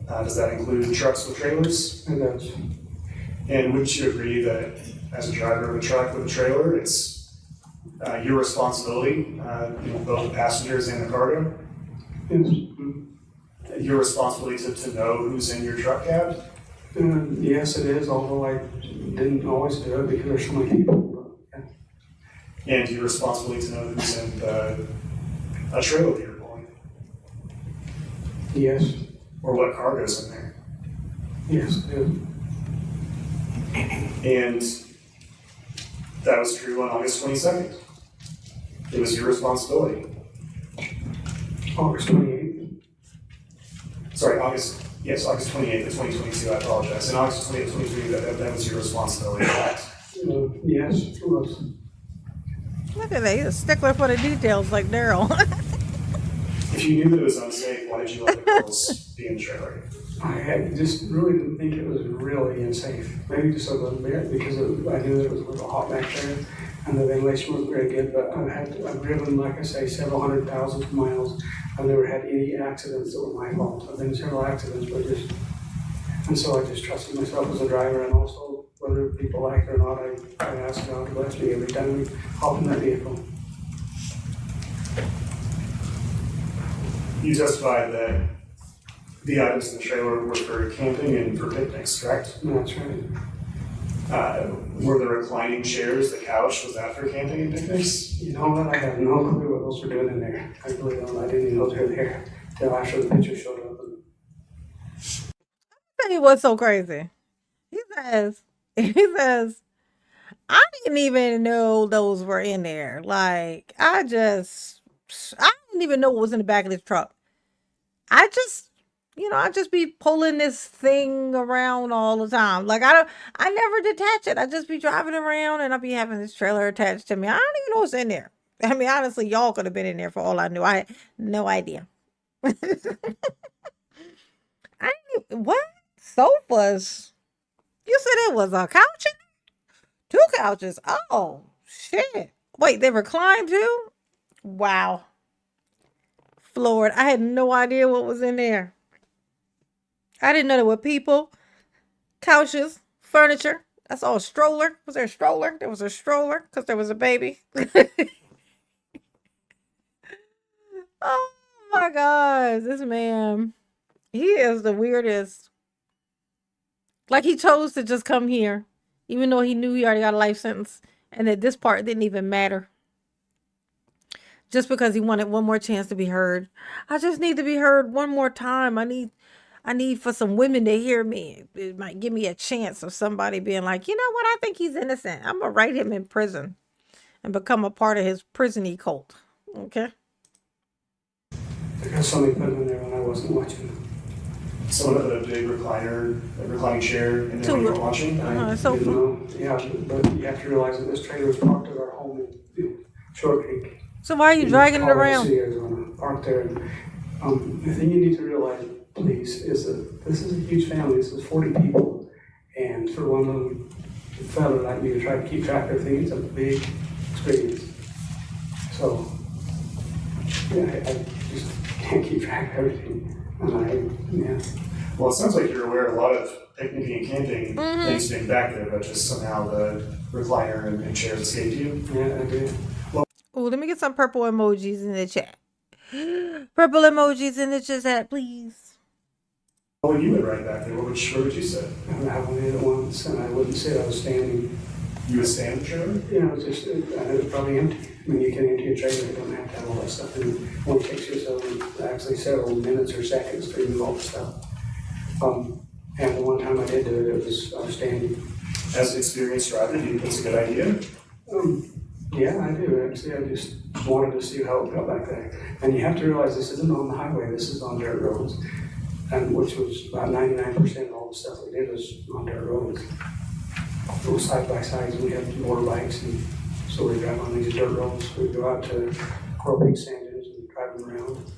Does that include trucks with trailers? It does. And wouldn't you agree that as a driver of a truck with a trailer, it's your responsibility, both the passengers and the cargo? Yes. Your responsibility to know who's in your truck cab? Yes, it is, although I didn't always do it because there's so many people. But, yeah. And your responsibility to know who's in a trailer that you're pulling? Yes. Or what cargo's in there? Yes, it is. And that was true on August 22nd. It was your responsibility. August 28th. Sorry, August 28th of 2022, I apologize. And August 28th, 2022, that was your responsibility, correct? Yes, it was. Look at that, he's a stickler for the details like Daryl. If you knew that it was unsafe, why did you let the girls be in the trailer? I just really didn't think it was really unsafe. Maybe just a little bit because I knew that it was a little hot back there and the ventilation wasn't very good. But I've driven, like I say, several 100,000 miles. I've never had any accidents that were my fault. I've been in several accidents, and so I just trusted myself as a driver, and also whether people like it or not, I ask God to bless me every time we hop in that vehicle. You testified that the items in the trailer were for camping and for picnics, correct? That's right. Were the reclining chairs, the couch, was that for camping and picnics? You know what? I have no clue what those were doing in there. I really don't. I didn't even know they were there until after the picture showed up. I'll tell you what's so crazy. He says, I didn't even know those were in there. Like, I didn't even know what was in the back of this truck. I just, I just be pulling this thing around all the time. Like, I never detach it. I just be driving around and I be having this trailer attached to me. I don't even know what's in there. I mean, honestly, y'all could have been in there for all I knew. I had no idea. What? Sofas? You said it was a couch? Two couches. Oh, shit. Wait, they recline too? Wow. Floored. I had no idea what was in there. I didn't know there were people, couches, furniture. That's all stroller. Was there a stroller? There was a stroller because there was a baby. Oh my gosh. This man, he is the weirdest. Like, he chose to just come here, even though he knew he already got a life sentence and that this part didn't even matter. Just because he wanted one more chance to be heard. I just need to be heard one more time. I need for some women to hear me. It might give me a chance of somebody being like, you know what? I think he's innocent. I'm going to write him in prison and become a part of his prison-y cult. Okay? Because somebody put him in there when I wasn't watching. So a big reclining chair in there when you were watching? Yeah, but you have to realize that this trailer was parked at our home in Short Creek. So why are you dragging it around? Parked there. And, the thing you need to realize, please, is that this is a huge family. This is 40 people. And for one little fella like me to try to keep track of everything, it's a big experience. So, yeah, I just can't keep track of everything. Well, it sounds like you're aware of a lot of picnicking and camping things being back there, but just somehow the recliner and chairs escaped you. Yeah, I did. Oh, let me get some purple emojis in the chat. Purple emojis in the chat, please. What would you would write back there? What would you say? I only did it once, and I wouldn't say I was standing. You would stand in the trailer? Yeah, it was probably empty. I mean, you can empty a trailer, you don't have to have all that stuff. And it only takes you several minutes or seconds to remove all the stuff. And the one time I did do it, I was standing. As an experienced driver, do you think it's a good idea? Yeah, I do. Actually, I just wanted to see how it felt back there. And you have to realize this isn't on the highway, this is on dirt roads. And which was about 99% of all the stuff we did was on dirt roads. It was side by sides, and we had motorbikes, and so we drive on these dirt roads. We'd go out to Coral Big Sand Dunes and drive them around.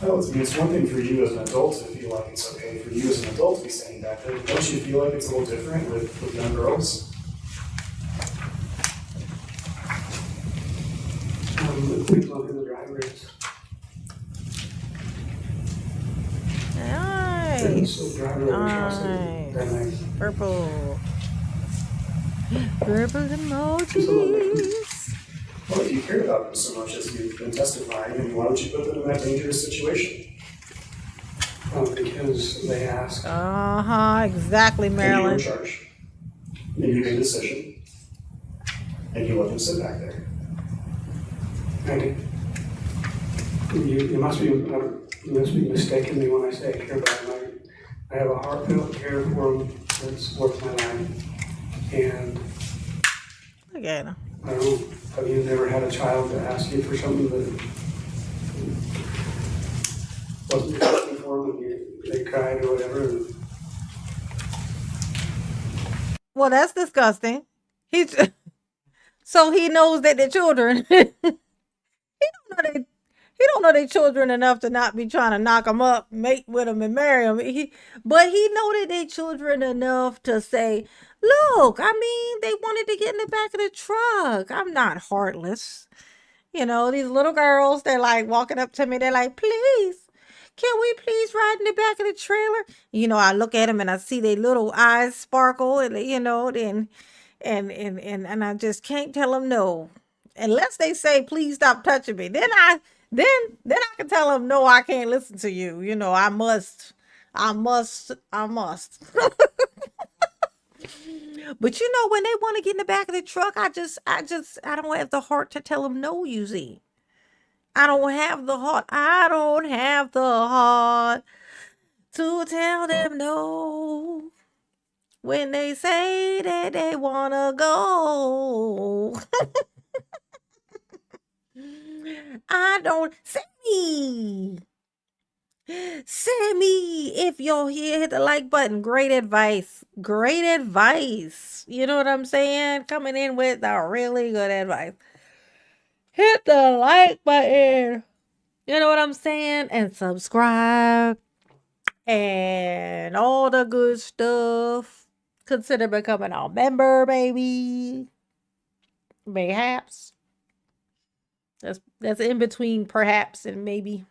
Well, it's one thing for you as an adult to feel like it's okay for you as an adult to be standing back there. Don't you feel like it's a little different with young girls? It depends on who the driver is. Nice. So driver Nice. Purple. Purple emojis. Well, if you care about them so much as you've been testifying, then why would you put them in that dangerous situation? Because they asked. Exactly, Marilyn. And you were in charge. And you made a decision. And you let them sit back there. I did. You must be mistaking me when I say I care about them. I have a heartfelt care for them that's worth my life. And look at him. I don't know, have you never had a child to ask you for something that wasn't asking for them and they cried or whatever? Well, that's disgusting. So he knows that they're children. He don't know they children enough to not be trying to knock them up, mate with them, and marry them. But he know that they children enough to say, look, I mean, they wanted to get in the back of the truck. I'm not heartless. You know, these little girls, they're like walking up to me. They're like, please, can we please ride in the back of the trailer? You know, I look at them and I see their little eyes sparkle and, and I just can't tell them no. Unless they say, please stop touching me. Then I can tell them, no, I can't listen to you. You know, I must. But you know, when they want to get in the back of the truck, I don't have the heart to tell them no, you see. I don't have the heart. I don't have the heart to tell them no. when they say that they wanna go. I don't. Sammy, if you're here, hit the like button. Great advice. Great advice. You know what I'm saying? Coming in with the really good advice. Hit the like button. You know what I'm saying? And subscribe. And all the good stuff. Consider becoming a member, baby. Mayhaps. That's in between perhaps and maybe.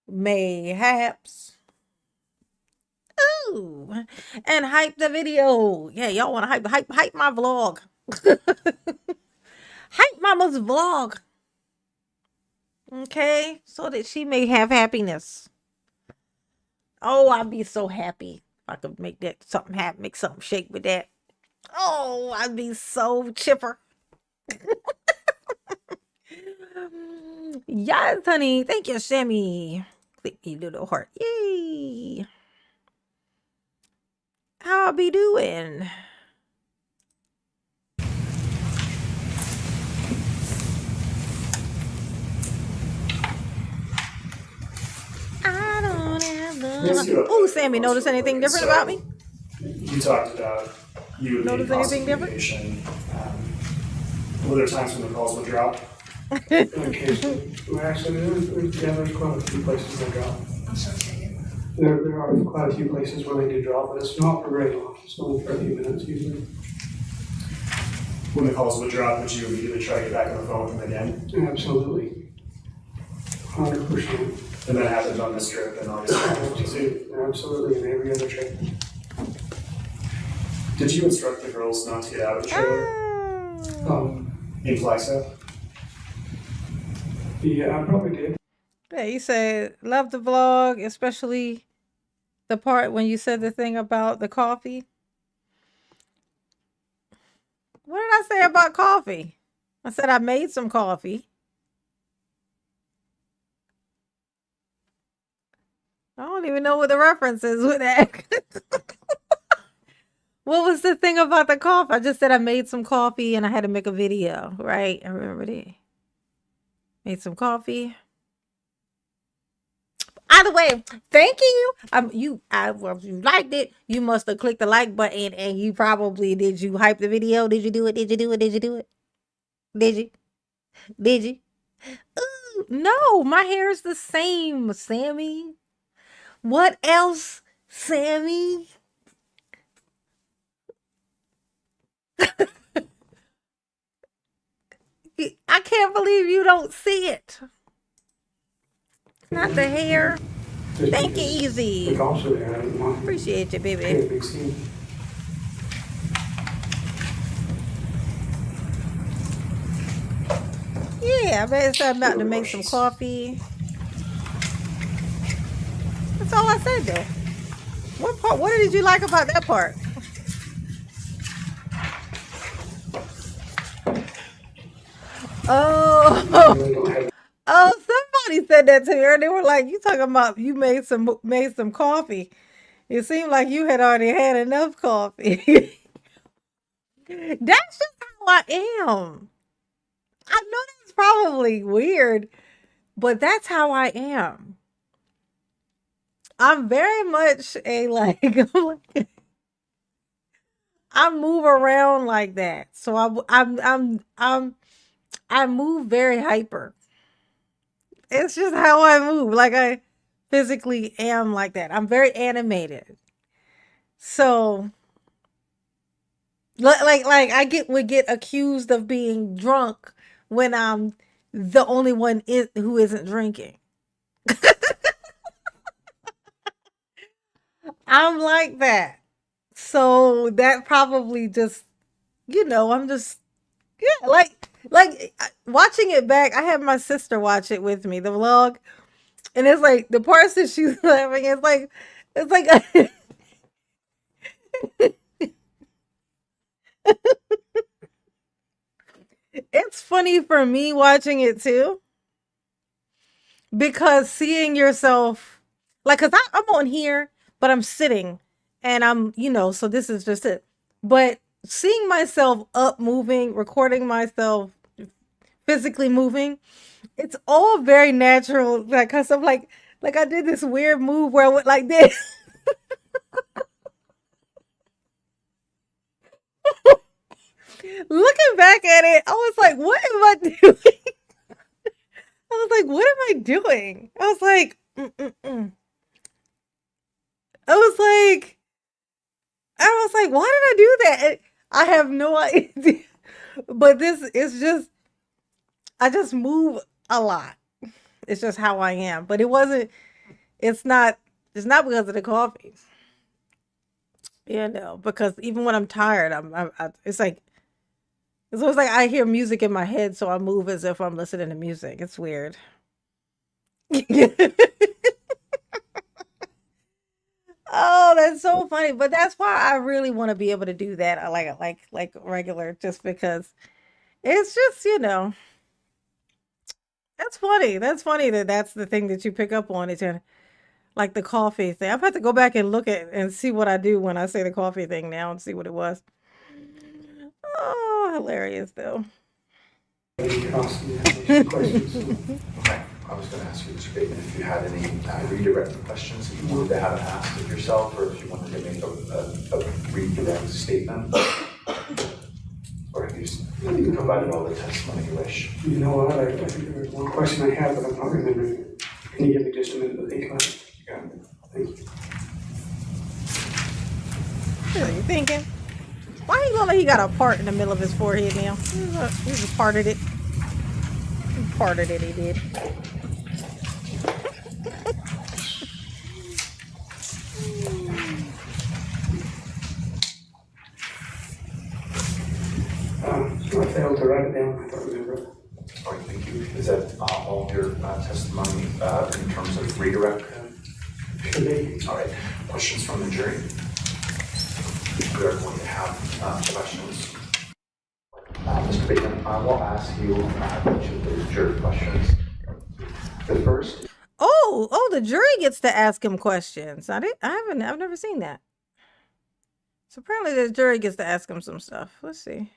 Mayhaps. Ooh. And hype the video. Yeah, y'all want to hype my vlog. Hype mama's vlog. Okay? So that she may have happiness. Oh, I'd be so happy if I could make that something happen, make something shake with that. Oh, I'd be so chipper. Yes, honey. Thank you, Sammy. Click me little heart. Yay. How I be doing? I don't have the... Oh, Sammy, notice anything different about me? You talked about you would notice anything different? Were there times when the calls would drop? Occasionally. Actually, there's quite a few places they drop. I'm sorry, say again. There are quite a few places where they do drop, but it's not for very long. It's only for a few minutes usually. When the calls would drop, would you immediately try to get back on the phone with them again? Absolutely. 100%. And that happened on this trip and obviously. Absolutely, and every other trip. Did you instruct the girls not to get out of the trailer? In Flagstaff? Yeah, I probably did. Yeah, you said, love the vlog, especially the part when you said the thing about the coffee. What did I say about coffee? I said I made some coffee. I don't even know what the reference is with that. What was the thing about the coffee? I just said I made some coffee and I had to make a video, right? I remember that. Made some coffee. Either way, thank you. You liked it. You must have clicked the like button, and you probably did. You hype the video? Did you do it? Did you do it? Did you do it? Did you? Did you? Ooh, no, my hair is the same, Sammy. What else, Sammy? I can't believe you don't see it. Not the hair. Thank you, Easy. Appreciate you, baby. Yeah, I bet I'm about to make some coffee. That's all I said there. What part? What did you like about that part? Oh, somebody said that to me earlier. They were like, "You talking about you made some coffee? It seemed like you had already had enough coffee." That's just how I am. I know that's probably weird, but that's how I am. I'm very much a I move around like that. So I move very hyper. It's just how I move. Like I physically am like that. I'm very animated. So like I would get accused of being drunk when I'm the only one who isn't drinking. I'm like that. So that probably just, I'm just, yeah, like watching it back. I had my sister watch it with me, the vlog, and it's like the parts that she's laughing. It's like it's funny for me watching it too, because seeing yourself, like, cause I'm on here, but I'm sitting, And I'm, so this is just it. But seeing myself up moving, recording myself physically moving, it's all very natural. Like, cause I'm like I did this weird move where I went like this. Looking back at it, I was like, what am I doing? I was like, what am I doing? I was like, I was like, why did I do that? I have no idea. But this is just, I just move a lot. It's just how I am. But it's not because of the coffee. Because even when I'm tired, it's like, it's always like I hear music in my head, so I move as if I'm listening to music. It's weird. Oh, that's so funny. But that's why I really want to be able to do that. I like regular, just because it's just, that's funny. That's funny that that's the thing that you pick up on. It's like the coffee thing. I'm about to go back and look at and see what I do when I say the coffee thing now and see what it was. Oh, hilarious though. Okay, I was going to ask you, Mr. Bateman, if you had any redirect questions that you wanted to have asked of yourself, or if you wanted to make a redirect statement, or have you provided all the testimony you wish? You know what? I think there's one question I have, but I'm not remembering it. Can you give me just a minute to think about it? Yeah. Thank you. What are you thinking? Why he look like he got a part in the middle of his forehead now? He just parted it. He parted it, he did. I failed to write it down. I don't remember it. All right, thank you. Is that all your testimony in terms of redirect? Should be. All right. Questions from the jury? We are going to have questions. Mr. Bateman, I will ask you each of the jury questions. The first. Oh, the jury gets to ask him questions. I've never seen that. So apparently the jury gets to ask him some stuff. Let's see.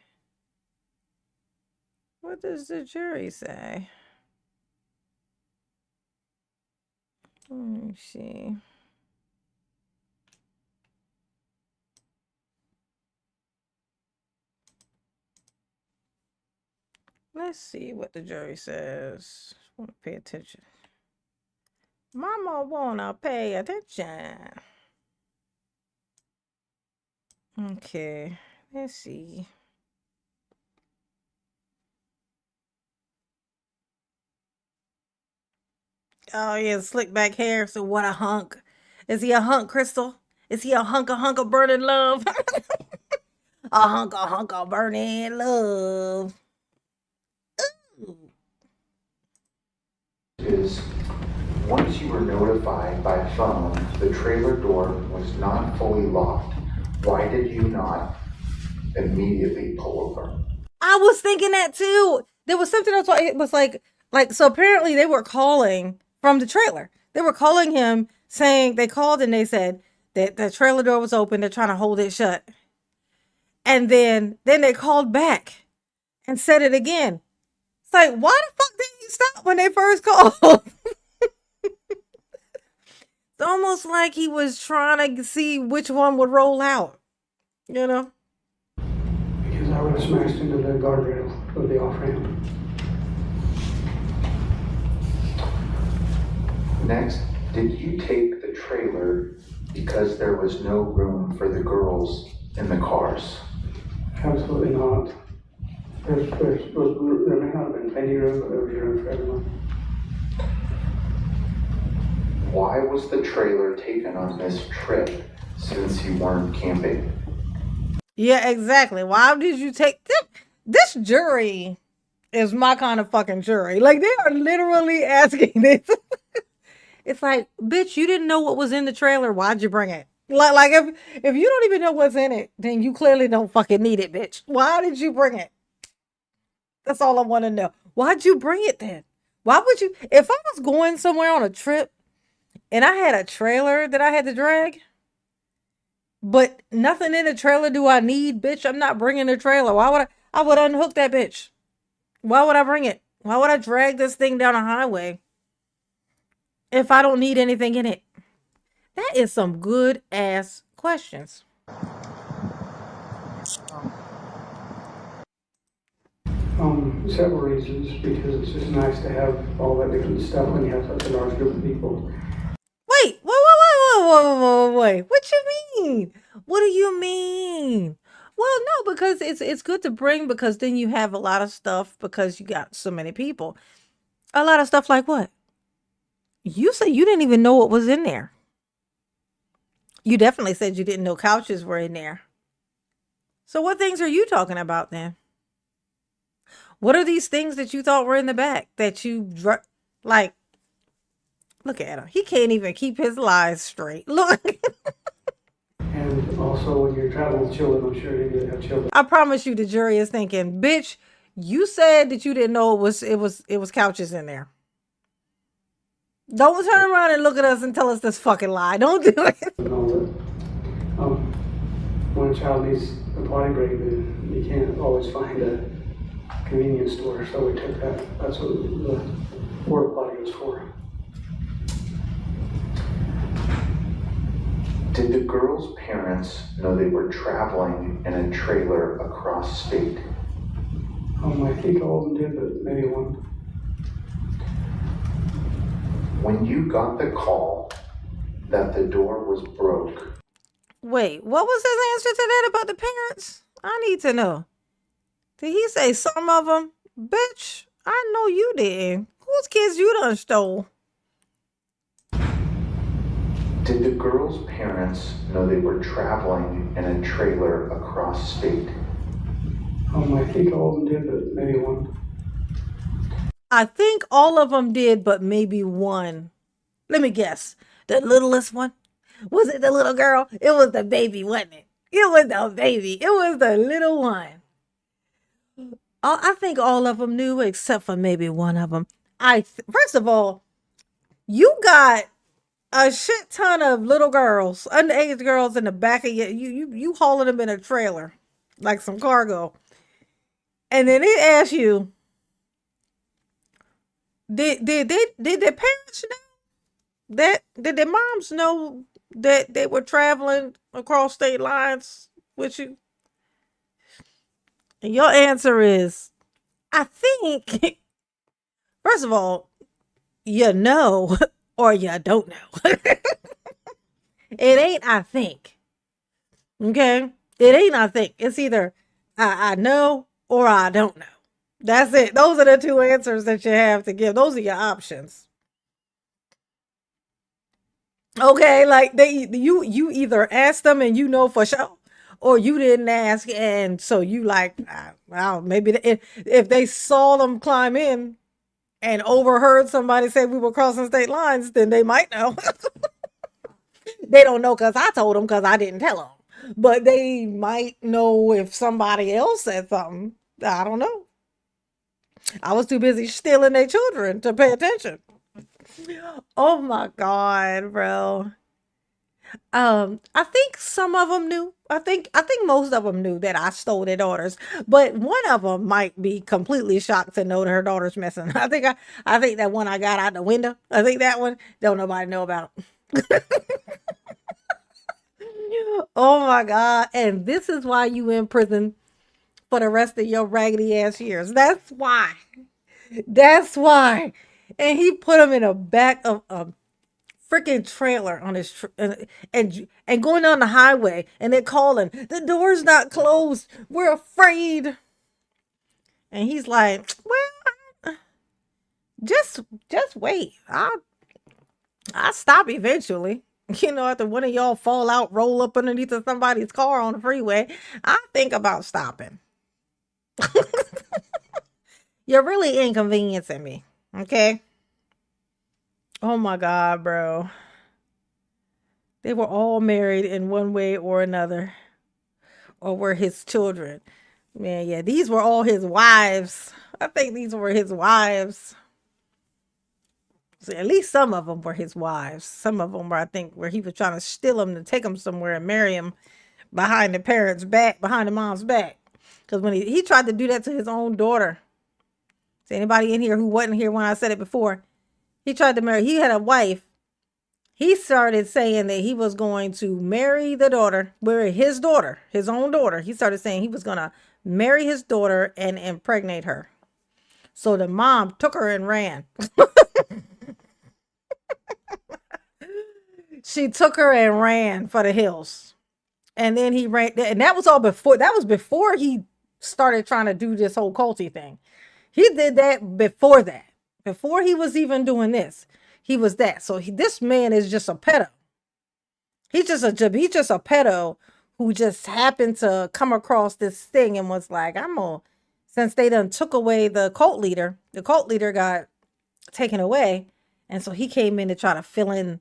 What does the jury say? Let me see. Let's see what the jury says. I want to pay attention. Mama wanna pay attention. Okay, let's see. Oh yeah, slick back hair. So what a hunk. Is he a hunk, Crystal? Is he a hunk of burning love? a hunk of burning love. Ooh. Is once you were notified by phone the trailer door was not fully locked, why did you not immediately pull over? I was thinking that too. There was something else. It was like so apparently they were calling from the trailer. They were calling him saying they called and they said that the trailer door was open. They're trying to hold it shut. And then they called back and said it again. It's like, why the fuck didn't you stop when they first called? It's almost like he was trying to see which one would roll out, Because I would have smashed into the guardrail of the off-ramp. Next, did you take the trailer because there was no room for the girls in the cars? Absolutely not. There may not have been plenty of room, but there was room for everyone. Why was the trailer taken on this trip since you weren't camping? Yeah, exactly. Why did you take this jury is my kind of fucking jury. Like they are literally asking this. It's like, bitch, you didn't know what was in the trailer. Why'd you bring it? Like if you don't even know what's in it, then you clearly don't fucking need it, bitch. Why did you bring it? That's all I want to know. Why'd you bring it then? Why would you? If I was going somewhere on a trip and I had a trailer that I had to drag, But nothing in the trailer do I need, bitch. I'm not bringing the trailer. Why would I would unhook that bitch. Why would I bring it? Why would I drag this thing down a highway if I don't need anything in it? That is some good ass questions. Several reasons, because it's just nice to have all that different stuff when you have such a large group of people. Wait. What you mean? What do you mean? Well, no, because it's good to bring, because then you have a lot of stuff because you got so many people. A lot of stuff like what? You said you didn't even know what was in there. You definitely said you didn't know couches were in there. So what things are you talking about then? What are these things that you thought were in the back that you like? Look at him. He can't even keep his lies straight. Look. And also, when you're traveling with children, I'm sure you have children. I promise you, the jury is thinking, bitch, you said that you didn't know it was couches in there. Don't turn around and look at us and tell us this fucking lie. Don't do it. When a child needs a potty break, then you can't always find a convenience store, so we took that. That's what the porta potty was for. Did the girls' parents know they were traveling in a trailer across state? I think all of them did, but maybe one. When you got the call that the door was broke. Wait, what was his answer to that about the parents? I need to know. Did he say some of them? Bitch, I know you did. Whose kids you done stole? Did the girls' parents know they were traveling in a trailer across state? I think all of them did, but maybe one. I think all of them did, but maybe one. Let me guess. The littlest one? Was it the little girl? It was the baby, wasn't it? It was the baby. It was the little one. I think all of them knew, except for maybe one of them. First of all, you got a shit ton of little girls, underage girls in the back of you hauling them in a trailer like some cargo. And then they ask you, did their parents know that? Did their moms know that they were traveling across state lines with you? And your answer is, I think, first of all, you know or you don't know. It ain't I think. Okay? It ain't I think. It's either I know or I don't know. That's it. Those are the two answers that you have to give. Those are your options. Okay, like you either ask them and you know for sure, or you didn't ask, and so you like, well, maybe if they saw them climb in and overheard somebody say we were crossing state lines, then they might know. They don't know because I told them, because I didn't tell them, but they might know if somebody else said something. I don't know. I was too busy stealing their children to pay attention. Oh my God, bro. I think some of them knew. I think most of them knew that I stole their daughters, but one of them might be completely shocked to know that her daughter's missing. I think that one I got out the window. I think that one don't nobody know about. Oh my God. And this is why you in prison for the rest of your raggedy ass years. That's why. That's why. And he put him in the back of a freaking trailer on his and going down the highway, and they're calling, the door's not closed, we're afraid. And he's like, well, just wait. I'll stop eventually. You know, after one of y'all fall out, roll up underneath of somebody's car on the freeway, I think about stopping. You're really inconveniencing me, okay? Oh my God, bro. They were all married in one way or another, or were his children. Man, yeah, these were all his wives. I think these were his wives. At least some of them were his wives. Some of them were, I think, where he was trying to steal them to take them somewhere and marry him behind the parents' back, behind the mom's back. Because when he tried to do that to his own daughter. Is anybody in here who wasn't here when I said it before? He tried to marry. He had a wife. He started saying that he was going to marry the daughter, his daughter, his own daughter. He started saying he was going to marry his daughter and impregnate her. So the mom took her and ran. She took her and ran for the hills. And then he ran. And that was all before. That was before he started trying to do this whole culty thing. He did that before that. Before he was even doing this. He was that. So this man is just a pedo. He's just a pedo who just happened to come across this thing and was like, since they done took away the cult leader got taken away. And so he came in to try to fill in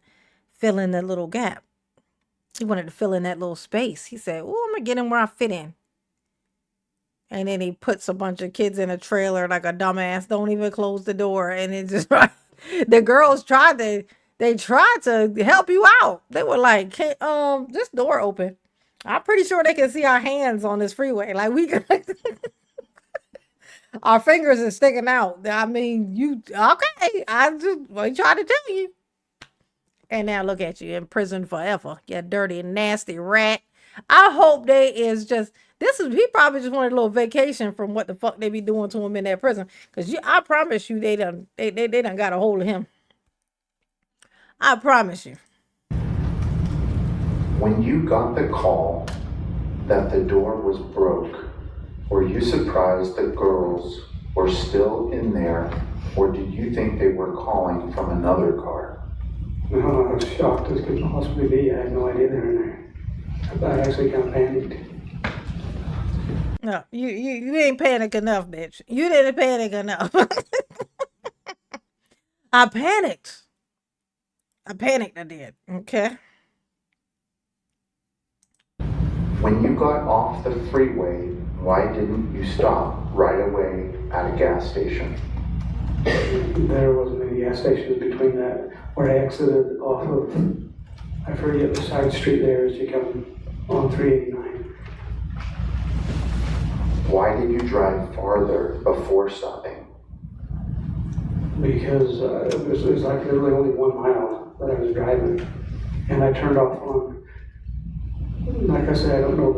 the little gap. He wanted to fill in that little space. He said, oh, I'm going to get him where I fit in. And then he puts a bunch of kids in a trailer like a dumbass. Don't even close the door. And it just, the girls tried to help you out. They were like, this door open. I'm pretty sure they can see our hands on this freeway. Like our fingers are sticking out. I mean, okay. I tried to tell you. And now look at you in prison forever. You dirty, nasty rat. I hope he probably just wanted a little vacation from what the fuck they be doing to him in that prison. Because I promise you, they done got a hold of him. I promise you. When you got the call that the door was broke, were you surprised the girls were still in there, or did you think they were calling from another car? No, I was shocked as could possibly be. I had no idea they were in there. I actually kind of panicked. No, you ain't panic enough, bitch. You didn't panic enough. I panicked. I did. Okay. When you got off the freeway, why didn't you stop right away at a gas station? There wasn't any gas stations between that where I exited off of, I forget the side street there as you come on 389. Why did you drive farther before stopping? Because it was like literally only 1 mile that I was driving, and I turned off on. Like I said, I don't know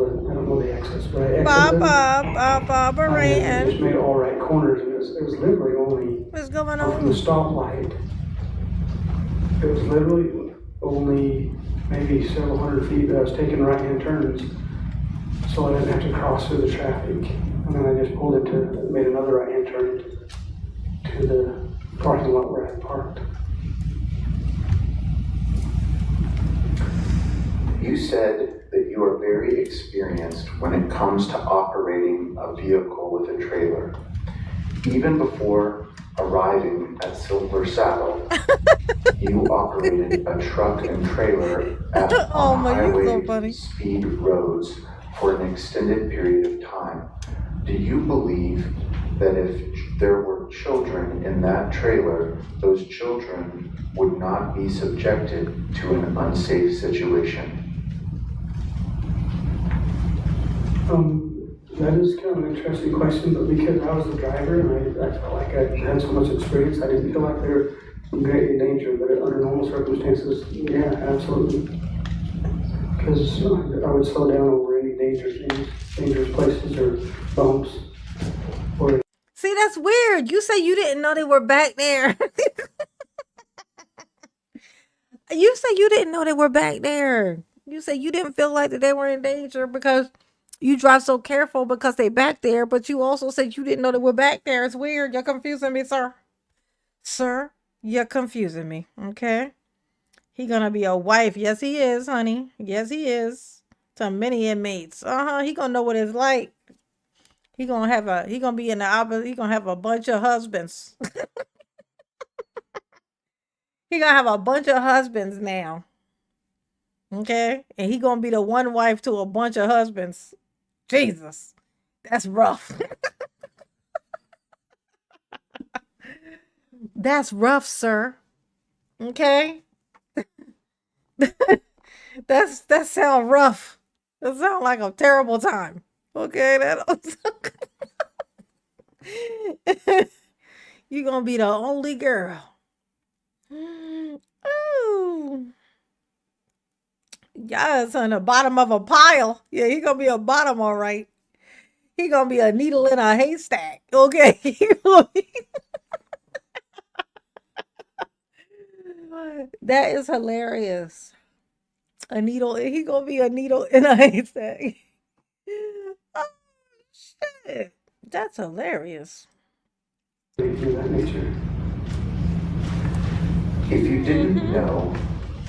the exits, but I exited. I just made all right corners, and it was literally only. What's going on? From the stoplight. It was literally only maybe several hundred feet that I was taking right-hand turns, so I didn't have to cross through the traffic. And then I just made another right-hand turn to the parking lot where I parked. You said that you are very experienced when it comes to operating a vehicle with a trailer. Even before arriving at Silver Saddle, you operated a truck and trailer on highway speed roads for an extended period of time. Do you believe that if there were children in that trailer, those children would not be subjected to an unsafe situation? That is kind of an interesting question, but because I was the driver and I felt like I had so much experience, I didn't feel like they were in great danger, but under normal circumstances, yeah, absolutely. Because I would slow down over any dangerous places or bumps. See, that's weird. You say you didn't know they were back there. You say you didn't know they were back there. You say you didn't feel like that they were in danger because you drive so careful because they back there, but you also said you didn't know they were back there. It's weird. You're confusing me, sir. Sir, you're confusing me, okay? He gonna be a wife. Yes, he is, honey. Yes, he is. To many inmates. He gonna know what it's like. He gonna be in the opposite. He gonna have a bunch of husbands. He gonna have a bunch of husbands now. Okay? And he gonna be the one wife to a bunch of husbands. Jesus. That's rough. That's rough, sir. Okay? That sound rough. That sound like a terrible time. Okay, you gonna be the only girl. Ooh. Yes, on the bottom of a pile. Yeah, he gonna be a bottom, all right. He gonna be a needle in a haystack. Okay. That is hilarious. A needle. He gonna be a needle in a haystack. Oh shit. That's hilarious. If you didn't know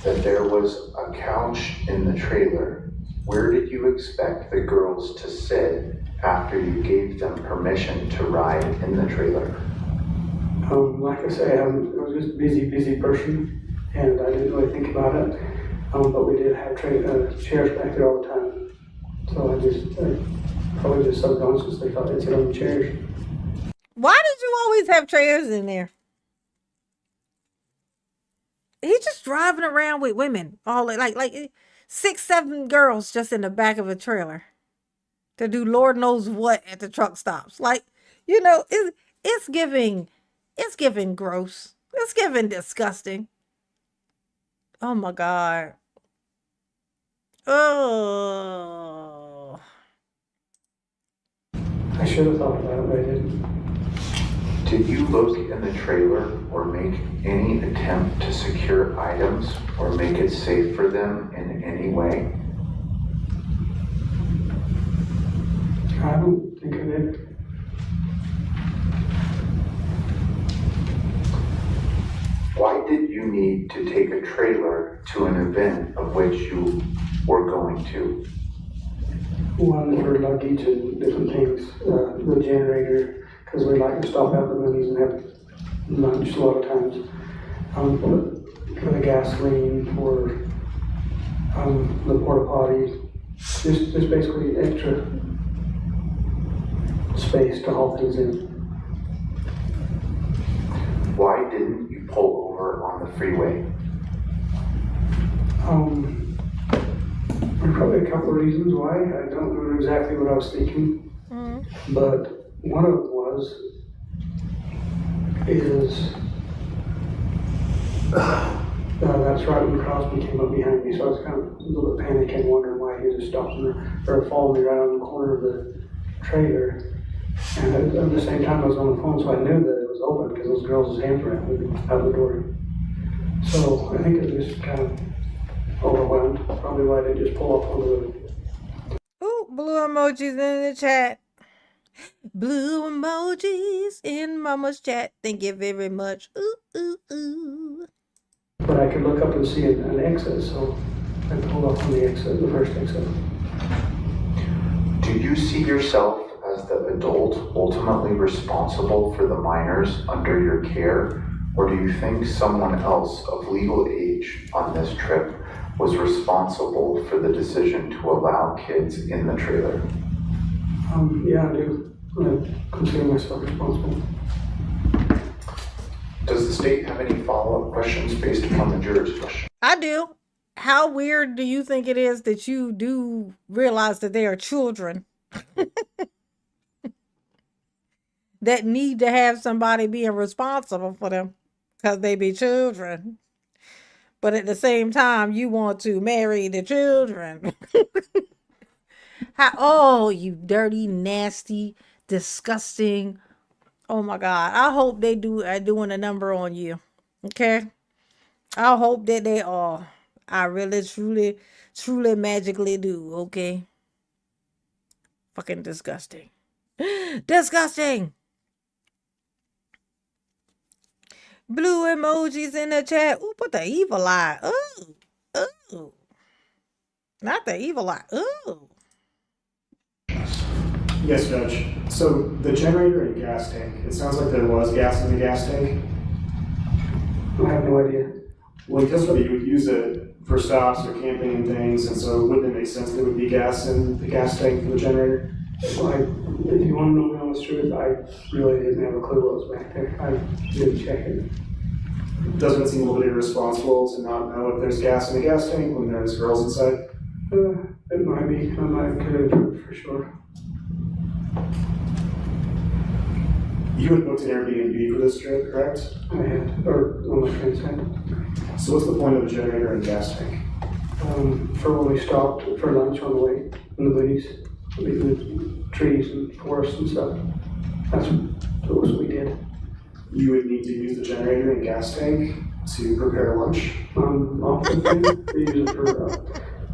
that there was a couch in the trailer, where did you expect the girls to sit after you gave them permission to ride in the trailer? Like I say, I was just a busy person, and I didn't really think about it. But we did have chairs back there all the time. So I probably just subconscious they thought they'd sit on the chairs. Why did you always have chairs in there? He's just driving around with women, all like 6, 7 girls just in the back of a trailer to do Lord knows what at the truck stops. Like, it's giving gross. It's giving disgusting. Oh my God. Oh. I should have thought about it, but I didn't. Did you look in the trailer or make any attempt to secure items or make it safe for them in any way? I don't think I did. Why did you need to take a trailer to an event of which you were going to? One for luggage and different things. The generator, because we like to stop out the movies and have lunch a lot of times. For the gasoline, for the porta potties, just basically extra space to haul things in. Why didn't you pull over on the freeway? There's probably a couple of reasons why. I don't remember exactly what I was thinking, but one of them is that's right when Crosby came up behind me, so I was kind of a little bit panicked and wondering why he was just stopping or following me right on the corner of the trailer. And at the same time I was on the phone, so I knew that it was open because those girls' hands were out the door. So I think it was just kind of overwhelmed. Probably why they just pull up on the. Ooh, blue emojis in the chat. Blue emojis in Mama's chat. Thank you very much. Ooh, ooh, ooh. But I could look up and see an exit, so I pulled up on the exit, the first exit. Do you see yourself as the adult ultimately responsible for the minors under your care, or do you think someone else of legal age on this trip was responsible for the decision to allow kids in the trailer? Yeah, I do. I consider myself responsible. Does the state have any follow-up questions based upon the juror's question? I do. How weird do you think it is that you do realize that they are children that need to have somebody being responsible for them because they be children? But at the same time, you want to marry the children. You dirty, nasty, disgusting. Oh my God. I hope they are doing a number on you. Okay? I hope that they are. I really, truly, truly, magically do. Okay? Fucking disgusting. Disgusting. Blue emojis in the chat. Ooh, put the evil eye. Ooh. Ooh. Not the evil eye. Ooh. Yes, Judge. So the generator and gas tank, it sounds like there was gas in the gas tank. I have no idea. Well, just whether you would use it for stops or camping and things, and so wouldn't it make sense there would be gas in the gas tank for the generator? Well, if you want to know the honest truth, I really didn't have a clue what was back there. I didn't check it. Doesn't it seem a little bit irresponsible to not know if there's gas in the gas tank when there's girls inside? It might be. I might could have for sure. You had booked an Airbnb for this trip, correct? I had, or one of my friends had. So what's the point of the generator and gas tank? For when we stopped for lunch on the way in the boonies, the trees and forests and stuff. That's what we did. You would need to use the generator and gas tank to prepare lunch? Often we use it for,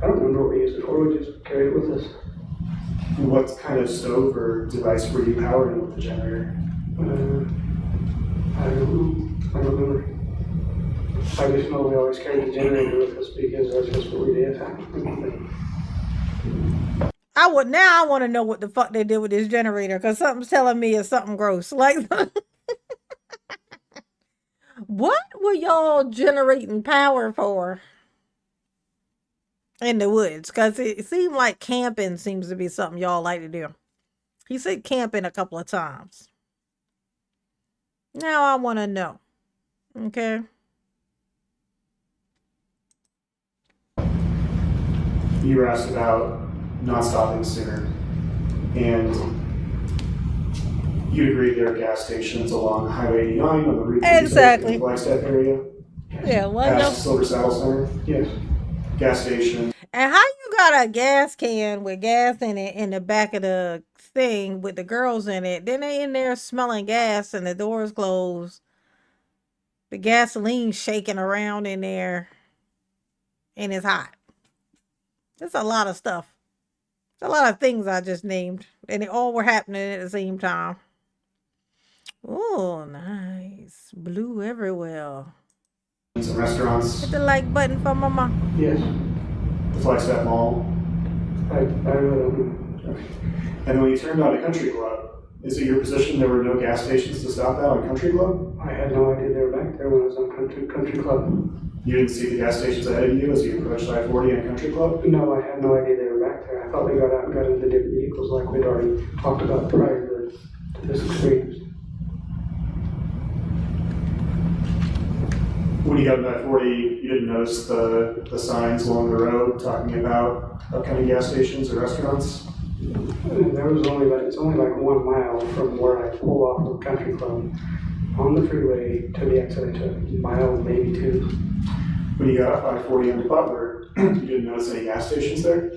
I don't remember what we used it for, we just carried it with us. What kind of stove or device were you powering with the generator? I don't know. I don't remember. I just know we always carried the generator with us because that's just what we did. I want to know what the fuck they did with this generator, because something's telling me it's something gross. Like, what were y'all generating power for in the woods? Because it seemed like camping seems to be something y'all like to do. He said camping a couple of times. Now I want to know. Okay. You were asked about not stopping sooner, and you agreed there are gas stations along Highway 89 on the route exactly. to the Flagstaff area. Yeah, well, past Silver Saddle Center. Yes. Gas station. And how you got a gas can with gas in it in the back of the thing with the girls in it? Then they in there smelling gas and the doors closed. The gasoline shaking around in there, and it's hot. There's a lot of stuff. There's a lot of things I just named, and they all were happening at the same time. Oh, nice. Blue everywhere. Some restaurants. Hit the like button for mama. Yes. The Flagstaff Mall. I really don't know. And when you turned on a country club, is it your position there were no gas stations to stop at on Country Club? I had no idea they were back there when I was on Country Club. You didn't see the gas stations ahead of you as you approached I-40 on Country Club? No, I had no idea they were back there. I thought they got out and got into different vehicles like we'd already talked about prior to this experience. When you got to I-40, you didn't notice the signs along the road talking about upcoming gas stations or restaurants? There was it's only like 1 mile from where I pulled off from Country Club on the freeway to the exit. I took a mile, maybe 2. When you got off I-40 into Butler, you didn't notice any gas stations there?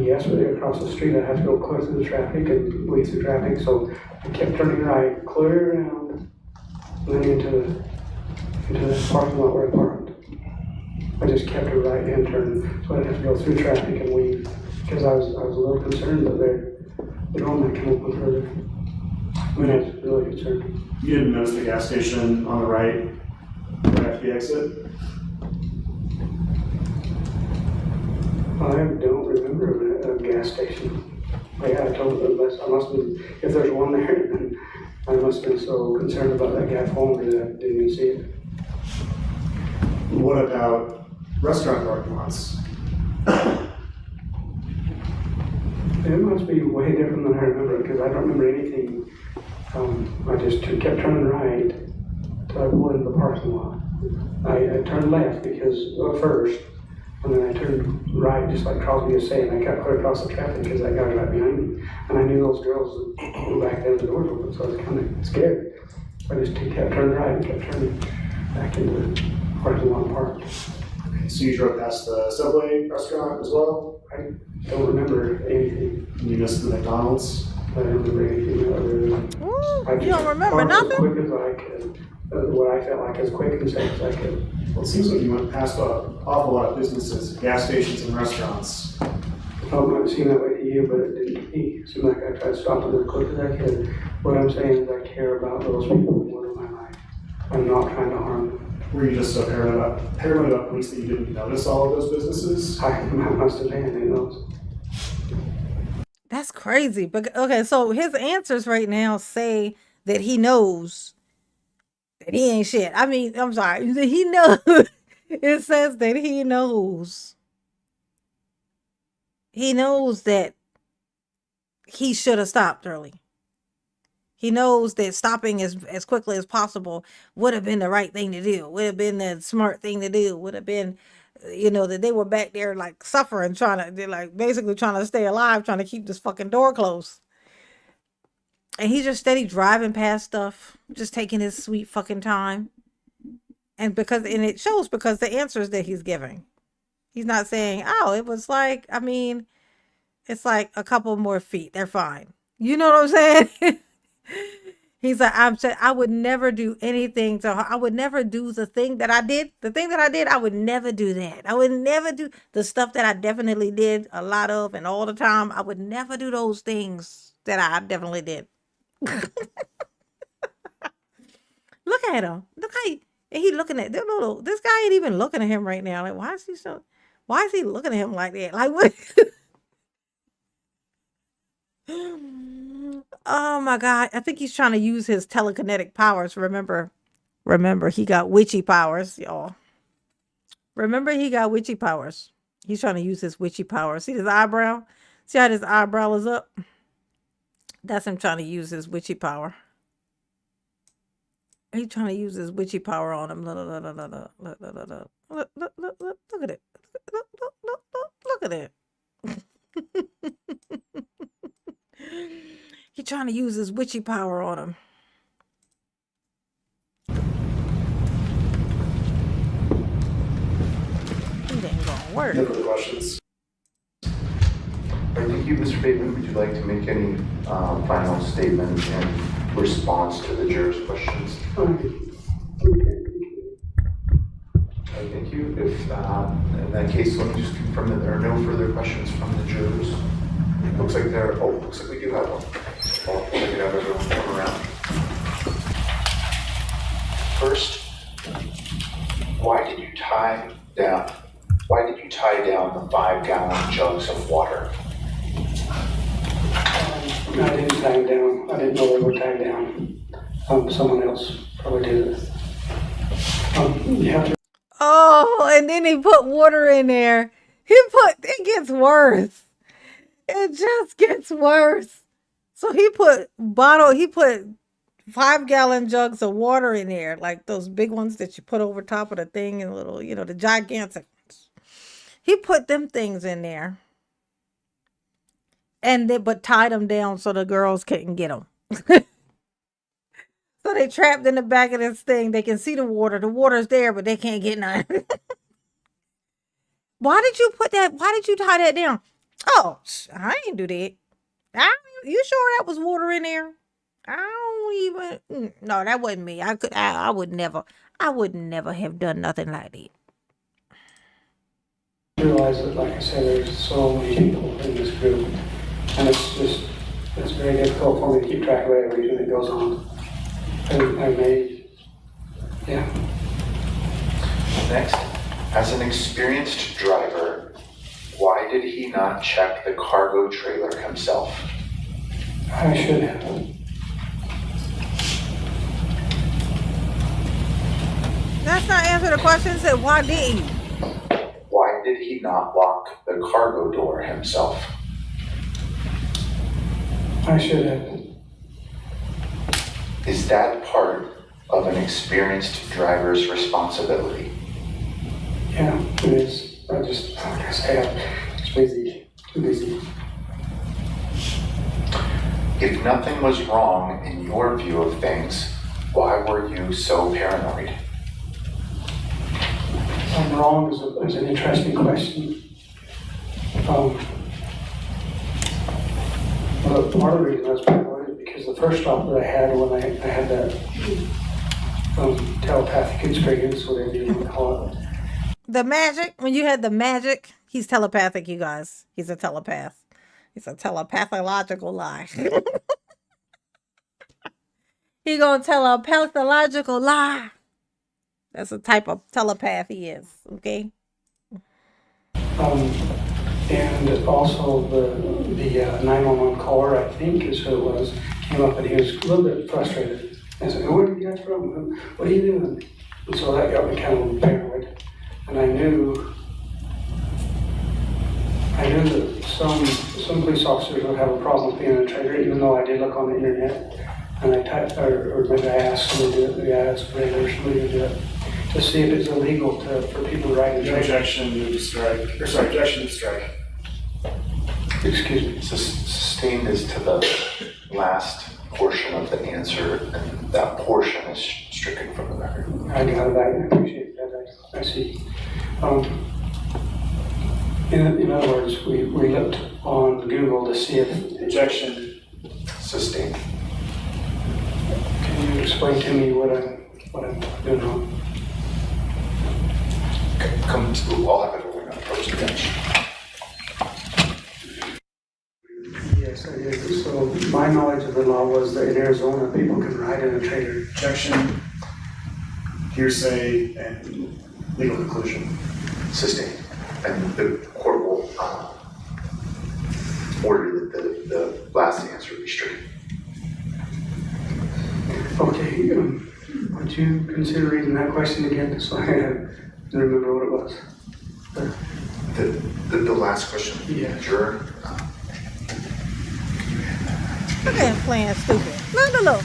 Yes, but across the street I had to go clear through the traffic and wait through traffic, so I kept turning right, clear around, and then into the parking lot where I parked. I just kept a right hand turn, so I didn't have to go through traffic and weave, because I was a little concerned that the door might come open further. I mean, I was really concerned. You didn't notice the gas station on the right after the exit? I don't remember a gas station. Yeah, I told them I must have been, if there's one there, then I must have been so concerned about that guy falling that I didn't even see it. What about restaurant parking lots? It must be way different than I remember, because I don't remember anything. I just kept turning right till I pulled into the parking lot. I turned left first, and then I turned right, just like Crosby was saying. I got clear across the traffic because that guy was right behind me. And I knew those girls were back there, the doors open, so I was kind of scared. I just kept turning right and kept turning back into the parking lot park. Okay, so you drove past the Subway restaurant as well? I don't remember anything. You missed the McDonald's? I don't remember anything other than you don't remember nothing? As quick as I could. What I felt like as quick and safe as I could. Well, it seems like you went past an awful lot of businesses, gas stations and restaurants. It might seem that way to you, but it didn't to me. It seemed like I tried to stop them as quick as I could. What I'm saying is I care about those people more than my life. I'm not trying to harm them. Were you just so paranoid about police that you didn't notice all of those businesses? I must have been, who knows. That's crazy. But okay, so his answers right now say that he knows that he ain't shit. I mean, I'm sorry. He knows. It says that he knows. He knows that he should have stopped early. He knows that stopping as quickly as possible would have been the right thing to do, would have been the smart thing to do, would have been, that they were back there like suffering, they're like basically trying to stay alive, trying to keep this fucking door closed. And he's just steady driving past stuff, just taking his sweet fucking time. And it shows because the answers that he's giving. He's not saying, oh, it was like, it's like a couple more feet. They're fine. You know what I'm saying? He's like, I would never do anything to her. I would never do the thing that I did. The thing that I did, I would never do that. I would never do the stuff that I definitely did a lot of and all the time. I would never do those things that I definitely did. Look at him. Look how he looking at this guy ain't even looking at him right now. Like, why is he looking at him like that? Like, what? Oh my God. I think he's trying to use his telekinetic powers. Remember, he got witchy powers, y'all. Remember, he got witchy powers. He's trying to use his witchy powers. See his eyebrow? See how his eyebrow is up? That's him trying to use his witchy power. He's trying to use his witchy power on him. Look at it. Look at it. He's trying to use his witchy power on him. It ain't gonna work. No further questions. Thank you, Mr. Bateman. Would you like to make any final statement in response to the jurors' questions? Thank you. If in that case, let me just confirm that there are no further questions from the jurors. Looks like we do have one. Well, we can have everyone come around. First, why did you tie down the 5-gallon jugs of water? I didn't tie them down. I didn't know they were tied down. Someone else probably did it. You have to. Oh, and then he put water in there. It gets worse. It just gets worse. So he put 5-gallon jugs of water in there, like those big ones that you put over top of the thing and little, the gigantic ones. He put them things in there. But tied them down so the girls couldn't get them. So they trapped in the back of this thing. They can see the water. The water's there, but they can't get none. Why did you put that? Why did you tie that down? Oh, I ain't do that. You sure that was water in there? I don't even. No, that wasn't me. I would never have done nothing like that. I realize that, like I said, there's so many people in this group, and it's very difficult for me to keep track of everything that goes on. Next, as an experienced driver, why did he not check the cargo trailer himself? I should have. That's not answer the question. It said, why did he? Why did he not lock the cargo door himself? I should have. Is that part of an experienced driver's responsibility? Yeah, it is. Like I say, it's busy. Too busy. If nothing was wrong in your view of things, why were you so paranoid? I'm wrong is an interesting question. But part of the reason I was paranoid is because the first stop that I had when I had that telepathic experience, whatever you want to call it. The magic, when you had the magic, he's telepathic, you guys. He's a telepath. He's a telepathological lie. He gonna tell a pathological lie. That's the type of telepath he is, okay? And also the 911 caller, I think is who it was, came up and he was a little bit frustrated. I said, where are you guys from? What are you doing? And so that got me kind of paranoid. And I knew that some police officers would have a problem with being a traitor, even though I did look on the internet. And I typed, or maybe I asked somebody to do it, maybe I asked Brenda or somebody to do it, to see if it's illegal for people to ride in trailers. Objection to strike, or sorry, objection to strike. Excuse me. Sustained is to the last portion of the answer, and that portion is stricken from the record. I got it, I appreciate that, I see. In other words, we looked on Google to see if. Objection. Sustained. Can you explain to me what I'm doing wrong? Come to, I'll have everyone approach the bench. Yes, I did. So my knowledge of the law was that in Arizona, people can ride in a trailer. Objection. Hearsay and legal conclusion. Sustained. And the court will order that the last answer be stricken. Okay, would you consider reading that question again so I remember what it was? The last question, yeah. Juror. Look at him playing stupid. Look.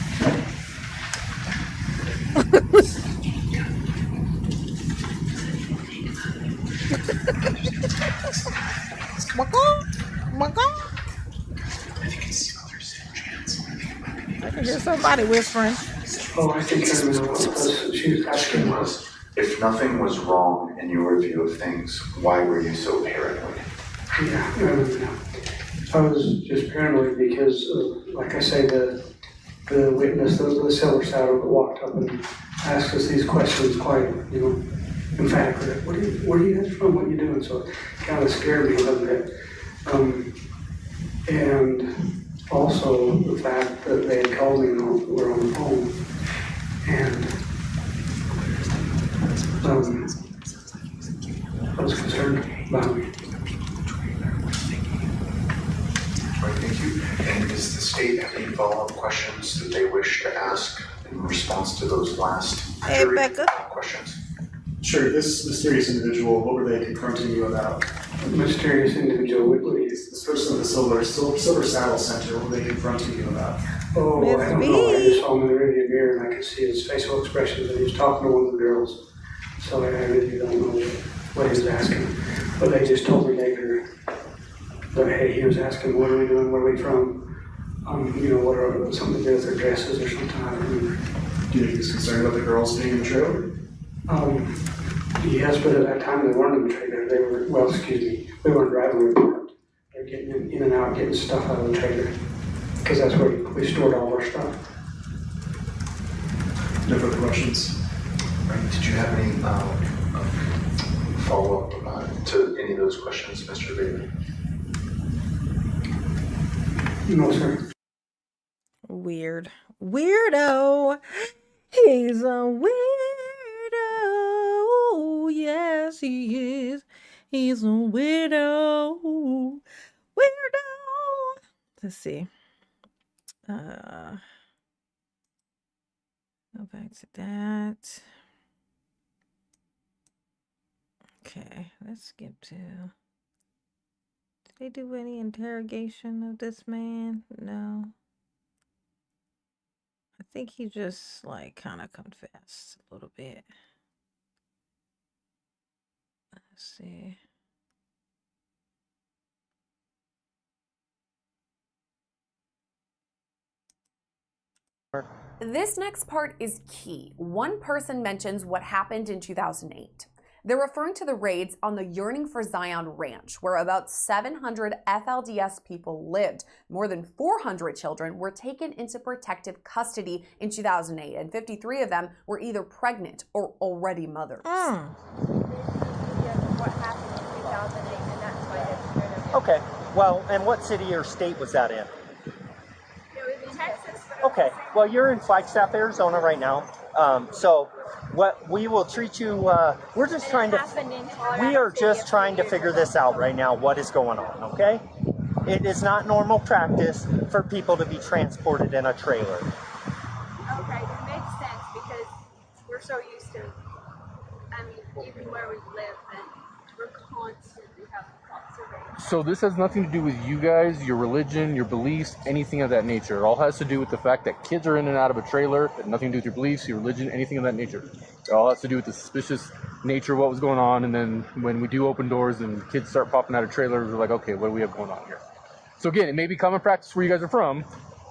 I can hear somebody whispering. Oh, I think I remember what it was. She was asking was, if nothing was wrong in your view of things, why were you so paranoid? Yeah, I remember now. I was just paranoid because, like I say, the witness, the silver saddle that walked up and asked us these questions quite, emphatically. Where are you guys from? What are you doing? So it kind of scared me a little bit. And also the fact that they had called me and were on the phone. And I was concerned about me. Right, thank you. And does the state have any follow-up questions that they wish to ask in response to those last questions? Sure, this mysterious individual, what were they confronting you about? Mysterious individual, this person with the silver saddle center, what were they confronting you about? Oh, I don't know. I just saw him in the rearview mirror and I could see his facial expressions and he was talking to one of the girls. So I really don't know what he was asking. But they just told me later that, hey, he was asking, what are we doing, where are we from? What are something to do with their dresses or something, I don't remember. Do you think he's concerned about the girls being in the trailer? Yes, but at that time they weren't in the trailer. They were, we weren't driving, we were parked. They were getting in and out, getting stuff out of the trailer. Because that's where we stored all of our stuff. No further questions? Right. Did you have any follow-up to any of those questions, Mr. Bateman? No, sir. Weirdo. He's a weirdo. Yes, he is. He's a weirdo. Let's see. Go back to that. Okay, let's skip to. Did they do any interrogation of this man? No. I think he just kind of confessed a little bit. Let's see. This next part is key. One person mentions what happened in 2008. They're referring to the raids on the Yearning for Zion Ranch, where about 700 FLDS people lived. More than 400 children were taken into protective custody in 2008, and 53 of them were either pregnant or already mothers. What happened in 2008, and that's why they're scared of it. Okay, well, and what city or state was that in? It was in Texas. Okay, well, you're in Flagstaff, Arizona right now. So what we will treat you, we're just trying to figure this out right now, what is going on, okay? It is not normal practice for people to be transported in a trailer. Okay, it makes sense because we're so used to, even where we live, and we're constantly having cops around. So this has nothing to do with you guys, your religion, your beliefs, anything of that nature. It all has to do with the fact that kids are in and out of a trailer. It had nothing to do with your beliefs, your religion, anything of that nature. It all has to do with the suspicious nature of what was going on. And then when we do open doors and kids start popping out of trailers, we're like, okay, what do we have going on here? So again, it may be common practice where you guys are from.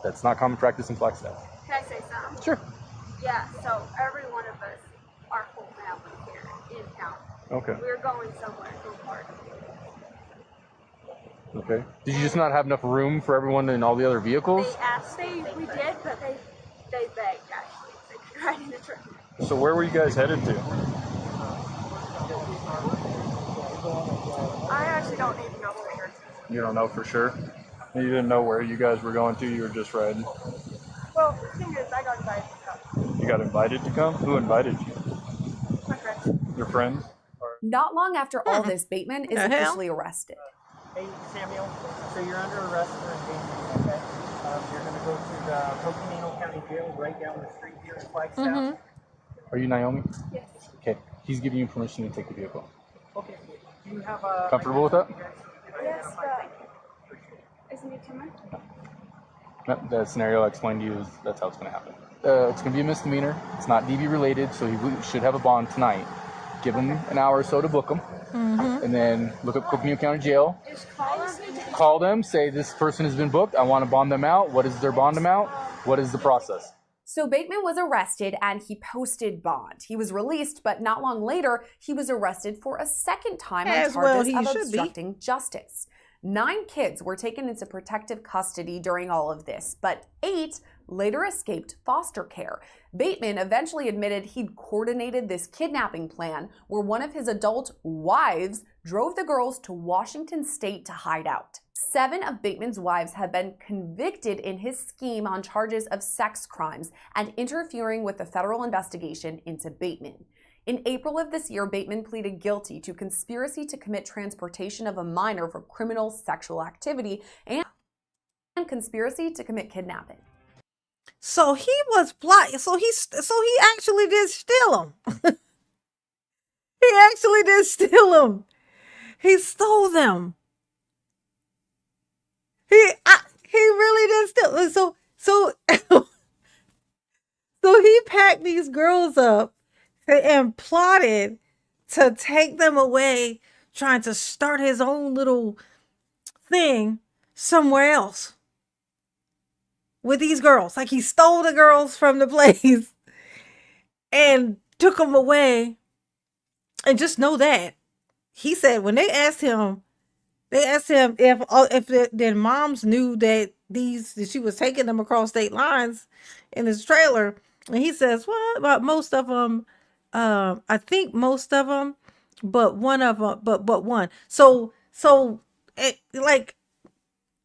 That's not common practice in Flagstaff. Can I say something? Sure. Yeah, so every one of us, our whole family here in town. Okay. We're going somewhere to a party. Okay. Did you just not have enough room for everyone in all the other vehicles? They asked, we did, but they begged actually. They could ride in the truck. So where were you guys headed to? I actually don't even know where we're going. You don't know for sure? You didn't know where you guys were going to, you were just riding? Well, the thing is, I got invited to come. You got invited to come? Who invited you? My friends. Your friends? Not long after all this, Bateman is officially arrested. Hey, Samuel, so you're under arrest for endangerment, okay? You're going to go to the Polygamist County Jail right down the street here in Flagstaff. Are you Naomi? Yes. Okay. He's giving you permission to take the vehicle. Okay. Do you have a... Comfortable with that? Yes, but isn't it too much? The scenario I explained to you is that's how it's going to happen. It's going to be a misdemeanor. It's not DV related, so he should have a bond tonight. Give him an hour or so to book him, and then look up Coconino County Jail. Call them, say this person has been booked. I want to bond them out. What is their bond amount? What is the process? So Bateman was arrested and he posted bond. He was released, but not long later, he was arrested for a second time on charges of obstructing justice. 9 kids were taken into protective custody during all of this, but 8 later escaped foster care. Bateman eventually admitted he'd coordinated this kidnapping plan where one of his adult wives drove the girls to Washington State to hide out. 7 of Bateman's wives have been convicted in his scheme on charges of sex crimes and interfering with the federal investigation into Bateman. In April of this year, Bateman pleaded guilty to conspiracy to commit transportation of a minor for criminal sexual activity and conspiracy to commit kidnapping. So he was plotting. So he actually did steal them. He actually did steal them. He stole them. He really did steal. So he packed these girls up and plotted to take them away, trying to start his own little thing somewhere else with these girls. Like he stole the girls from the place and took them away. And just know that he said when they asked him if their moms knew that she was taking them across state lines in his trailer, and he says, "Well, about most of them, I think most of them, but one of them, but one." So like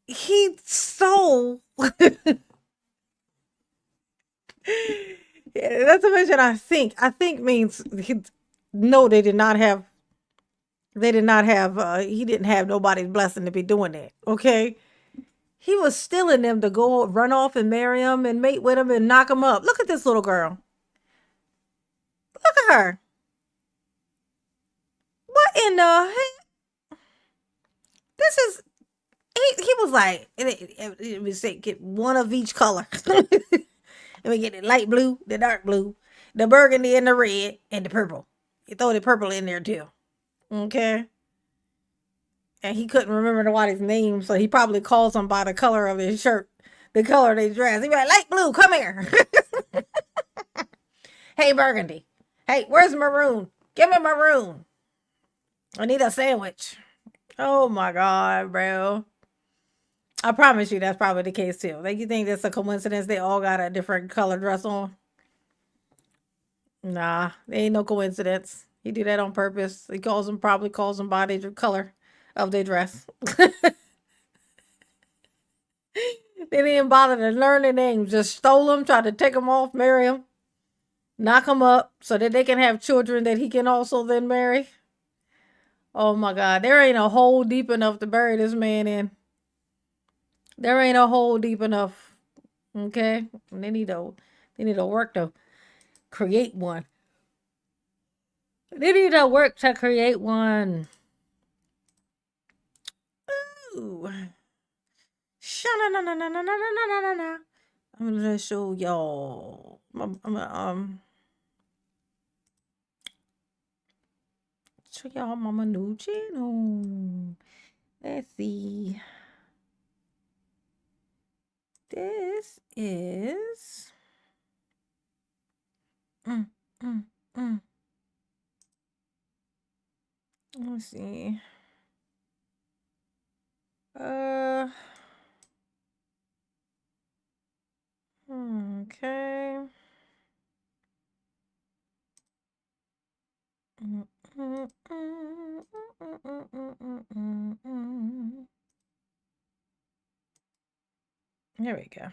he stole. Yeah, that's a mention. I think means no, they did not have. They did not have. He didn't have nobody's blessing to be doing that. Okay, he was stealing them to go run off and marry them and mate with them and knock them up. Look at this little girl. Look at her. What in the heck? This is. He was like, it was say get one of each color. Let me get the light blue, the dark blue, the burgundy, and the red, and the purple. You throw the purple in there too. Okay. And he couldn't remember nobody's name, so he probably calls them by the color of his shirt, the color they dress. He'd be like, light blue, come here. Hey, burgundy. Hey, where's maroon? Give me maroon. I need a sandwich. Oh my God, bro. I promise you that's probably the case too. Like, you think that's a coincidence they all got a different color dress on? Nah, there ain't no coincidence. He did that on purpose. He probably calls them by the color of their dress. They didn't bother to learn their names. Just stole them, tried to take them off, marry them, knock them up so that they can have children that he can also then marry. Oh my God. There ain't a hole deep enough to bury this man in. There ain't a hole deep enough. Okay? And they need to work to create one. They need to work to create one. Ooh. Sha-na-na-na-na-na-na-na-na-na-na. I'm gonna show y'all. I'm gonna show y'all my new channel. Let's see. This is mm, mm, mm. Let's see. Okay. There we go.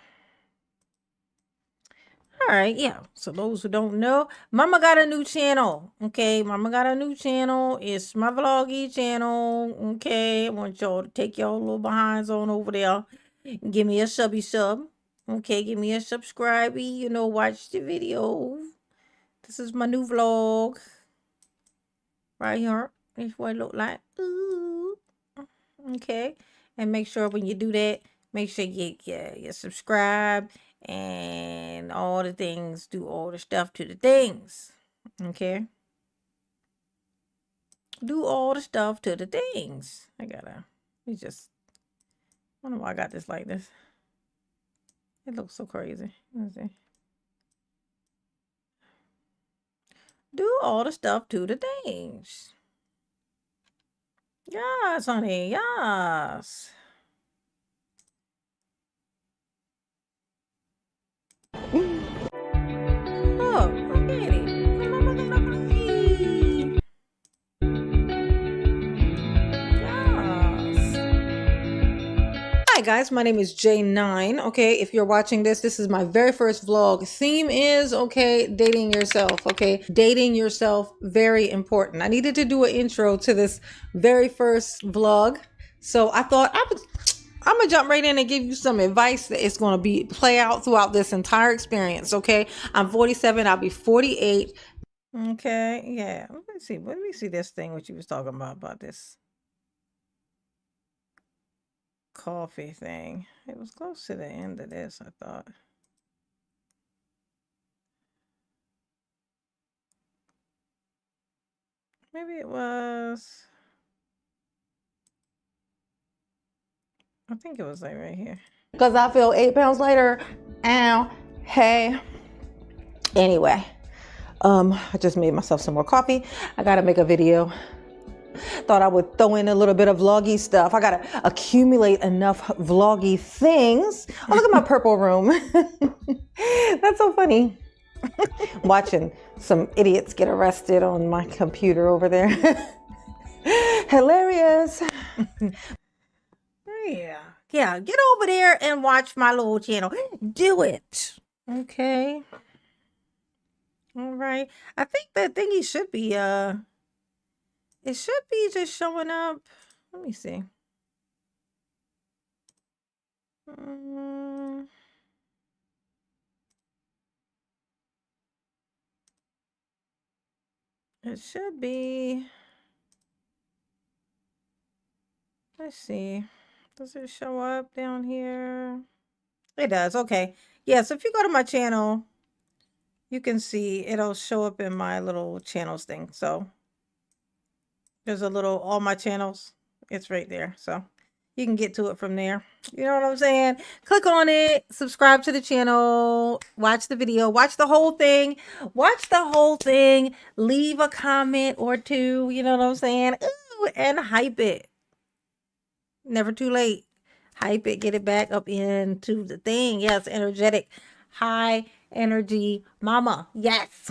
All right, yeah. So those who don't know, Mama got a new channel. Okay, Mama got a new channel. It's my vloggy channel. Okay, I want y'all to take y'all little behinds on over there. Give me a subby sub. Okay, give me a subscribe. You know, watch the video. This is my new vlog. Right here. This is what it look like. Ooh. Okay. And make sure when you do that, make sure you subscribe and all the things, do all the stuff to the things. Okay. Do all the stuff to the things. I don't know why I got this like this. It looks so crazy. Let's see. Do all the stuff to the things. Yes, honey. Yes. Oh, daddy. Hi guys, my name is J9. Okay, if you're watching this is my very first vlog. Theme is, okay, dating yourself. Okay, dating yourself, very important. I needed to do an intro to this very first vlog, so I thought I'm gonna jump right in and give you some advice that is gonna play out throughout this entire experience. Okay, I'm 47. I'll be 48. Okay, yeah. Let me see this thing what you was talking about this coffee thing. It was close to the end of this, I thought. Maybe it was. I think it was like right here. Because I feel 8 pounds lighter. Ow. Hey. Anyway, I just made myself some more coffee. I gotta make a video. Thought I would throw in a little bit of vloggy stuff. I gotta accumulate enough vloggy things. Oh, look at my purple room. That's so funny. Watching some idiots get arrested on my computer over there. Hilarious. Yeah, get over there and watch my little channel. Do it. Okay. All right. I think that thingy should be it should be just showing up. Let me see. It should be. Let's see. Does it show up down here? It does. Okay. Yeah, so if you go to my channel, you can see it'll show up in my little channels thing. So there's a little, all my channels. It's right there. So you can get to it from there. You know what I'm saying? Click on it, subscribe to the channel, watch the video, watch the whole thing, leave a comment or two, you know what I'm saying? Ooh, and hype it. Never too late. Hype it, get it back up into the thing. Yes, energetic, high energy mama. Yes.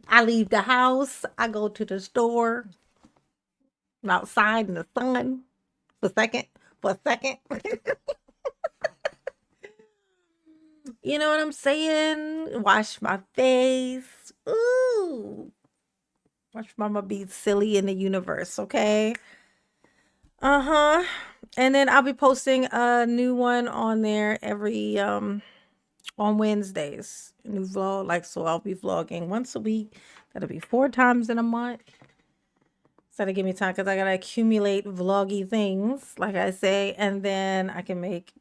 I leave the house. I go to the store. I'm outside in the sun for a second. You know what I'm saying? Wash my face. Ooh. Watch mama be silly in the universe, okay? And then I'll be posting a new one on there every on Wednesdays. A new vlog, so I'll be vlogging once a week. That'll be 4 times in a month. So to give me time, because I gotta accumulate vloggy things, like I say, and then I can make,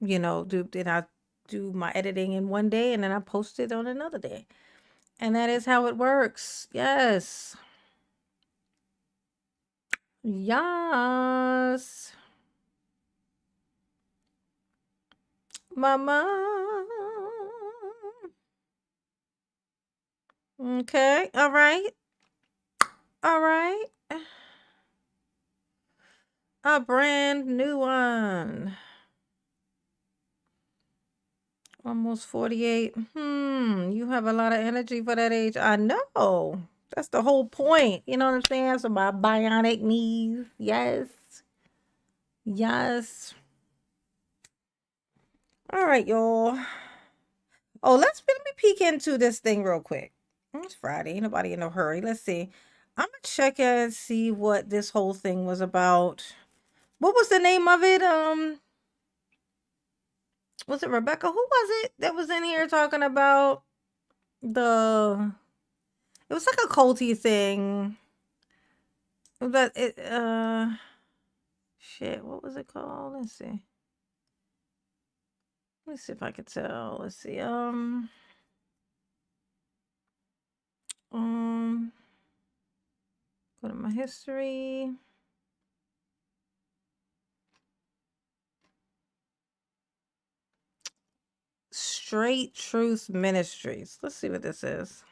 then I do my editing in one day and then I post it on another day. And that is how it works. Yes. Yes. Mama. Okay. All right. All right. A brand new one. Almost 48. You have a lot of energy for that age. I know. That's the whole point. You know what I'm saying? So my bionic knees. Yes. Yes. All right, y'all. Oh, let me peek into this thing real quick. It's Friday. Ain't nobody in no hurry. Let's see. I'm gonna check and see what this whole thing was about. What was the name of it? Was it Rebecca? Who was it that was in here talking about the? It was like a culty thing. That it shit. What was it called? Let's see. Let's see if I could tell. Let's see. Go to my history. Straight Truth Ministries. Let's see what this is.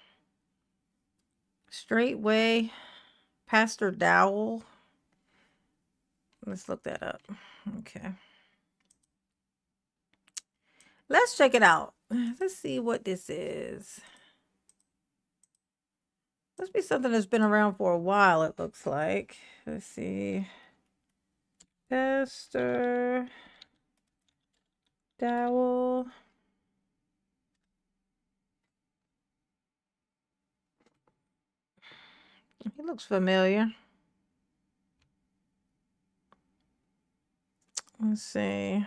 Straight Way, Pastor Dowell. Let's look that up. Okay. Let's check it out. Let's see what this is. Must be something that's been around for a while, it looks like. Let's see. Pastor Dowell. He looks familiar. Let's see.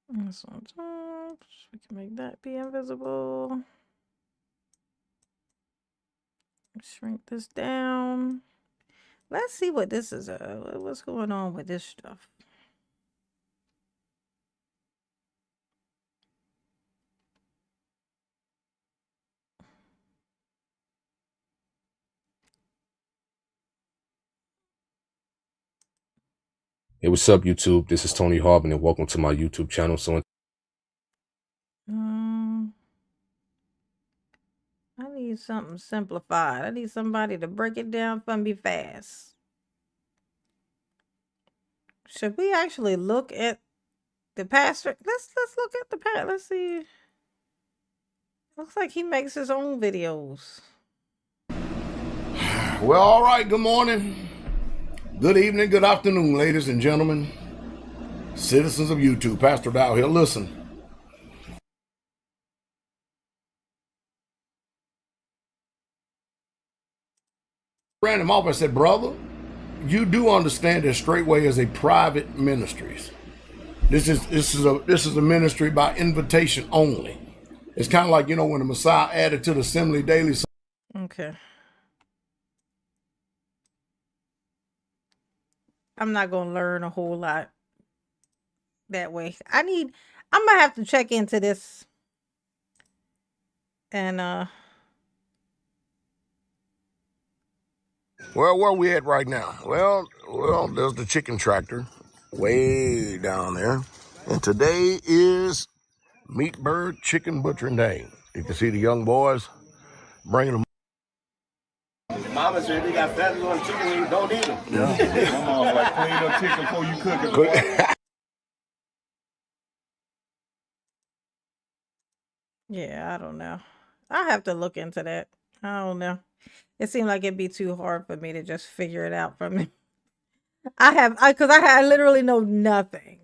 This one's up. We can make that be invisible. Shrink this down. Let's see what this is. What's going on with this stuff? Hey, what's up, YouTube? This is Tony Harbin, and welcome to my YouTube channel. So, I need something simplified. I need somebody to break it down for me fast. Should we actually look at the pastor? Let's look at the pastor. Let's see. Looks like he makes his own videos. Well, all right. Good morning, good evening, good afternoon, ladies and gentlemen, citizens of YouTube. Pastor Dow here. Listen. Ran him off. I said, brother, you do understand that Straightway is a private ministry. This is a ministry by invitation only. It's kind of like, when the Messiah added to the Assembly Daily. Okay. I'm not going to learn a whole lot that way. I'm going to have to check into this. And, well, where are we at right now? Well, there's the chicken tractor way down there. And today is Meat Bird Chicken Butchering Day. You can see the young boys bringing them. Mama said they got feathers on chicken wings, don't eat them. Yeah. My mom like, clean up chicken before you cook it. Yeah, I don't know. I have to look into that. I don't know. It seemed like it'd be too hard for me to just figure it out from it. Because I literally know nothing.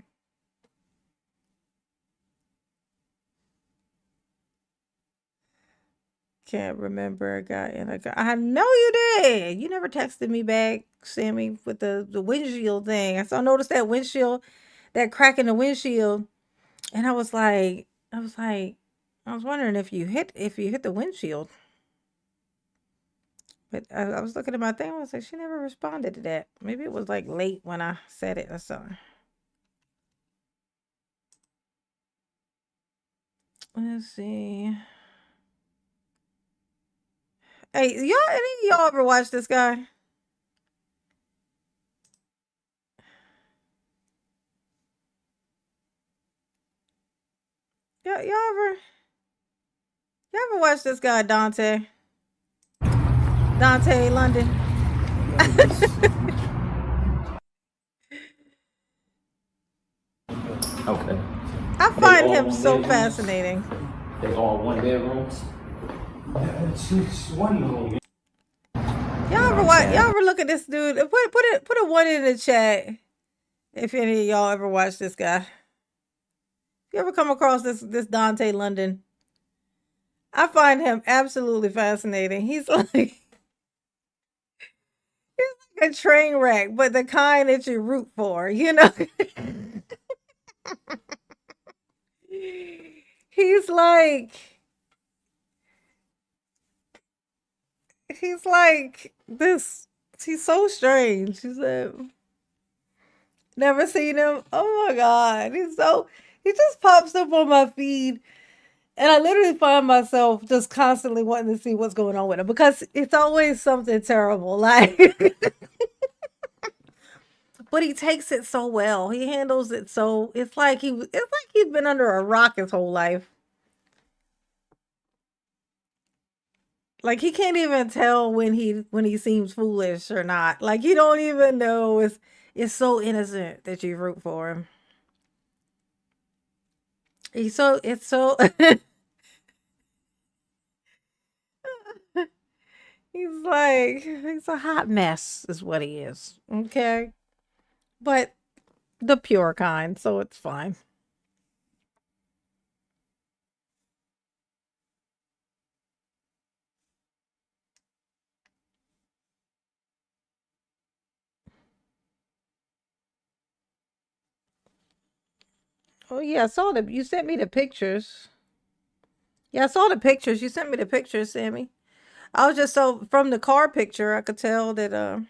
Can't remember a guy in a guy. I know you did. You never texted me back, Sammy, with the windshield thing. I noticed that windshield, that crack in the windshield And I was wondering if you hit the windshield. But I was looking at my thing. I was like, she never responded to that. Maybe it was like late when I said it or something. Let's see. Hey, any of y'all ever watch this guy? Y'all ever watch this guy, Dante London? Okay. I find him so fascinating. They all one bedrooms. It's one room. Y'all ever look at this dude? Put a 1 in the chat if any of y'all ever watch this guy. You ever come across this Dante London? I find him absolutely fascinating. He's like a train wreck, but the kind that you root for, you know. He's like this. He's so strange. He's like, never seen him. Oh my god, he just pops up on my feed, and I literally find myself just constantly wanting to see what's going on with him because it's always something terrible, like. But he takes it so well. He handles it so. It's like he's been under a rock his whole life. Like he can't even tell when he seems foolish or not. Like you don't even know. It's so innocent that you root for him. It's so he's a hot mess is what he is. Okay. But the pure kind, so it's fine. Oh yeah, I saw you sent me the pictures. Yeah, I saw the pictures. You sent me the pictures, Sammy. I was just so from the car picture, I could tell that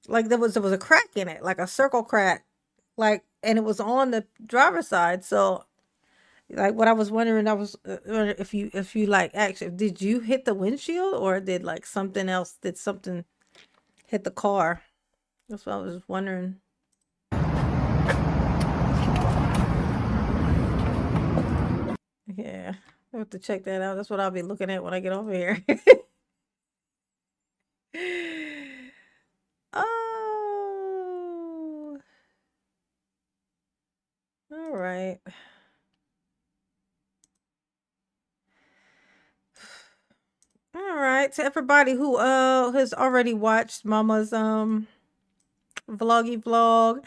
like there was a crack in it, like a circle crack, like, and it was on the driver's side. So, like, what I was wondering, if you like actually did you hit the windshield or did like something else? Did something hit the car? That's what I was wondering. Yeah, I have to check that out. That's what I'll be looking at when I get over here. Oh, all right. All right. To everybody who has already watched Mama's vloggy vlog,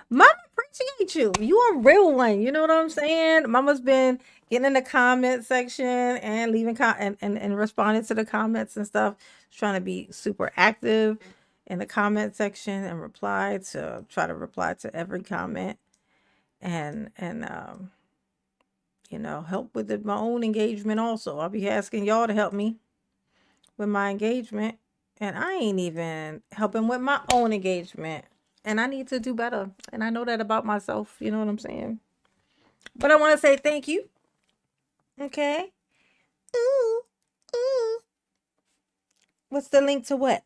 Mama appreciate you. You a real one. You know what I'm saying? Mama's been getting in the comment section and leaving and responding to the comments and stuff. She's trying to be super active in the comment section and try to reply to every comment and you know, help with my own engagement also. I'll be asking y'all to help me with my engagement, and I ain't even helping with my own engagement, and I need to do better, and I know that about myself. You know what I'm saying? But I want to say thank you. Okay. Ooh, ooh. What's the link to what?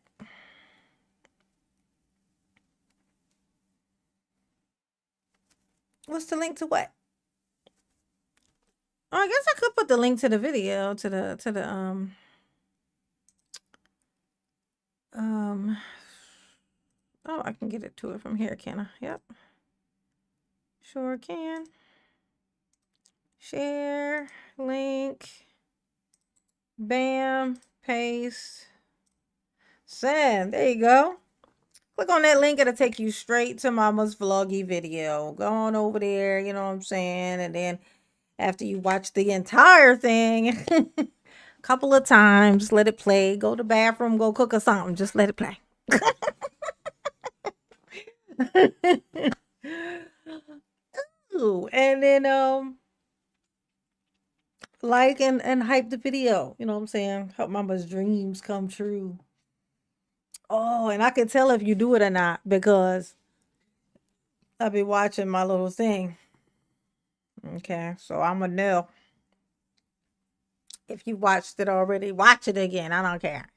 What's the link to what? Oh, I guess I could put the link to the video to the oh, I can get it to it from here, can I? Yep. Sure can. Share, link, bam, paste, send. There you go. Click on that link. It'll take you straight to Mama's vloggy video. Go on over there, you know what I'm saying? And then after you watch the entire thing, a couple of times, let it play. Go to the bathroom, go cook or something. Just let it play. too. And then like and hype the video. You know what I'm saying? Help mama's dreams come true. Oh, and I can tell if you do it or not because I'll be watching my little thing. Okay, so I'm gonna know. If you watched it already, watch it again. I don't care.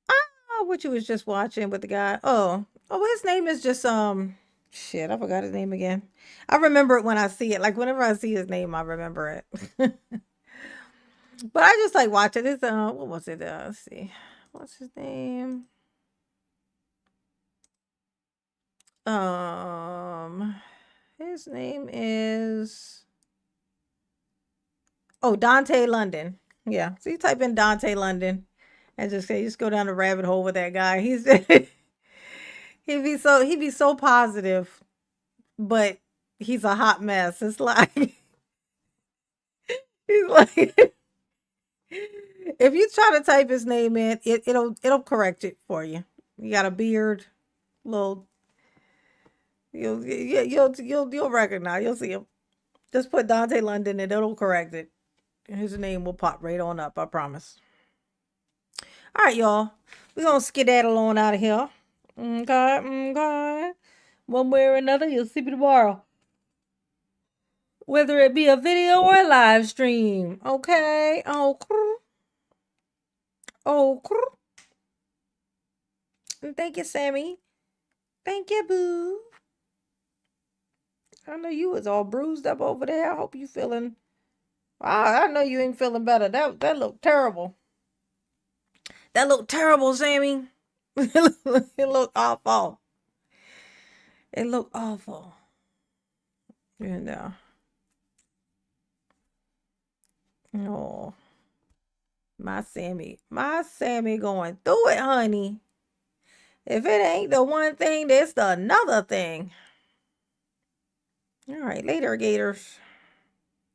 Oh, what you was just watching with the guy. Oh, his name is just shit, I forgot his name again. I remember it when I see it. Like whenever I see his name, I remember it. But I just like watching this. What was it? Let's see. What's his name? His name is Dante London. Yeah. So you type in Dante London and just go down the rabbit hole with that guy. He'd be so positive, but he's a hot mess. It's like he's like if you try to type his name in, it'll correct it for you. You got a beard, little you'll recognize. You'll see him. Just put Dante London and it'll correct it. His name will pop right on up. I promise. All right, y'all. We're gonna skedaddle on out of here. Okay. One way or another, you'll see me tomorrow. Whether it be a video or a live stream. Okay. And thank you, Sammy. Thank you, boo. I know you was all bruised up over there. I hope you feeling. I know you ain't feeling better. That looked terrible. That looked terrible, Sammy. It looked awful. It looked awful. Oh, my Sammy going through it, honey. If it ain't the one thing, it's the another thing. All right, later, Gators.